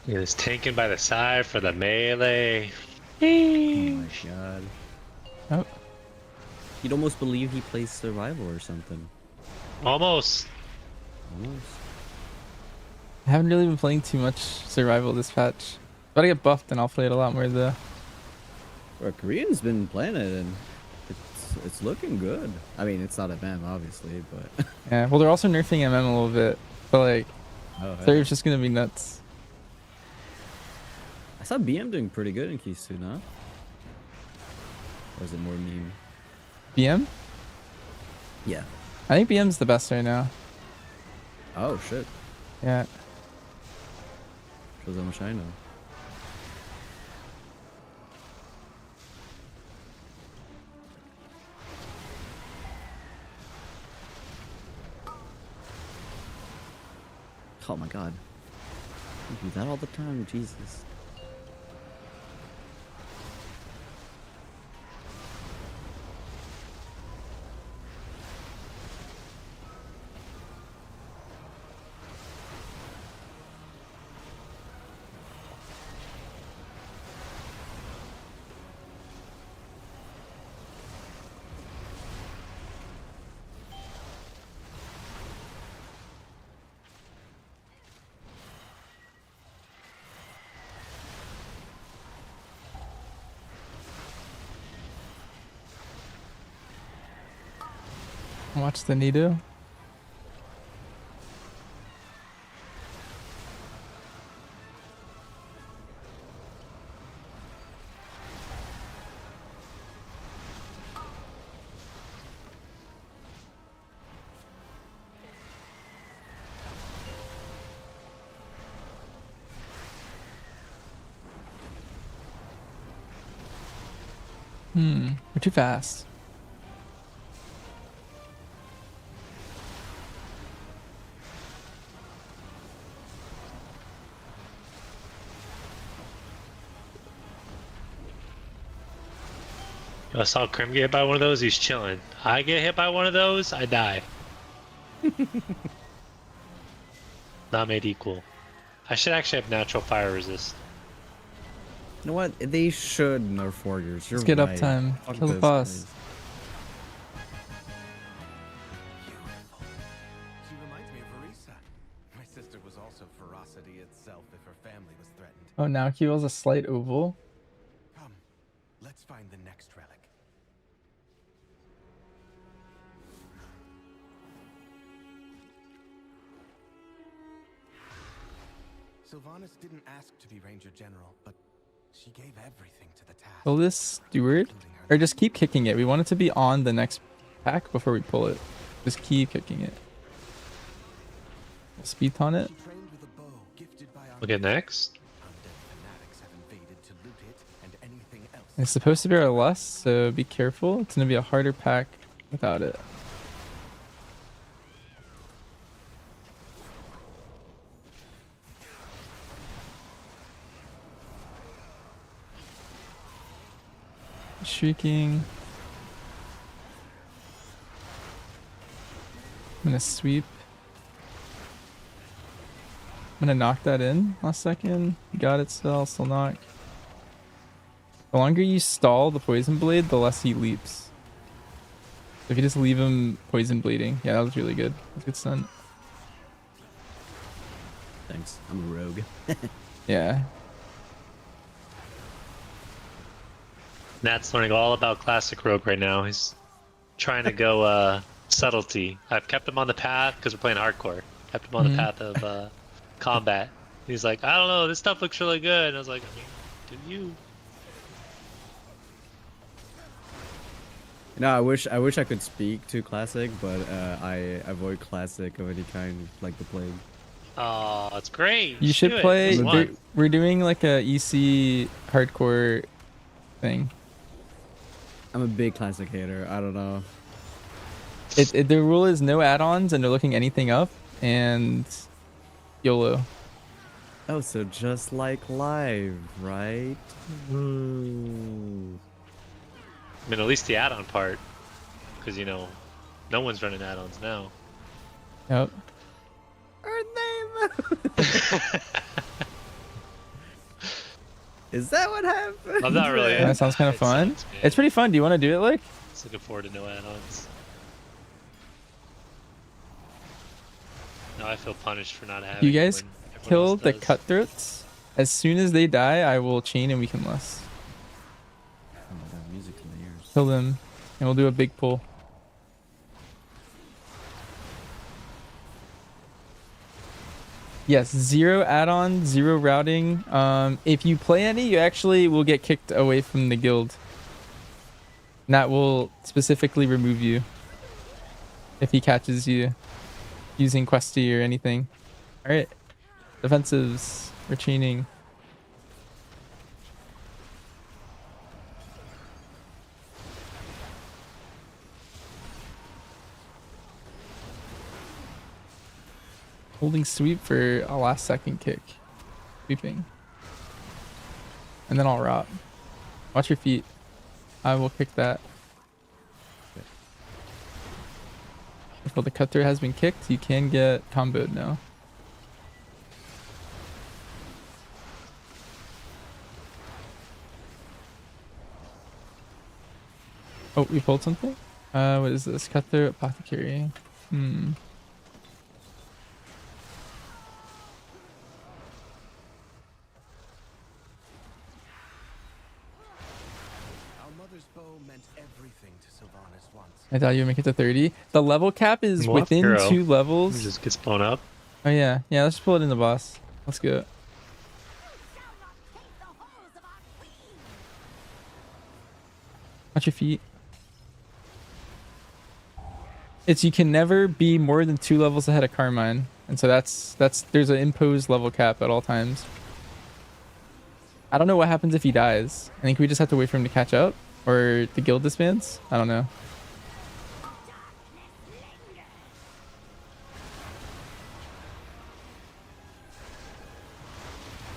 He was tanking by the side for the melee. Oh my god. You'd almost believe he plays survival or something. Almost. Almost. I haven't really been playing too much survival this patch. But I get buffed and I'll play it a lot more though. Well, Korean's been playing it and it's looking good. I mean, it's not MM obviously, but Yeah, well they're also nerfing MM a little bit. But like, Surf's just gonna be nuts. I saw BM doing pretty good in Keys 2, no? Or is it more meme? BM? Yeah. I think BM's the best right now. Oh shit. Yeah. Shows how much I know. Oh my god. You do that all the time, Jesus. Watch the Nido. We're too fast. I saw Krim get hit by one of those, he's chilling. I get hit by one of those, I die. Not made equal. I should actually have natural fire resist. You know what? They should nerf warriors. You're Let's get right. uptime. Fuck Kill the this, boss. guys. Beautiful. She reminds me of Arisa. My sister was also ferocity itself if her family was threatened. Oh, now Q is a slight oval. Come, let's find the next relic. Sylvanas didn't ask to be Ranger General, but she gave everything to the task. Pull this steward, or just keep kicking it. We want it to be on the next pack before we pull it. Just keep kicking it. Speed on it. She trained with a bow gifted by our We'll get next. undead fanatics have invaded to loot it and anything else. It's supposed to be our lust, so be careful. It's gonna be a harder pack without it. Shrieking. I'm gonna sweep. I'm gonna knock that in last second. Got it still knock. The longer you stall the poison blade, the less he leaps. So if you just leave him poison bleeding, yeah, that was really good. That's good stun. Thanks. I'm a rogue. Yeah. Nat's learning all about classic rogue right now. He's trying to go subtlety. I've kept him on the path because we're playing hardcore. Kept him on the path of combat. He's like, I don't know, this stuff looks really good. And I was like, do you? No, I wish I could speak to classic, but I avoid classic of any kind, like the plague. Oh, it's great. You should do it. play. It's fun. We're doing like a EC hardcore thing. I'm a big classic hater. I don't know. The rule is no add-ons and no looking anything up, and YOLO. Oh, so just like live, right? I mean, at least the add-on part, because you know, no one's running add-ons now. Yep. Earth name. Is that what happened? I'm not really. That sounds kind of fun. Sucks, man. It's pretty fun. Do you want to do it, like? looking forward to no add-ons. Now I feel punished for not having. You guys when everyone kill else the does. cutthroats. As soon as they die, I will chain and weakenless. Oh my god, music to my ears. Kill them, and we'll do a big pull. Yes, 0 add-on, 0 routing. If you play any, you actually will get kicked away from the guild. And that will specifically remove you if he catches you using Questy or anything. Alright. Defensives. We're chaining. Holding sweep for a last second kick. Sweeping. And then I'll rot. Watch your feet. I will kick that. If the cutter has been kicked, you can get comboed now. Oh, we pulled something? What is this? Cutter apothecary. I thought you would make it to 30. The level cap is Well, within hero. 2 It levels. just gets blown up. Oh yeah. Yeah, let's just pull it in the boss. Let's go. Watch your feet. It's you can never be more than 2 levels ahead of Carmine. And so that's there's an imposed level cap at all times. I don't know what happens if he dies. I think we just have to wait for him to catch up. Or the guild disbands. I don't know.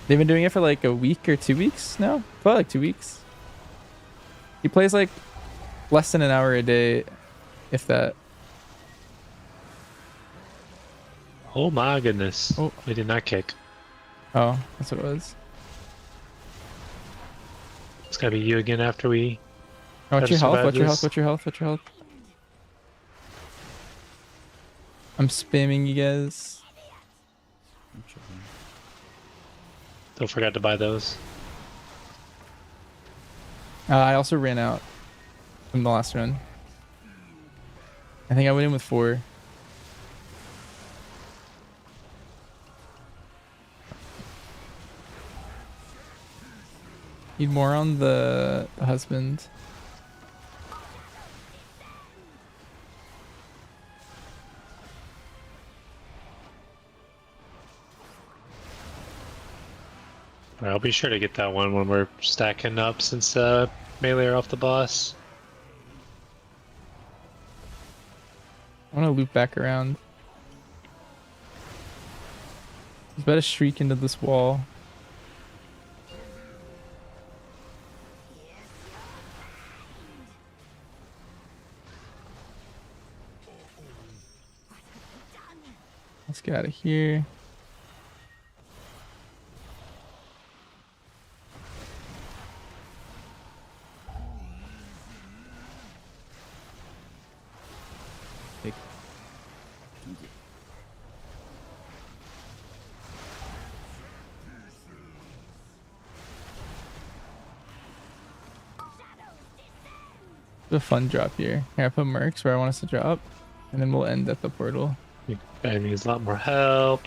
They've been doing it for like a week or 2 weeks now. Probably like 2 weeks. He plays like less than an hour a day, if that. Oh my goodness. Oh. They did not kick. Oh, that's what it was. It's gotta be you again after we. Watch Gotta your health, survive watch your health, this. watch your health, watch your health. I'm spamming you guys. Don't forget to buy those. I also ran out from the last run. I think I went in with 4. Need more on the husband. Alright, I'll be sure to get that one when we're stacking up since melee are off the boss. I want to loop back around. He's about to shriek into this wall. Let's get out of here. Pick. A fun drop here. Here, I put Mercs where I want us to drop, and then we'll end at the portal. Guy needs a lot more help.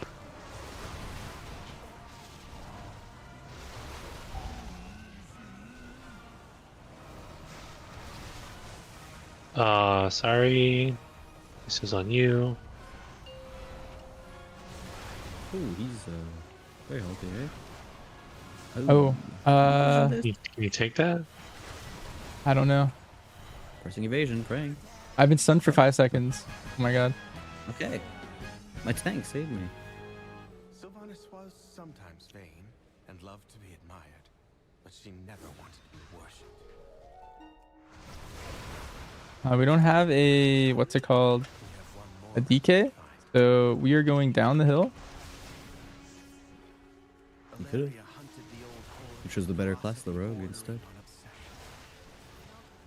Sorry. This is on you. Oh, he's very healthy, eh? Oh, Can you take that? I don't know. Pressing evasion, praying. I've been stunned for 5 seconds. Oh my god. Okay. My tank saved me. Sylvanas was sometimes vain and loved to be admired, but she never wanted to be worshipped. We don't have a, what's it called? A DK? So we are going down the hill. You could've. You chose the better class, the rogue, instead.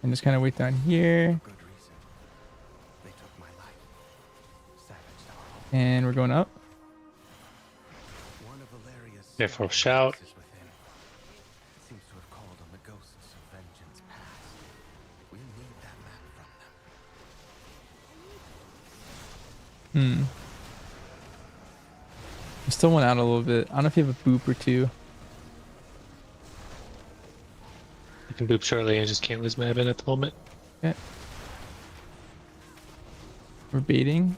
And just kind of wait down here. Good reason. They took my life. Savaged our home. And we're going up. One of Valeria's Therefore, shout. is within. It seems to have called on the ghosts of vengeance past. We need that map from them. I still went out a little bit. I don't know if you have a boop or two. I can boop shortly. I just can't lose my event at the moment. Okay. We're baiting.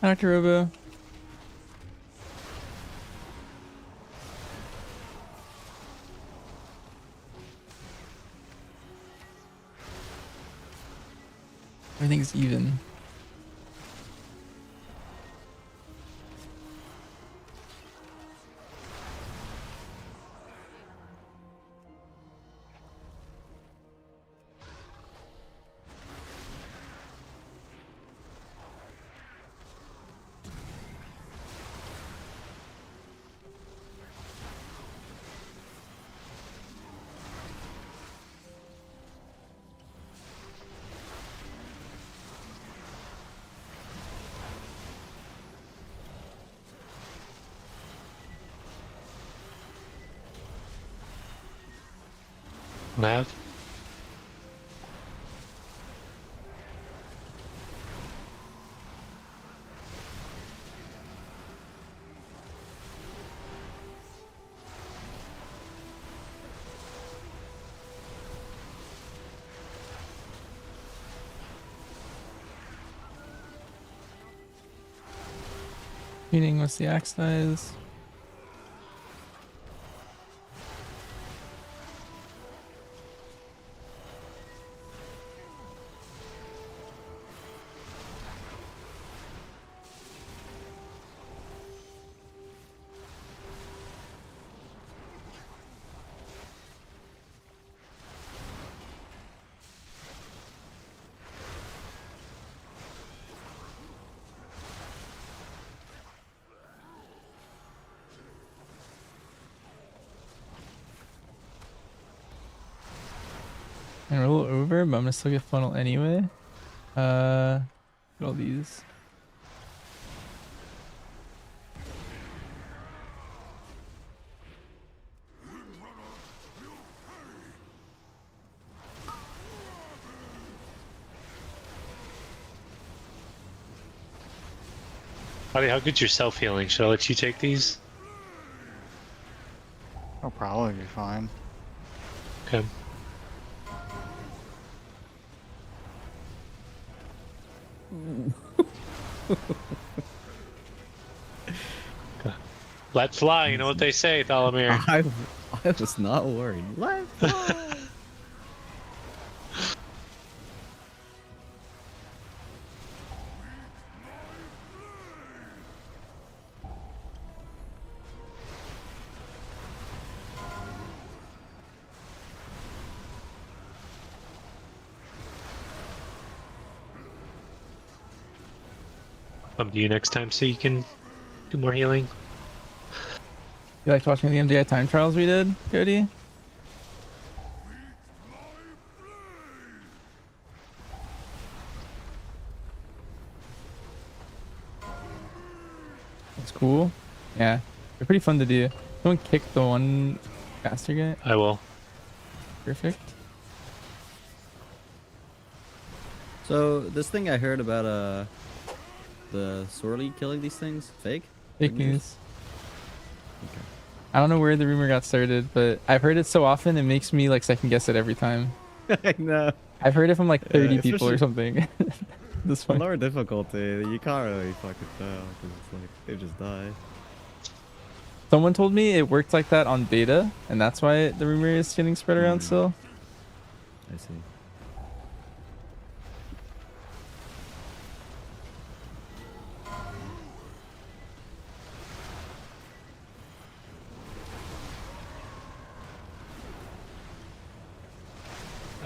Hi, Dr. Robo. Everything's even. Nav. Meaning what's the axe size? And we're a little over, but I'm gonna still get funnel anyway. Look at all these. Buddy, how good's your self healing? Should I let you take these? I'll probably be fine. Okay. Let fly, you know what they say, Thalamir. I was not worried. Let fly. Come to you next time so you can do more healing. You liked watching the MDI time trials we did, Cody? That's cool. Yeah, they're pretty fun to do. Someone kick the one caster guy. I will. Perfect. So this thing I heard about the Sorely killing these things, fake? Fake news. Okay. I don't know where the rumor got started, but I've heard it so often it makes me like second guess it every time. I know. I've heard it from like 30 people or something. This one. Lower difficulty, you can't really fucking tell because it's like they just die. Someone told me it worked like that on beta, and that's why the rumor is getting spread around still. I see.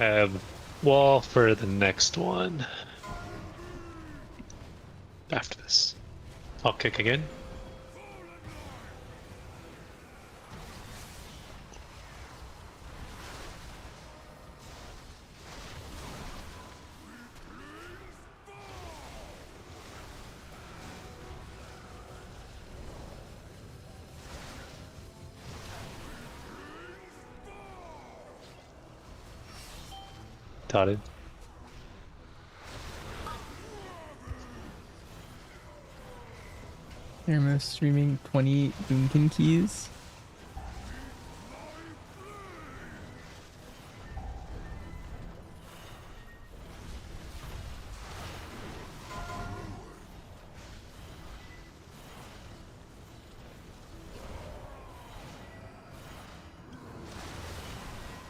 have wall for the next one. After this. I'll kick again. Dotted. Thermo streaming 20 Boomkin keys.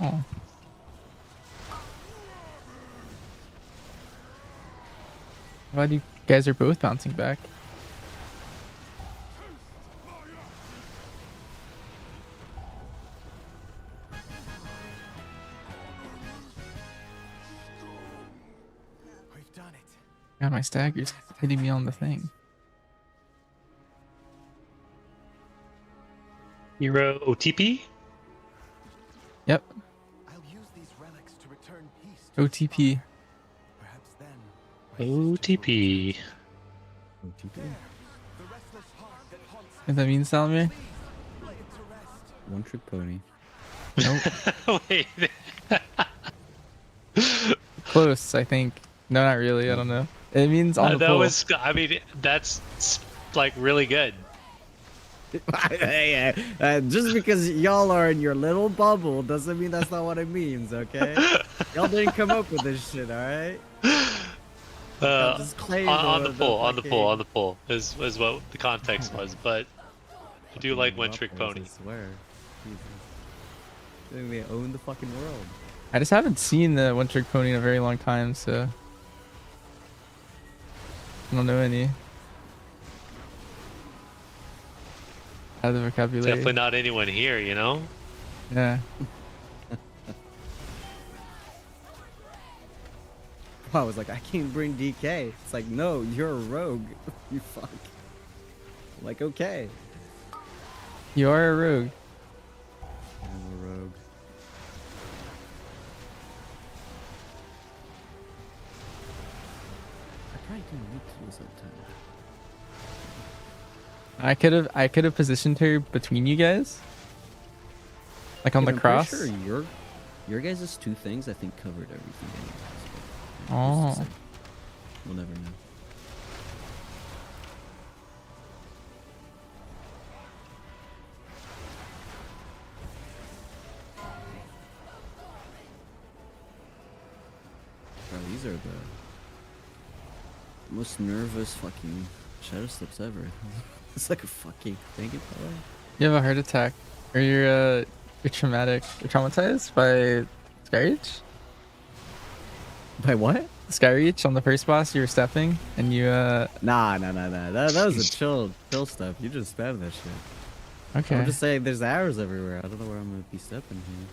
Oh. Glad you guys are both bouncing back. We've done it. God, my stagger's hitting me on the thing. Hero OTP? Yep. I'll use these relics to return peace to OTP. Perhaps then OTP. OTP. the restless heart that haunts What that means, Salamir? lay it to rest. One trick pony. Nope. Wait. Close, I think. No, not really. I don't know. It means on the that pole. was, I mean, that's like really good. Just because y'all are in your little bubble doesn't mean that's not what it means, okay? Y'all didn't come up with this shit, alright? On the fucking- pull is what the context was, but I do like One Trick Pony. I swear. Jesus. I think they own the fucking world. I just haven't seen the One Trick Pony in a very long time, so I don't know any. Out of the vocabulary. Definitely not anyone here, you know? Yeah. I was like, I can't bring DK. It's like, no, you're a rogue. You fuck. Like, okay. You are a rogue. I'm a rogue. I probably didn't need to lose that time. I could have positioned her between you guys. Like on the I'm cross. pretty sure your guys' two things I think covered everything anyways. But Oh. who's to say? We'll never know. Bro, these are the most nervous fucking shadow steps ever. It's like a fucking thing in power. You have a heart attack. Or you're traumatized by Skyreach? By what? Skyreach on the first boss, you were stepping and you Nah. That was a chill step. You just spam that shit. okay. I'm just saying there's arrows everywhere. I don't know where I'm gonna be stepping here.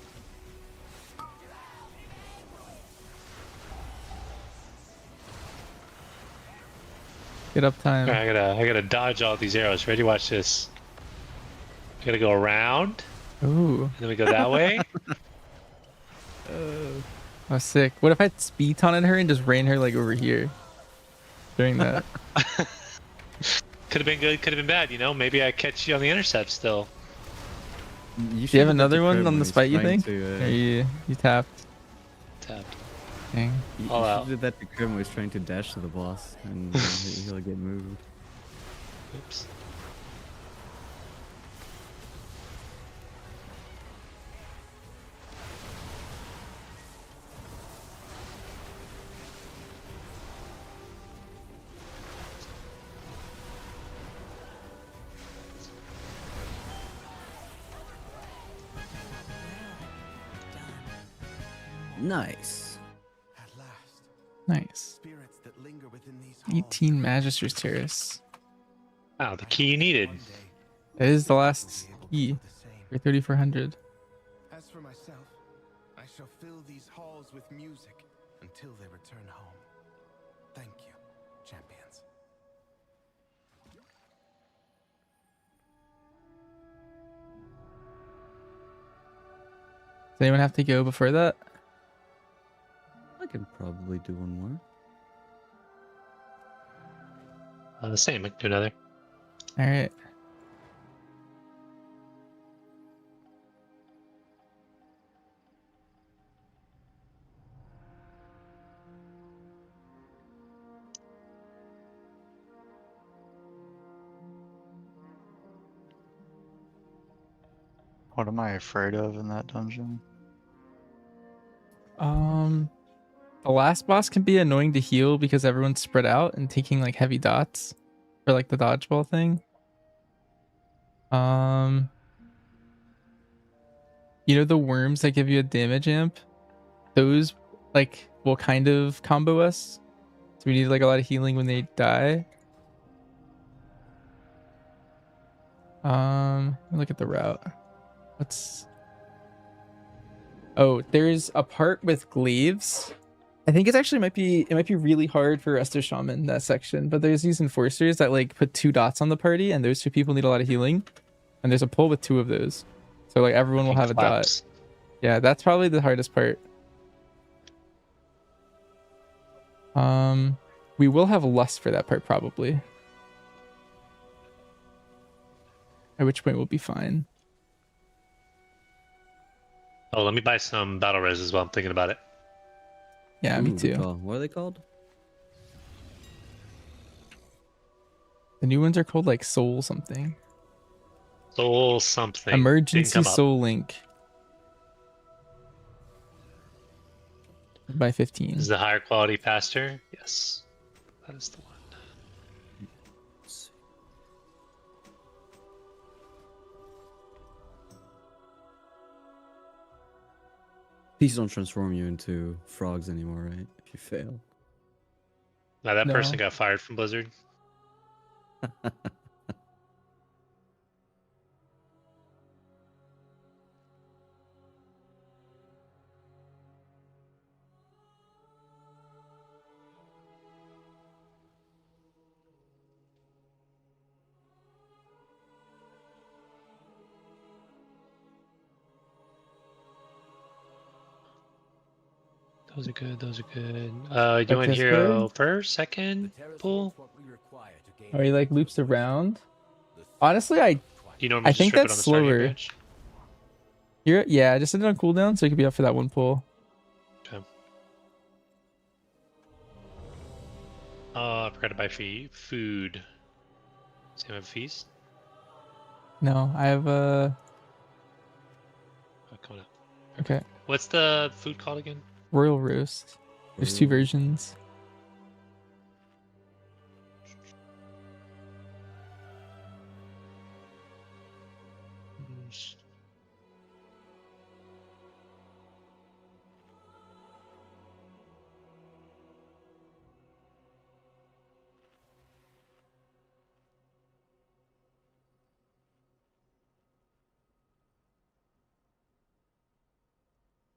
Get up time. Alright, I gotta dodge all these arrows. Ready? Watch this. I gotta go around, Ooh. and then we go that way. Oh, sick. What if I speed taunted her and just ran her like over here during that? Could have been good, could have been bad, you know? Maybe I catch you on the intercept still. Do you have another one on the spite, you think? Or you tapped? Tapped. Dang. You All out. did that to Krim when he's trying to dash to the boss, and he'll get moved. Oops. Nice. At last, Nice. spirits that linger within these halls 18 Magister's Terrace. Wow, the key you needed. one day That is the will last be able to key do the same. for 3400. As for myself, I I shall fill these halls with music until they return home. Thank you, champions. Does anyone have to go before that? I can probably do one more. The same. I can do another. All right. What am I afraid of in that dungeon? The last boss can be annoying to heal because everyone's spread out and taking like heavy dots for like the dodgeball thing. You know the worms that give you a damage amp? Those like will kind of combo us. So we need like a lot of healing when they die. Look at the route. Oh, there's a part with glaives. I think it might be really hard for Resto Shaman, that section, but there's these enforcers that like put 2 dots on the party, and those 2 people need a lot of healing. And there's a pull with 2 of those. So like everyone will have a dot. Yeah, that's probably the hardest part. We will have lust for that part probably. At which point we'll be fine. Oh, let me buy some battle res as well. I'm thinking about it. Yeah, Ooh, me good too. call. What are they called? The new ones are called like Soul something. Soul something. Emergency Soul Link. By 15. Is the higher quality faster? Yes. That is the one. These don't transform you into frogs anymore, right? If you fail. Now that No. person got fired from Blizzard. Those are good. Those are good. You want hero first, second pull? Oh, he like loops around. Honestly, You normally I just think strip it that's on the starting slower. branch? Yeah, just set it on cooldown so you could be up for that one pull. Okay. Oh, I forgot to buy food. Does he have a feast? No, I have a. Oh, coming up. Okay. What's the food called again? Royal Roast. There's 2 versions.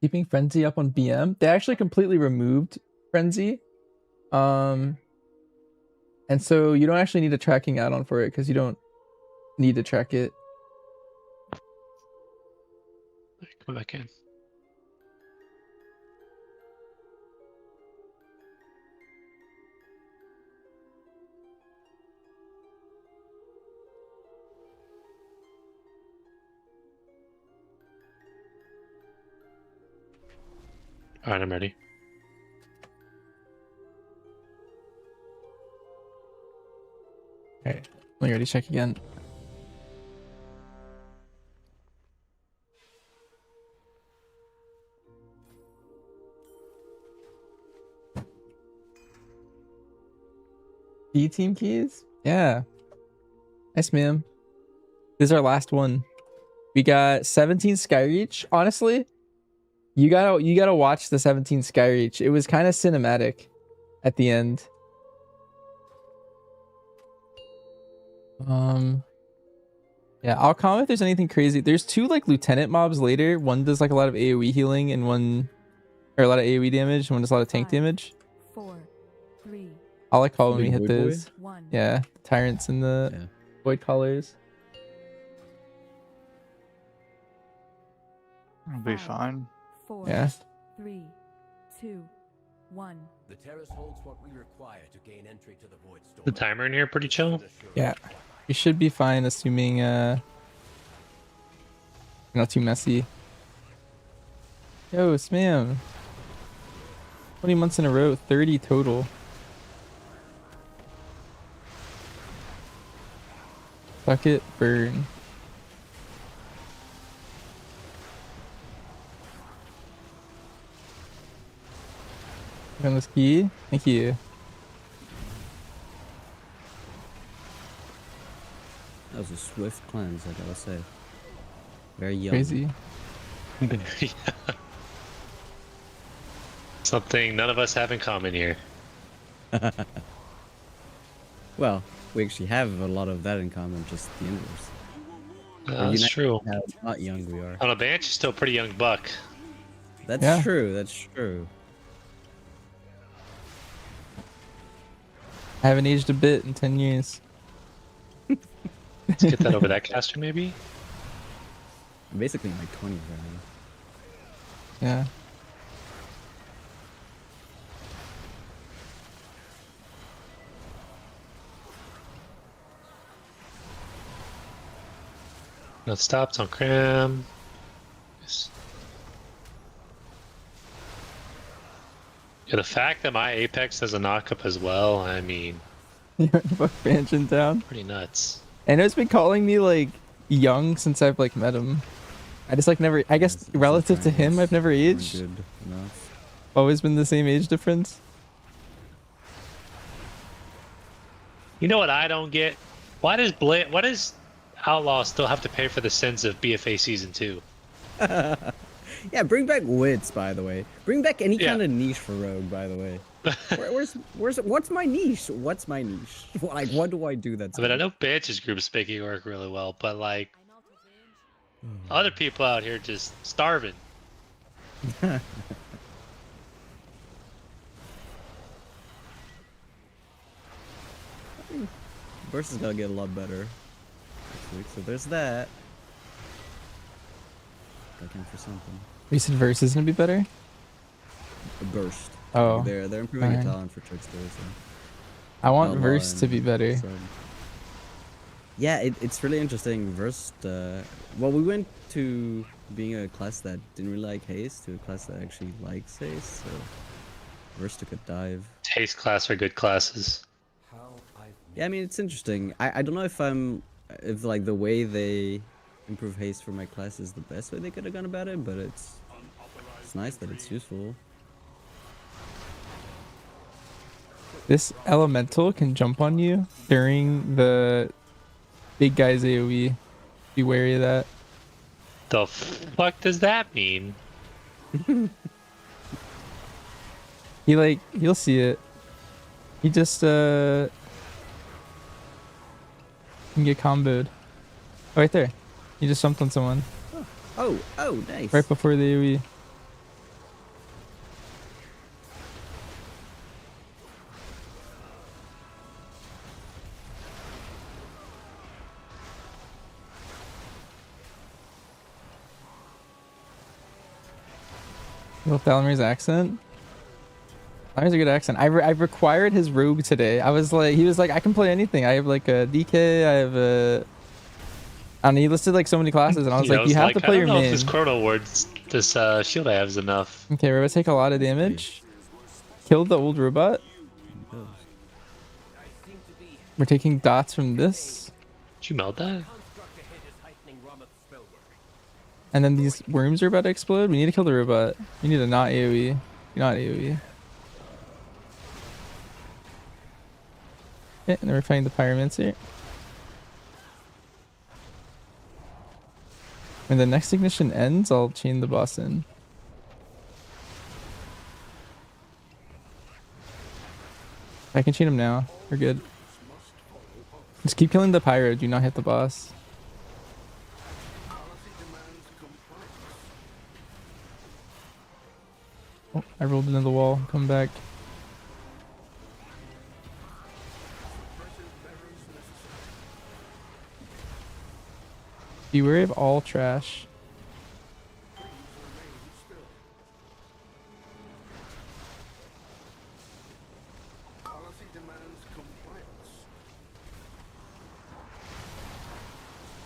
Keeping Frenzy up on BM. They actually completely removed Frenzy. And so you don't actually need a tracking add-on for it because you don't need to track it. Come back in. All right, I'm ready. Okay, let me already check again. B-team keys? Yeah. Nice, ma'am. This is our last one. We got 17 Skyreach. Honestly, you gotta watch the 17 Skyreach. It was kind of cinematic at the end. Yeah, I'll comment if there's anything crazy. There's 2 like lieutenant mobs later. One does like a lot of AoE healing and one, or a lot of AoE damage, and one does a lot of tank 5, damage. 4, 3, I'll like call when Big we hit void boy? those. 1. Yeah, the tyrants and the Yeah. void callers. It'll be 5, fine. 4, Yeah. 3, 2, 1. The terrace holds what we require to gain entry to the void storm. The timer in here pretty chill. Yeah. We should be fine, assuming not too messy. Yo, Smam. 20 months in a row, 30 total. Fuck it, burn. On this key. Thank you. That was a swift cleanse, I gotta say. Very young. Crazy. Yeah. Something none of us have in common here. Well, we actually have a lot of that in common, just the inverse. That's true. How not young we are. On a bench, still a pretty young buck. That's Yeah. true, that's true. I haven't aged a bit in 10 years. Let's get that over that caster, maybe? I'm basically in my 20s right now. Yeah. No stops on cram. Yes. Yeah, the fact that my Apex has a knockup as well, I mean, You fuck Banshee down. pretty nuts. I know it's been calling me like young since I've like met him. I just like never, I guess It's relative to fine, him, it's I've never aged. good enough. Always been the same age difference. You know what I don't get? Why does Outlaw still have to pay for the sins of BFA Season 2? Yeah, bring back wits, by the way. Bring back any Yeah. kind of niche for Rogue, by the way. What's my niche? What's my niche? Like, what do I do that's I mean, I know Bansh's group's making it work really well, but like, other people out here just starving. Burst is gonna get a lot better next week, so there's that. Looking for something. You said verse is gonna be better? A burst. Oh. They're improving the Alright. talent for Trickster, so. I want Outlaw verse to be and better. Sun. Yeah, it's really interesting. Versed, well, we went to being a class that didn't really like haste to a class that actually likes haste, so Versed took a dive. Haste class are good classes. Yeah, I mean, it's interesting. I don't know if like the way they improve haste for my class is the best way they could have gone about it, but it's nice that it's useful. This elemental can jump on you during the big guy's AoE. Be wary of that. The fuck does that mean? You'll see it. He just can get comboed. Oh, right there. He just jumped on someone Oh, nice. right before the AoE. Little Thalamir's accent. Thalamir's a good accent. I've required his rogue today. I was like, he was like, I can play anything. I have like a DK. I have a. And he listed like so many classes, and I was like, you have to play your I don't know main. if this Chrono Ward's, this shield I have is enough. Okay, we're gonna take a lot of damage. Killed the old robot. We're taking dots from this. Did you melt that? And then these worms are about to explode. We need to kill the robot. We need to not AoE. Not AoE. Okay, and then we're fighting the pyromancer. When the next ignition ends, I'll chain the boss in. I can chain him now. We're good. Just keep killing the pyro. Do not hit the boss. I rolled into the wall. Come back. Beware of all trash.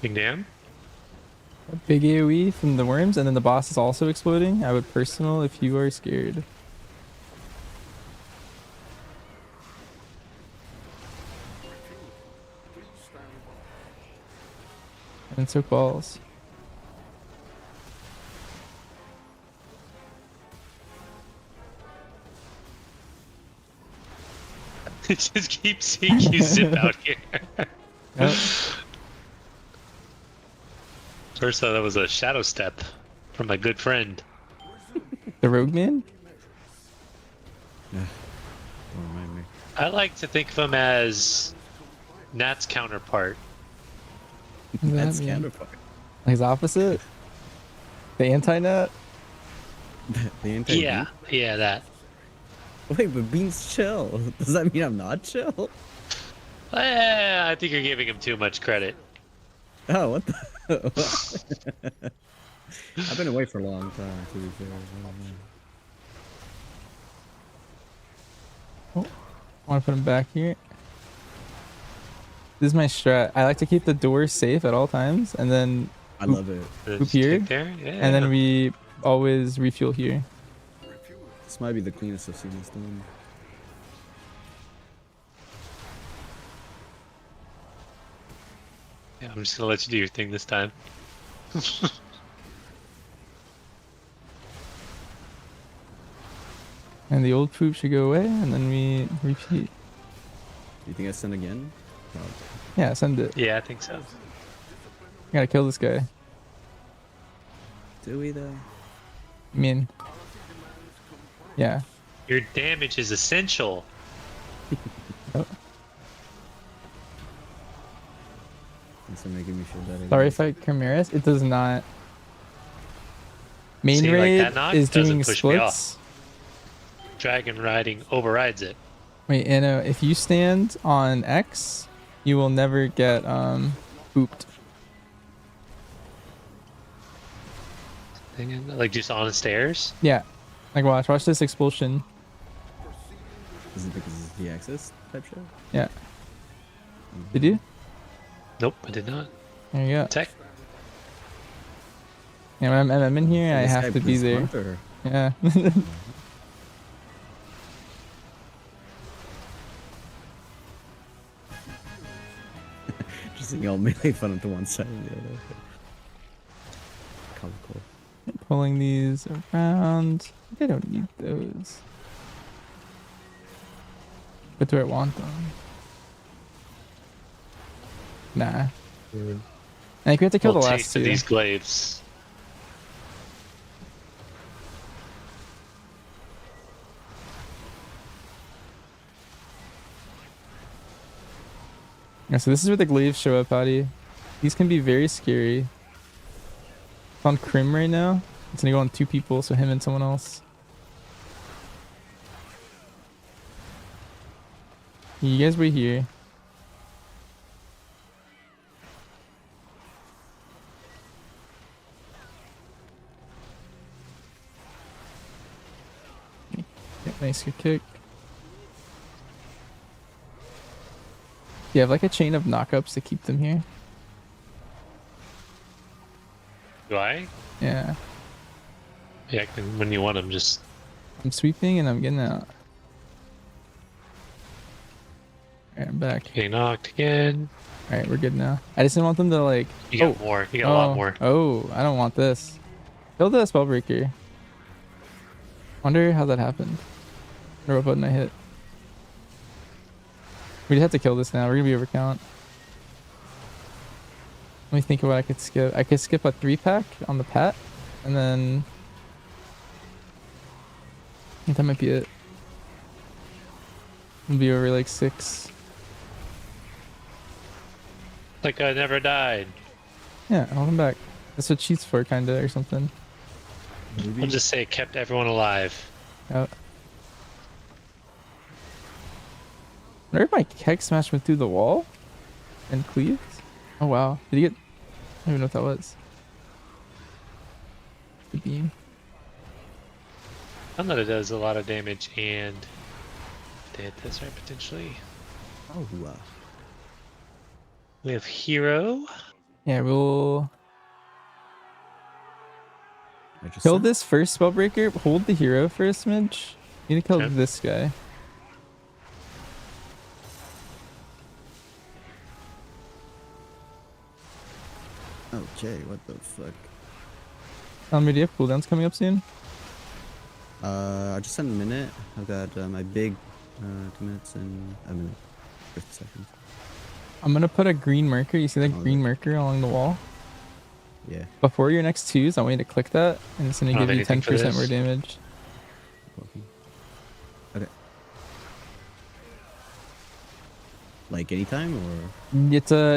Big damn. A big AoE from the worms, and then the boss is also exploding. I would personal if you are scared. And soak balls. Just keep seeing you zip out here. Yep. First, that was a shadow step from my good friend. The rogue man? Yeah. Don't remind me. I like to think of him as Nat's counterpart. That's mean? counterpart. Like his opposite? The anti-net? The anti Yeah, that. Wait, but Bean's chill. Does that mean I'm not chill? I think you're giving him too much credit. Oh, what the? I've been away for a long time, to be fair. Oh, I want to put him back here. This is my strat. I like to keep the doors safe at all times, and then I love it. Hoop here, There? Yeah. and then we always refuel here. This might be the cleanest I've seen this done. Yeah, I'm just gonna let you do your thing this time. And the old poop should go away, and then we repeat. Do you think I send again? Probably. Yeah, send it. Yeah, I think so. Gotta kill this guy. Do we though? I mean, yeah. Your damage is essential. Oh, Thanks for making me feel better. sorry if I Chimeras. It does not. Main See, like, raid that knock is doesn't doing push me off. splits. Dragon riding overrides it. Wait, Anna, if you stand on X, you will never get booped. Like just on the stairs? Yeah. Like watch this expulsion. Is it because it's the Axis type show? Yeah. Did you? Nope, I did not. There you go. Tech. Yeah, when I'm in here, I This have guy to be plays there. smart, or- Yeah. Just seeing all melee fun to one side and the other. Comical. Pulling these around. I don't need those. But do I want them? Nah. I think we have to kill the last Taste of two. these glaives. Yeah, so this is where the glaives show up, Patty. These can be very scary. It's on Crim right now. It's gonna go on 2 people, so him and someone else. You guys wait here. Yeah, nice, good kick. You have like a chain of knockups to keep them here. Do I? Yeah. Yeah, I can, when you want them, just... I'm sweeping and I'm getting out. Alright, I'm back. Getting knocked again. Alright, we're good now. I just didn't want them to like... You got more. You got a lot more. Oh, I don't want this. Kill the Spellbreaker. Wonder how that happened. Wonder what button I hit. We just have to kill this now. We're gonna be overcount. Let me think of what I could skip. I could skip a 3-pack on the pet, and then I think that might be it. We'll be over like 6. Like I never died. Yeah, hold him back. That's what cheats for, kinda, or something. I'll just say it kept everyone alive. Out. I wonder if my keg smash went through the wall and cleaved. Oh wow. Did he get? I don't even know what that was. The beam. I know that it does a lot of damage and they hit this right potentially. Oh, We have hero. Yeah, we'll I just kill said- this first spellbreaker. Hold the hero for a smidge. Need to kill Okay. this guy. Okay, what the fuck? Do you have cooldowns coming up soon? I just sent a minute. I've got my big 2 minutes and a minute, 50 seconds. I'm gonna put a green marker. You see that Oh, green yeah. marker along the wall? Yeah. Before your next twos, I want you to click that, and it's gonna I don't give have you anything for 10% more this. damage. Okay. Like anytime or?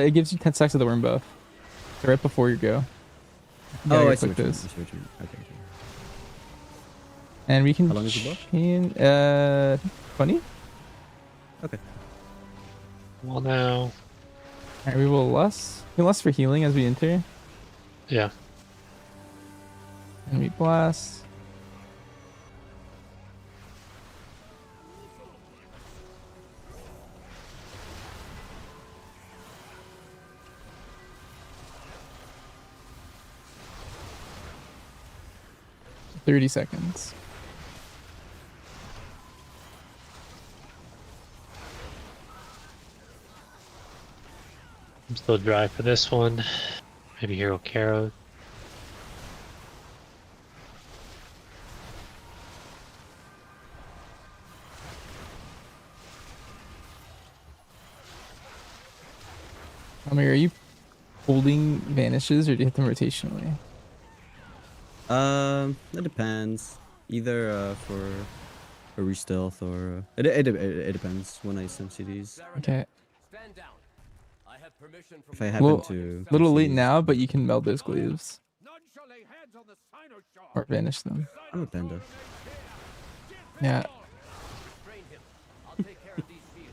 It gives you 10 seconds of the worm buff. So right before you go. You Oh, gotta I see click what you mean. I those. see what you mean. Okay. And we can How long is the buff? chain 20? Okay. Well, now. Alright, we will lust. We lust for healing as we enter. Yeah. And we blast. "30 seconds. I'm still dry for this one. Maybe hero Caro. Amir, are you holding vanishes or do you hit them rotationally? It depends. Either for a re-stealth or it depends when I send CDs. Okay. Stand down. I have permission from If I happen Well, to. a little late CDs. now, but you can meld those glaives. None shall lay hands on the Skyreach. Or vanish them. I'm a panda. Yeah. Train him. I'll take care of these fields.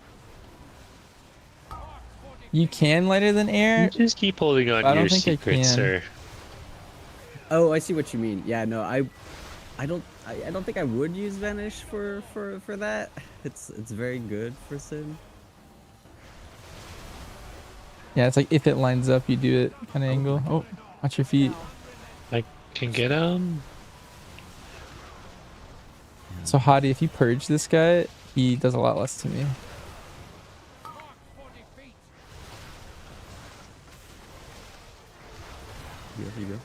You can lighter than air. You just keep holding on I to don't your think I secrets, can. sir. Oh, I see what you mean. Yeah, no, I don't think I would use vanish for that. It's very good for Sim. Yeah, it's like if it lines up, you do it kind of angle. Oh, watch your feet. I can get him. So Hadi, if you purge this guy, he does a lot less to me. Here you go.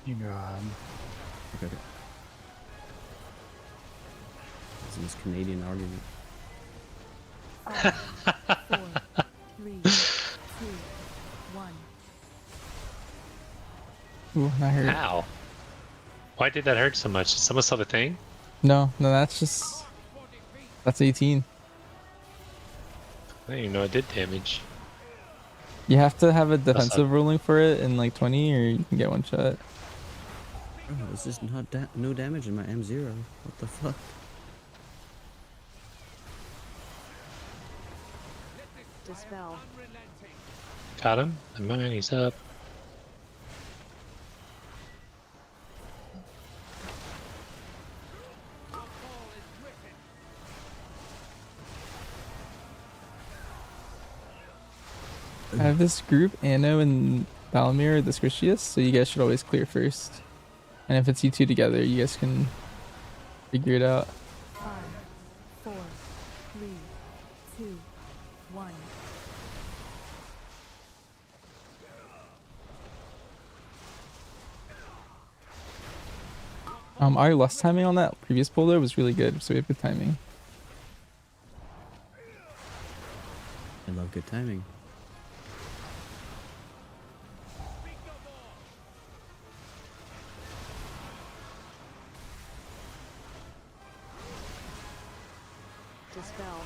You go ahead. Okay. This is Canadian argument. 4, 3, 2, 1. Ooh, that hurt. Ow. Why did that hurt so much? Did someone saw the thing? No, that's just... That's 18. I didn't even know it did damage. You have to have a defensive ruling for it in like 20 or you can get one shot. Oh, it's just not no damage in my M0. What the fuck? Dispel. Got him. Never mind, he's up. I have this group, Anno and Balmir, the Squishiest, so you guys should always clear first. And if it's you two together, you guys can figure it out. 5, 4, 3, 2, 1. Our lust timing on that previous polar was really good, so we have good timing. I love good timing. Dispel.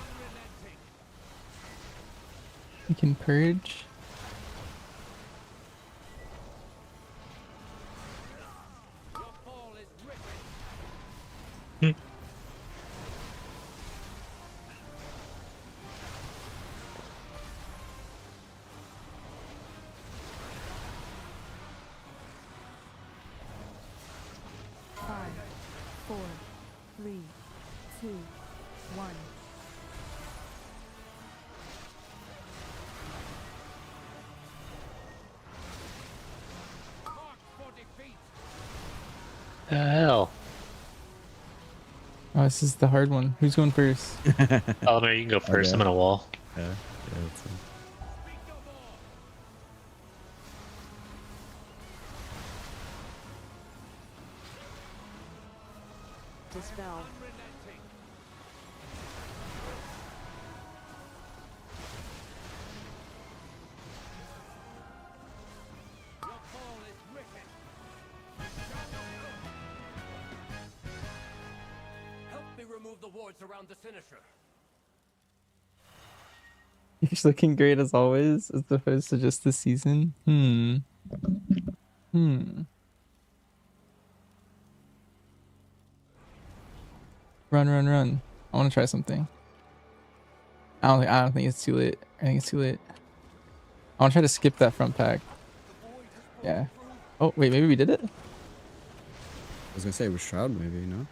You can purge. 2, 1. The hell? Oh, this is the hard one. Who's going first? Eleanor, you can go first. Okay. I'm on a wall. Yeah, that's it. Dispel. Help me remove the wards around the finisher. You're looking great as always, as opposed to just this season. Hmm. Run, run, run. I want to try something. I don't think it's too late. I think it's too late. I want to try to skip that front pack. Yeah. Oh, wait, maybe we did it? I was gonna say with Shroud, maybe, no?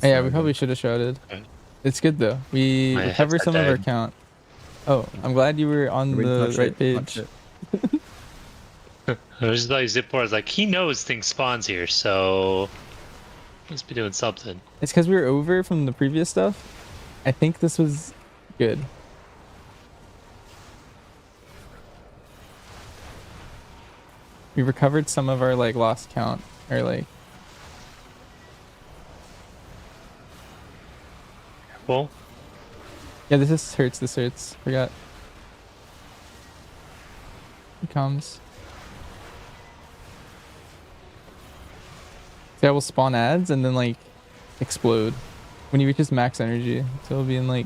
Yeah, we probably should have shrouded. Okay. It's good though. We My recovered headset some of our died. count. Oh, I'm glad you were on the right page. I was just like Zipor was like, he knows things spawns here, so must be doing something. It's because we were over from the previous stuff. I think this was good. We recovered some of our like lost count, or like Well, yeah. This hurts. This hurts. Forgot. He comes. See, I will spawn ads and then like explode when he reaches max energy. So it'll be in like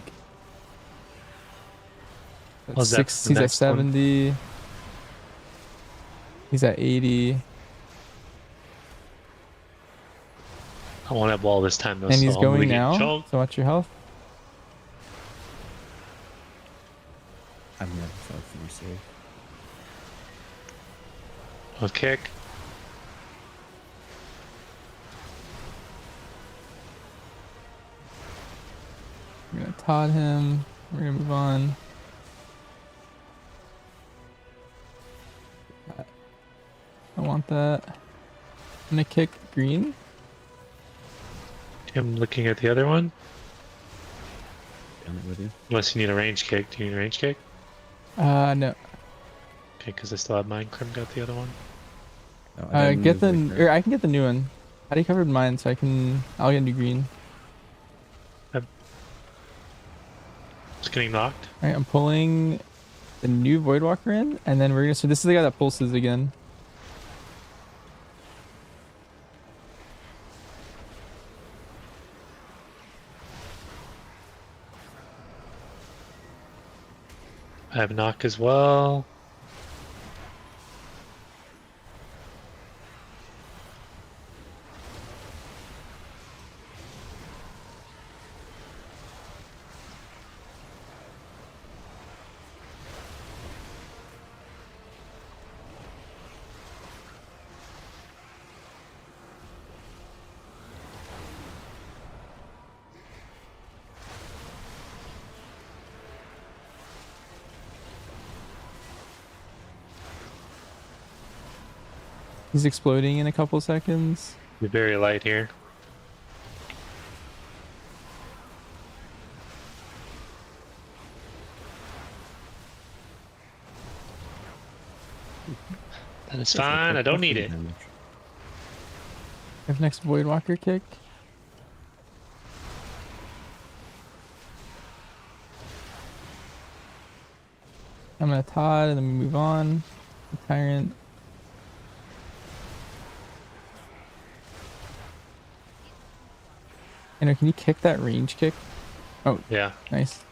Was that six. the He's at next one? 70. He's at 80, I won't have wall this time though. and so he's I'm gonna going get now. choked. So watch your health. I've never felt more safe. I'll kick. We're gonna Todd him. We're gonna move on. I want that. I'm gonna kick green. I'm looking at the other one. I'm with you. Unless you need a range kick. Do you need a range kick? No. Okay, because I still have mine. Krim got the other one. No, I didn't Get the, move like that. or I can get the new one. I already covered mine, so I'll get new green. It's getting knocked. All right, I'm pulling the new Voidwalker in, and then we're gonna. So this is the guy that pulses again. I have knock as well. He's exploding in a couple seconds. You're very light here. That is fine. I don't need it. We have next Voidwalker kick. I'm gonna Todd, and then we move on. The Tyrant. And can you kick that range kick? Oh, Yeah. nice.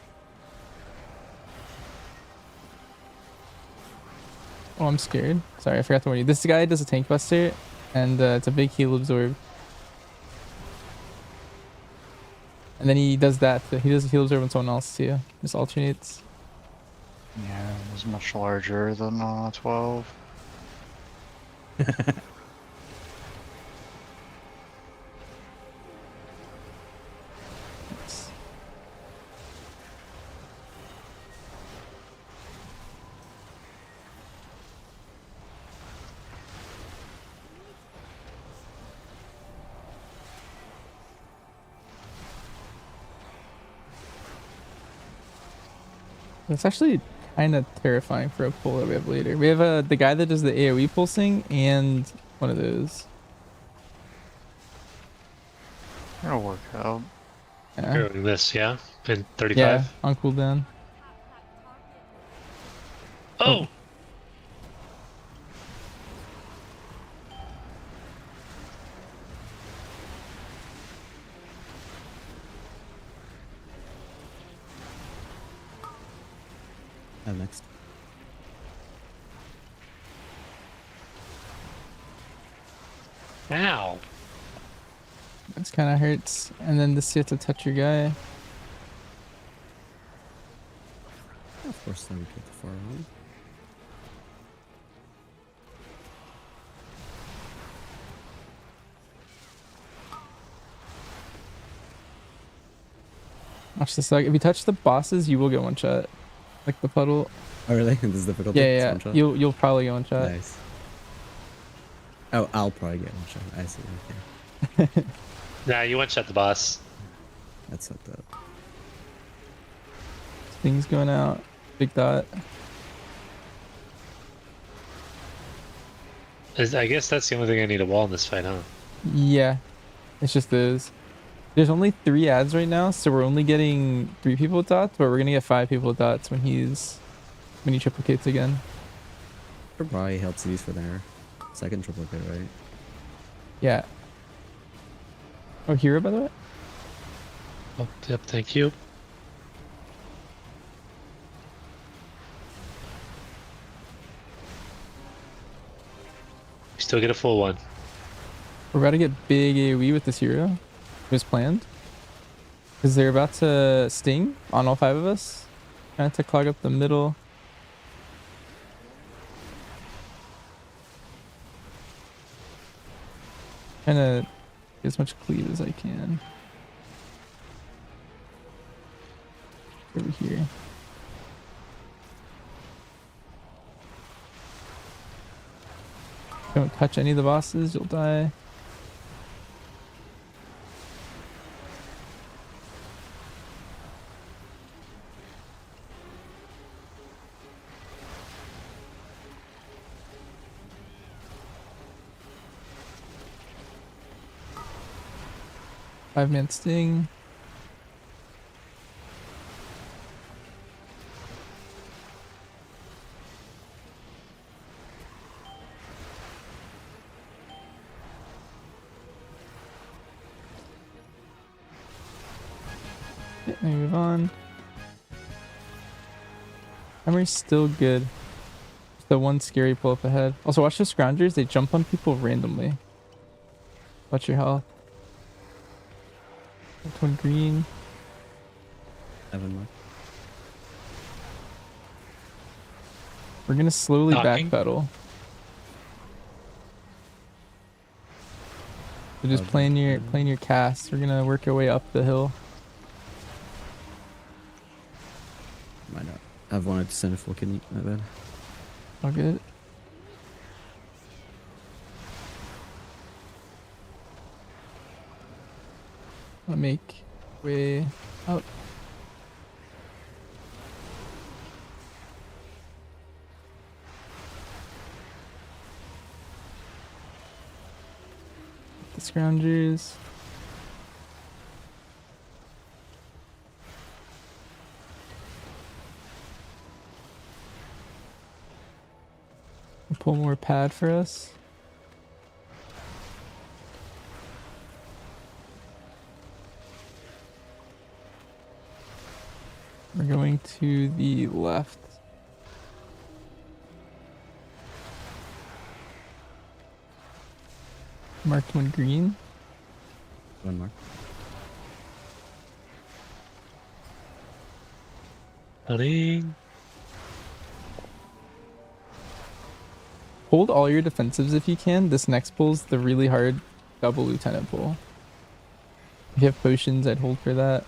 Oh, I'm scared. Sorry, I forgot to warn you. This guy does a tank buster, and it's a big heal absorb. And then he does that. He does a heal absorb on someone else too. Just alternates. Yeah, it was much larger than 12. That's actually kind of terrifying for a pull that we have later. We have the guy that does the AoE pulsing and one of those. It'll work out. Yeah. Doing this, yeah? In 35? Yeah, on cooldown. Oh! Next. Ow! This kind of hurts. And then this you have to touch your guy. Of course, then we get the far one. Watch this. Like, if you touch the bosses, you will get one shot. Like the puddle. Oh really? This is difficult. Yeah, yeah. You'll probably get one shot. Nice. Oh, I'll probably get one shot. I see. Okay. Nah, you one-shot the boss. That's fucked up. Things going out. Big dot. I guess that's the only thing I need a wall in this fight, huh? Yeah. It's just those. There's only 3 ads right now, so we're only getting 3 people with dots, but we're gonna get 5 people with dots when he triplicates again. Probably helps these for their second triplicate, right? Yeah. Oh, hero, by the way? Oh, yep, thank you. We still get a full one. We're about to get big AoE with this hero. It was planned. Because they're about to sting on all 5 of us. Trying to clog up the middle. Trying to get as much cleave as I can. Over here. Don't touch any of the bosses, you'll die. Five-man sting. Okay, move on. Memory's still good. Just the one scary pull up ahead. Also, watch the scroungers. They jump on people randomly. Watch your health. That's one green. 7 more. We're gonna slowly Knocking. backpedal. So just playing your cast. We're gonna work our way up the hill. Might not. I've wanted to send a full kidney. My bad. All good. I'll make way up. The scroungers. Pull more pad for us. We're going to the left. Marked one green. One more. Running. Hold all your defensives if you can. This next pull's the really hard double lieutenant pull. If you have potions, I'd hold for that.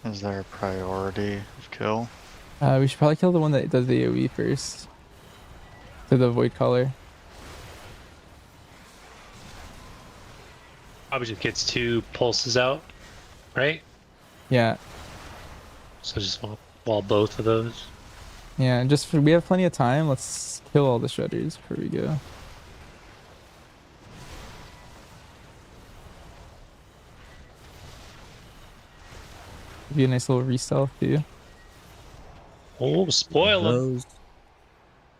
Is there a priority of kill? We should probably kill the one that does the AoE first. To the void color. Probably just gets 2 pulses out, right? Yeah. So just swap. Wall both of those. Yeah, and just we have plenty of time. Let's kill all the shredders before we go. Be a nice little re-stealth too. Oh, spoil him. Those.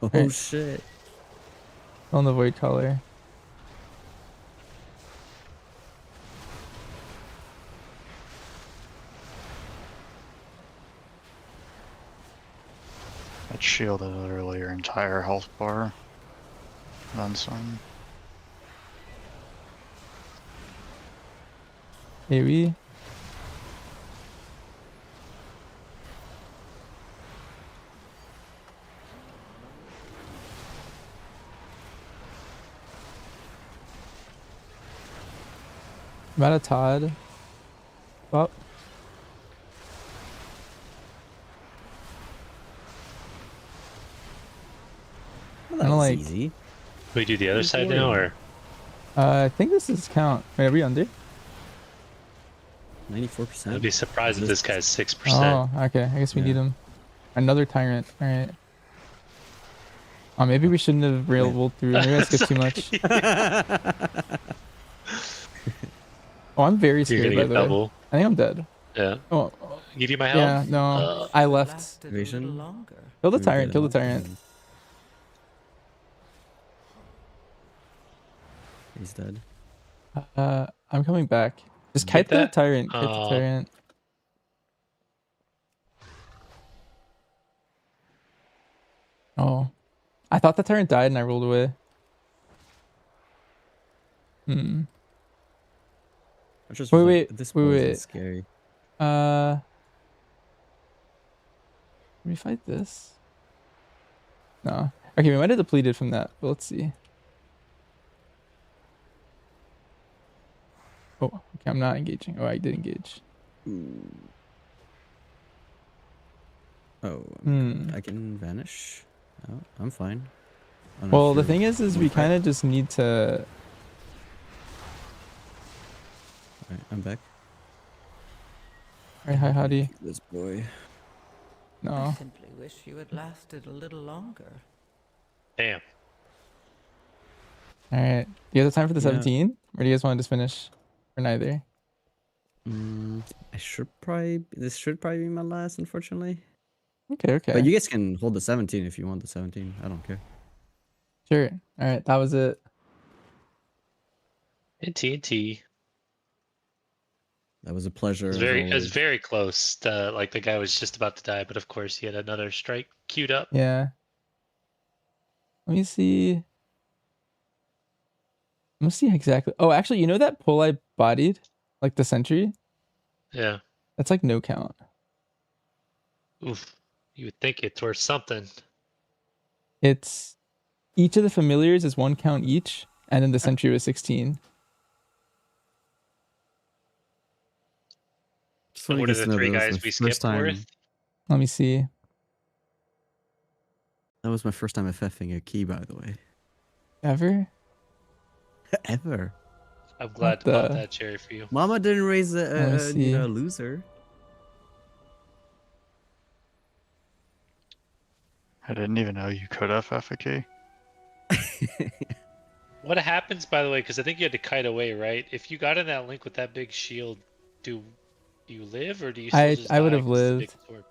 Oh Right. shit. On the void color. That shielded literally your entire health bar. Then some. Maybe. About a Todd. Well. Well, I that don't was like. easy. We do the other side now, or I think this is count. Wait, are we under? 94%. I'd be surprised if this guy's 6%. Oh, okay. I guess we Yeah. need him. Another tyrant. All right. Oh, maybe we shouldn't have railrolled through. Maybe I skipped too much. Oh, I'm very You're scared, gonna by get the way. double. I think I'm dead. Yeah. Oh, Give you my health? yeah, no. I left. Evasion? Kill the We tyrant, get kill the him. tyrant. He's dead. I'm coming back. Just Get kite the that? tyrant, kite the tyrant. Oh. I thought the tyrant died and I rolled away. Hmm. I just Wait, was like, wait, this wait, boy wait. isn't scary. Let me fight this. No. Okay, we might have depleted from that, but let's see. Oh, okay, I'm not engaging. Oh, I did engage. Ooh. Oh, I can vanish. Oh, I'm fine. I don't know Well, if the you're thing is gonna we fight. kind of just need to. Alright, I'm back. Alright, hi, howdy. This boy. No. I simply wish you had lasted a little longer. Damn. Alright. Do you guys have time for the Yeah. 17? Or do you guys want to just finish? Or neither? I should probably. This should probably be my last, unfortunately. Okay, okay. But you guys can hold the 17 if you want the 17. I don't care. Sure. Alright, that was it. And TNT. That was a pleasure. It was very close. Like the guy was just about to die, but of course he had another strike queued up. Yeah. Let me see. Let me see exactly. Oh, actually, you know that pull I bodied? Like the sentry? Yeah. That's like no count. Oof. You would think it's worth something. It's each of the familiars is 1 count each, and then the sentry was 16. So what are the 3 guys we skipped worth? Let me see. That was my first time FFing a key, by the way. Ever? Ever. I'm glad to pop that cherry for you. Mama didn't raise a see. loser. I didn't even know you could FF a key. What happens, by the way, because I think you had to kite away, right? If you got in that link with that big shield, do you live or do you still just I would die have 'cause it's a big lived. sword?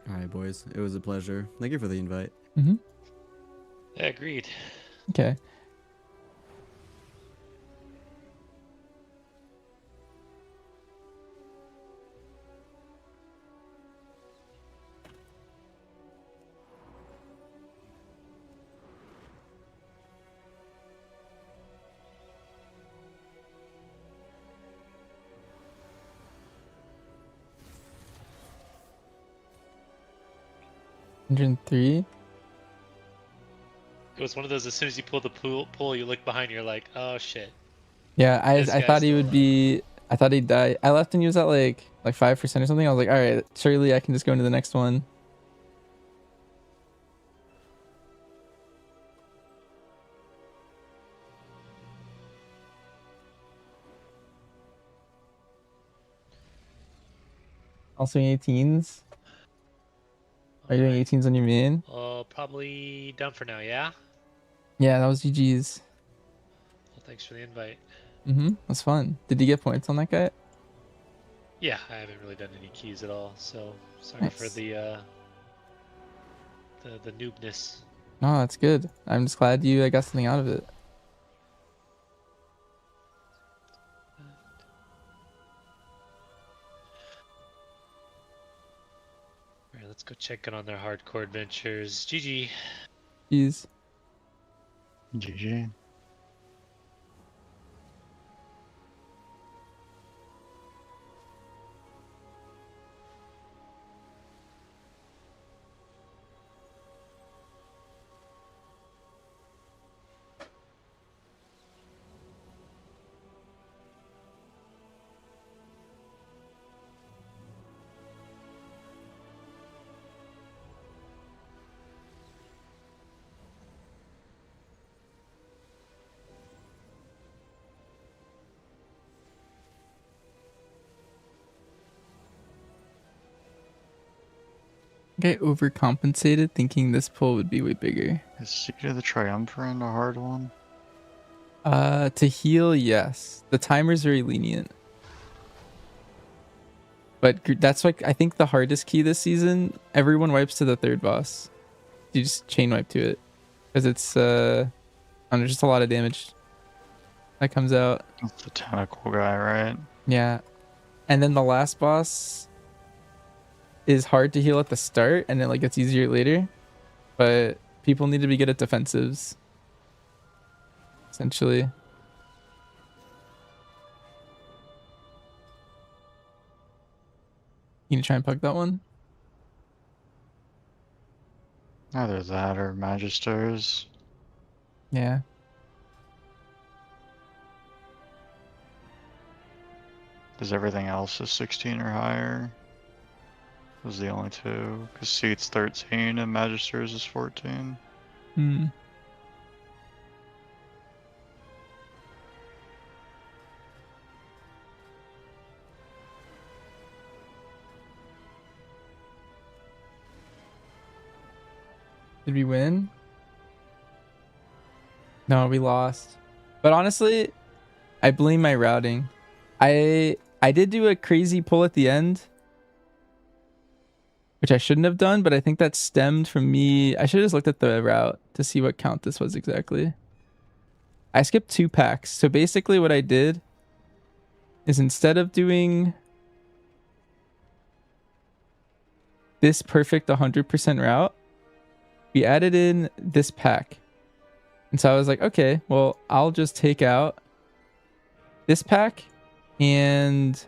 Alright, boys. It was a pleasure. Thank you for the invite. Mm-hmm. Yeah, agreed. Okay. $103. It was one of those, as soon as you pull the pull, you look behind, you're like, oh shit. Yeah, This I guy's thought he still would be. I thought he'd die. I left and he was at like 5% or something. I was like, all right, surely I can just go into the next one. Also 18s. Are you doing 18s on your main? Probably done for now, yeah? Yeah, that was GG's. Well, thanks for the invite. That's fun. Did you get points on that guy? Yeah, I haven't really done any keys at all, so sorry for Nice. the noobness. No, that's good. I'm just glad you got something out of it. Alright, let's go check in on their hardcore adventures. GG. Jeez. GG. I overcompensated thinking this pull would be way bigger. Is Seed of the Triumvirate a hard one? To heal, yes. The timer's very lenient. But that's like, I think the hardest key this season, everyone wipes to the third boss. You just chain wipe to it. Because it's, I don't know, just a lot of damage that comes out. That's the tentacle guy, right? Yeah. And then the last boss is hard to heal at the start, and then like gets easier later. But people need to be good at defensives. Essentially. You need to try and poke that one? Either that or Magisters. Yeah. Does everything else is 16 or higher? Those are the only two. Because Seed's 13 and Magisters is 14. Hmm. Did we win? No, we lost. But honestly, I blame my routing. I did do a crazy pull at the end, which I shouldn't have done, but I think that stemmed from me. I should have just looked at the route to see what count this was exactly. I skipped 2 packs. So basically what I did is instead of doing this perfect 100% route, we added in this pack. And so I was like, okay, well, I'll just take out this pack and...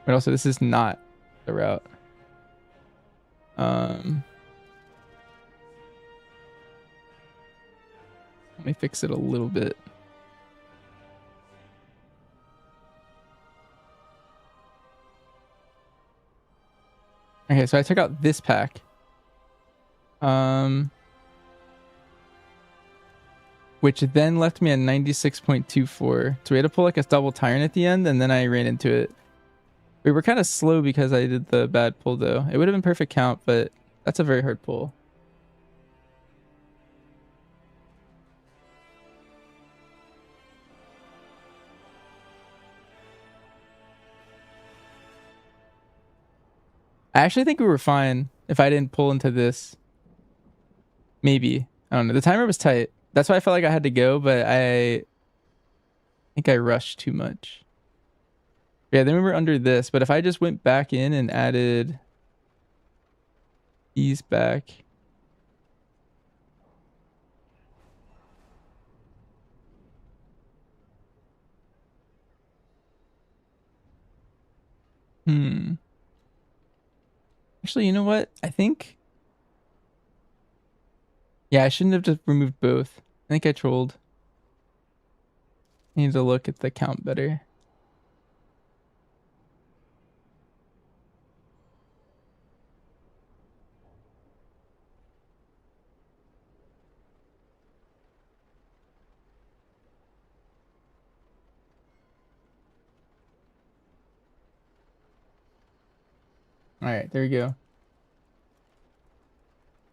But also, this is not the route. Let me fix it a little bit. Okay, so I took out this pack. Which then left me at 96.24. So we had to pull like a double tyrant at the end, and then I ran into it. We were kind of slow because I did the bad pull though. It would have been perfect count, but that's a very hard pull. I actually think we were fine if I didn't pull into this. Maybe. I don't know. The timer was tight. That's why I felt like I had to go, but I think I rushed too much. Yeah, then we were under this, but if I just went back in and added these back. Actually, you know what? I think... Yeah, I shouldn't have just removed both. I think I trolled. I need to look at the count better. All right, there we go.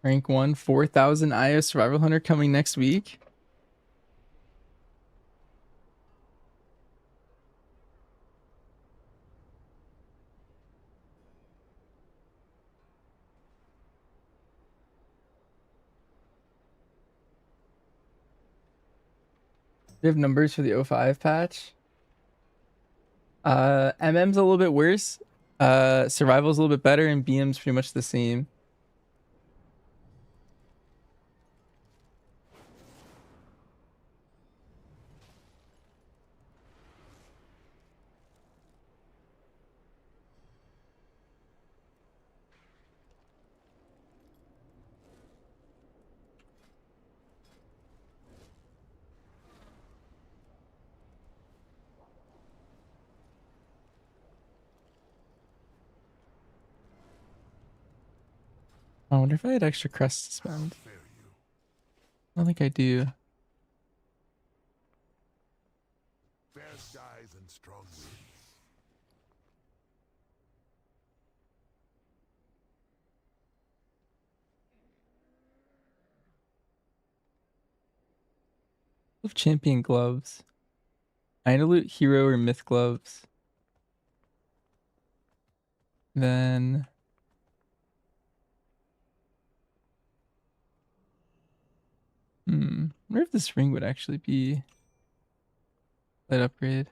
Rank 1, 4,000 IO Survival Hunter coming next week. We have numbers for the O5 patch. MM's a little bit worse. Survival's a little bit better, and BM's pretty much the same. I wonder if I had extra crests to spend. I don't think I do. Fair skies and strong winds. Of champion gloves. Idolute hero or myth gloves. Then I wonder if this ring would actually be that upgrade.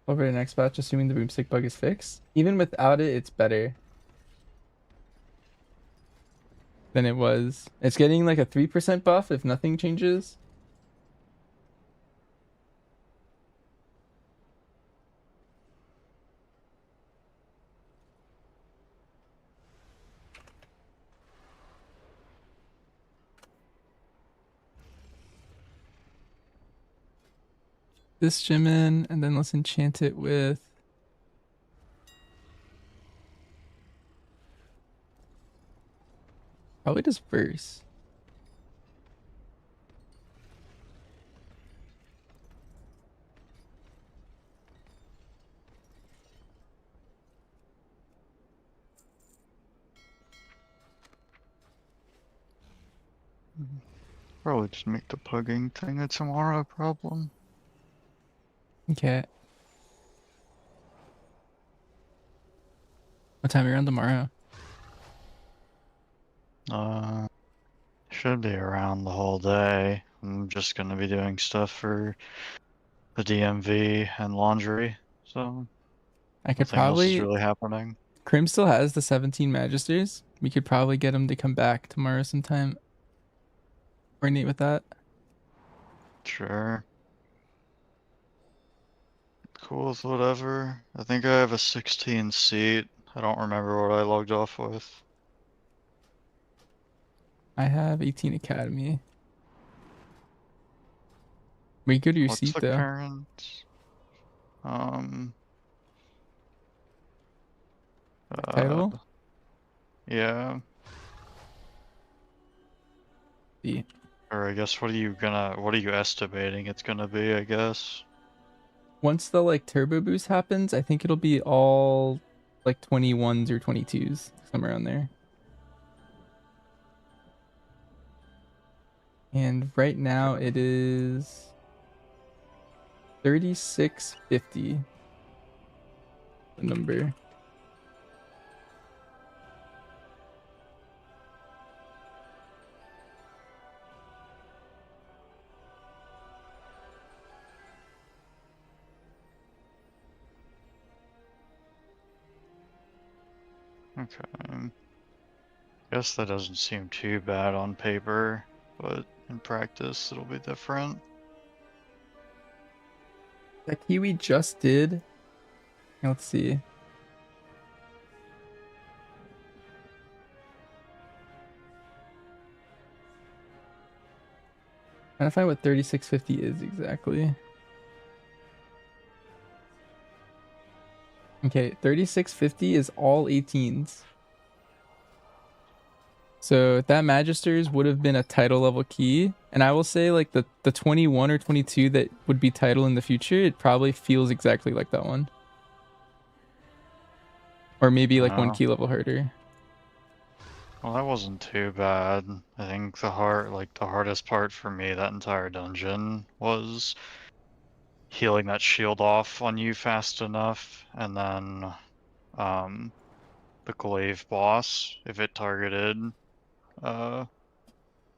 Over the next patch, assuming the boomstick bug is fixed. Even without it, it's better than it was. It's getting like a 3% buff if nothing changes. This gem in, and then let's enchant it with probably just verse. Probably just make the pugging thing a tomorrow problem. Okay. What time are you on tomorrow? Should be around the whole day. I'm just gonna be doing stuff for the DMV and laundry, so I could nothing else is probably. really happening. Krim still has the 17 Magisters. We could probably get him to come back tomorrow sometime. Coordinate with that. Sure. Cool with whatever. I think I have a 16 seat. I don't remember what I logged off with. I have 18 Academy. We go to your What's seat the though. current? Title? Yeah. Yeah. Or I guess what are you estimating it's gonna be, I guess? Once the like turbo boost happens, I think it'll be all like 21s or 22s, somewhere around there. And right now it is 3650. The number. Okay. Guess that doesn't seem too bad on paper, but in practice it'll be different. That key we just did. Let's see. Trying to find what 3650 is exactly. Okay, 3650 is all 18s. So that Magisters would have been a title level key. And I will say like the 21 or 22 that would be title in the future, it probably feels exactly like that one. Or maybe like 1 Oh. key level harder. Well, that wasn't too bad. I think the hardest part for me that entire dungeon was healing that shield off on you fast enough, and then the glaive boss, if it targeted the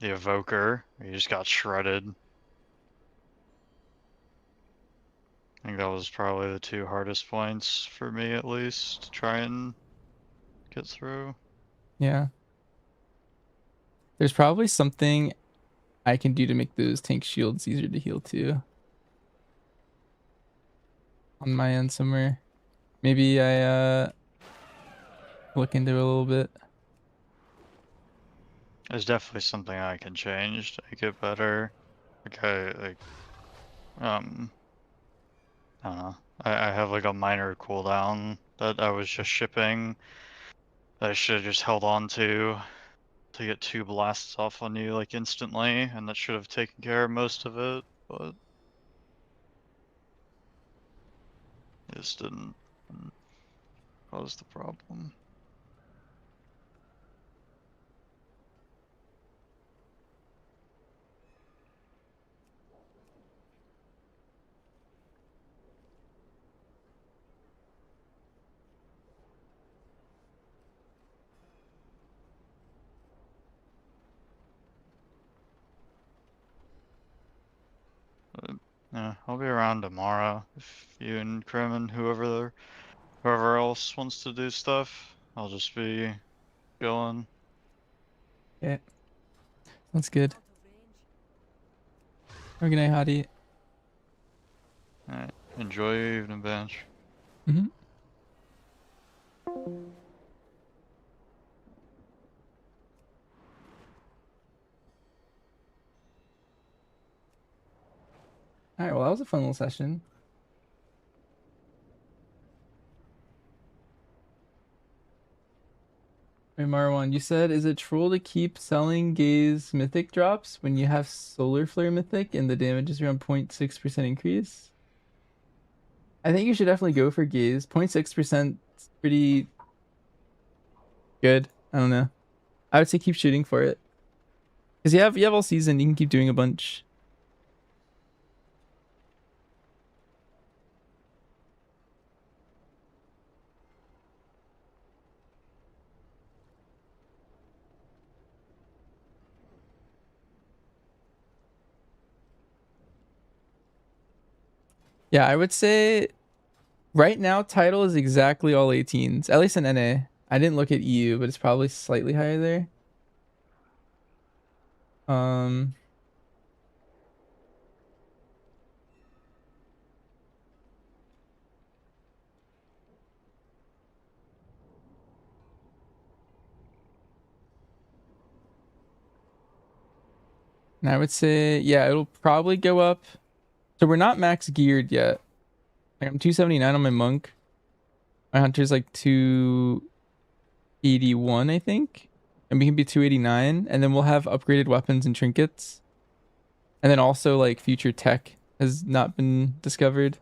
evoker, you just got shredded. I think that was probably the 2 hardest points for me, at least, to try and get through. Yeah. There's probably something I can do to make those tank shields easier to heal too. On my end somewhere. Maybe I look into it a little bit. There's definitely something I can change to make it better. I don't know. I have like a minor cooldown that I was just shipping that I should have just held on to get 2 blasts off on you like instantly, and that should have taken care of most of it, but it just didn't cause the problem. But, yeah, I'll be around tomorrow if you and Krim and whoever else wants to do stuff. I'll just be chilling. Yeah. That's good. Have a good night, Hottie. Alright, enjoy your evening, Bench. Mm-hmm. Alright, well that was a fun little session. Hey Marwan, you said, is it troll to keep selling Gaze mythic drops when you have Solar Flare mythic and the damage is around 0.6% increase? I think you should definitely go for Gaze. 0.6% is pretty good. I don't know. I would say keep shooting for it. Because you have all season, you can keep doing a bunch. Yeah, I would say right now title is exactly all 18s, at least in NA. I didn't look at EU, but it's probably slightly higher there. And I would say, yeah, it'll probably go up. So we're not max geared yet. Like I'm 279 on my monk. My hunter's like 281, I think. And we can be 289. And then we'll have upgraded weapons and trinkets. And then also like future tech has not been discovered.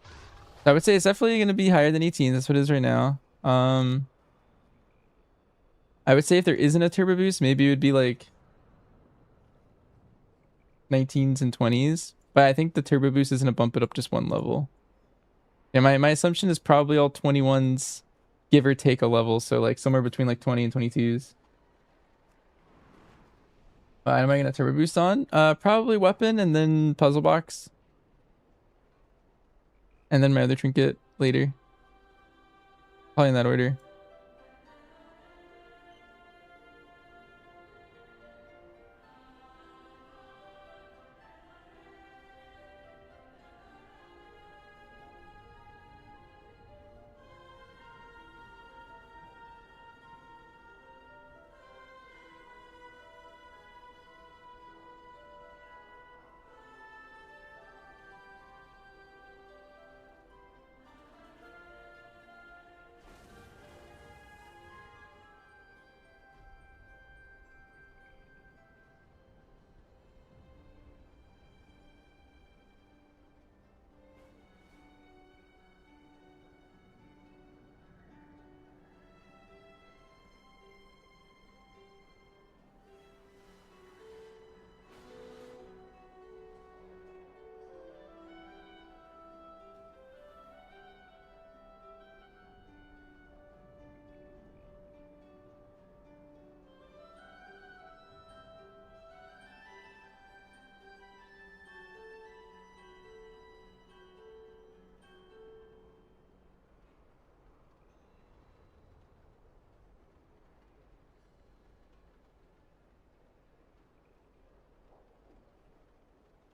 So I would say it's definitely going to be higher than 18. That's what it is right now. I would say if there isn't a turbo boost, maybe it would be like 19s and 20s. But I think the turbo boost is going to bump it up just 1 level. Yeah, my assumption is probably all 21s, give or take a level. So like somewhere between like 20 and 22s. Am I going to turbo boost on? Probably weapon and then puzzle box. And then my other trinket later. Probably in that order.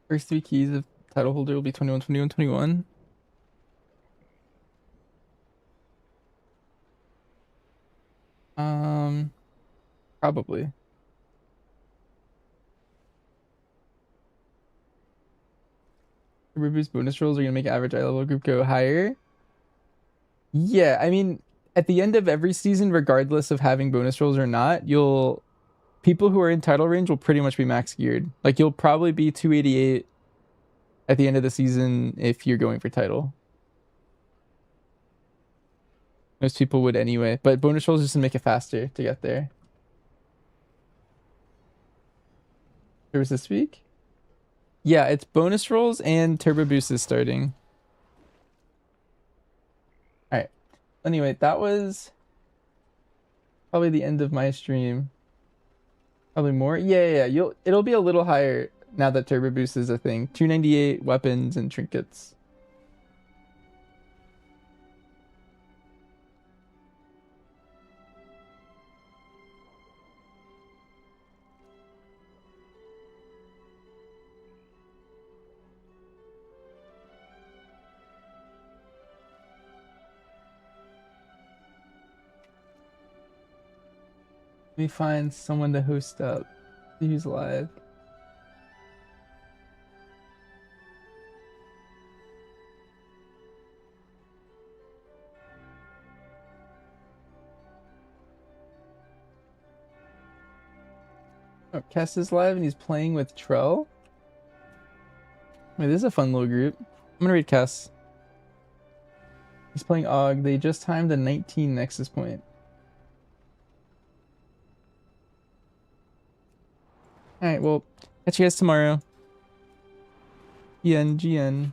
First 3 keys of title holder will be 21, 21, 21. Probably. Boost bonus rolls are gonna make average eye level group go higher. Yeah, I mean, at the end of every season, regardless of having bonus rolls or not, people who are in title range will pretty much be max geared. Like you'll probably be 288 at the end of the season if you're going for title. Most people would anyway, but bonus rolls just to make it faster to get there. There was this week? Yeah, it's bonus rolls and turbo boost is starting. Alright. Anyway, that was probably the end of my stream. Probably more. Yeah. It'll be a little higher now that turbo boost is a thing. 298 weapons and trinkets. Let me find someone to host up. See who's live. Oh, Kess is live and he's playing with Trell. Wait, this is a fun little group. I'm gonna read Kess. He's playing Og. They just timed a 19 Nexus point. Alright, well, catch you guys tomorrow. GN.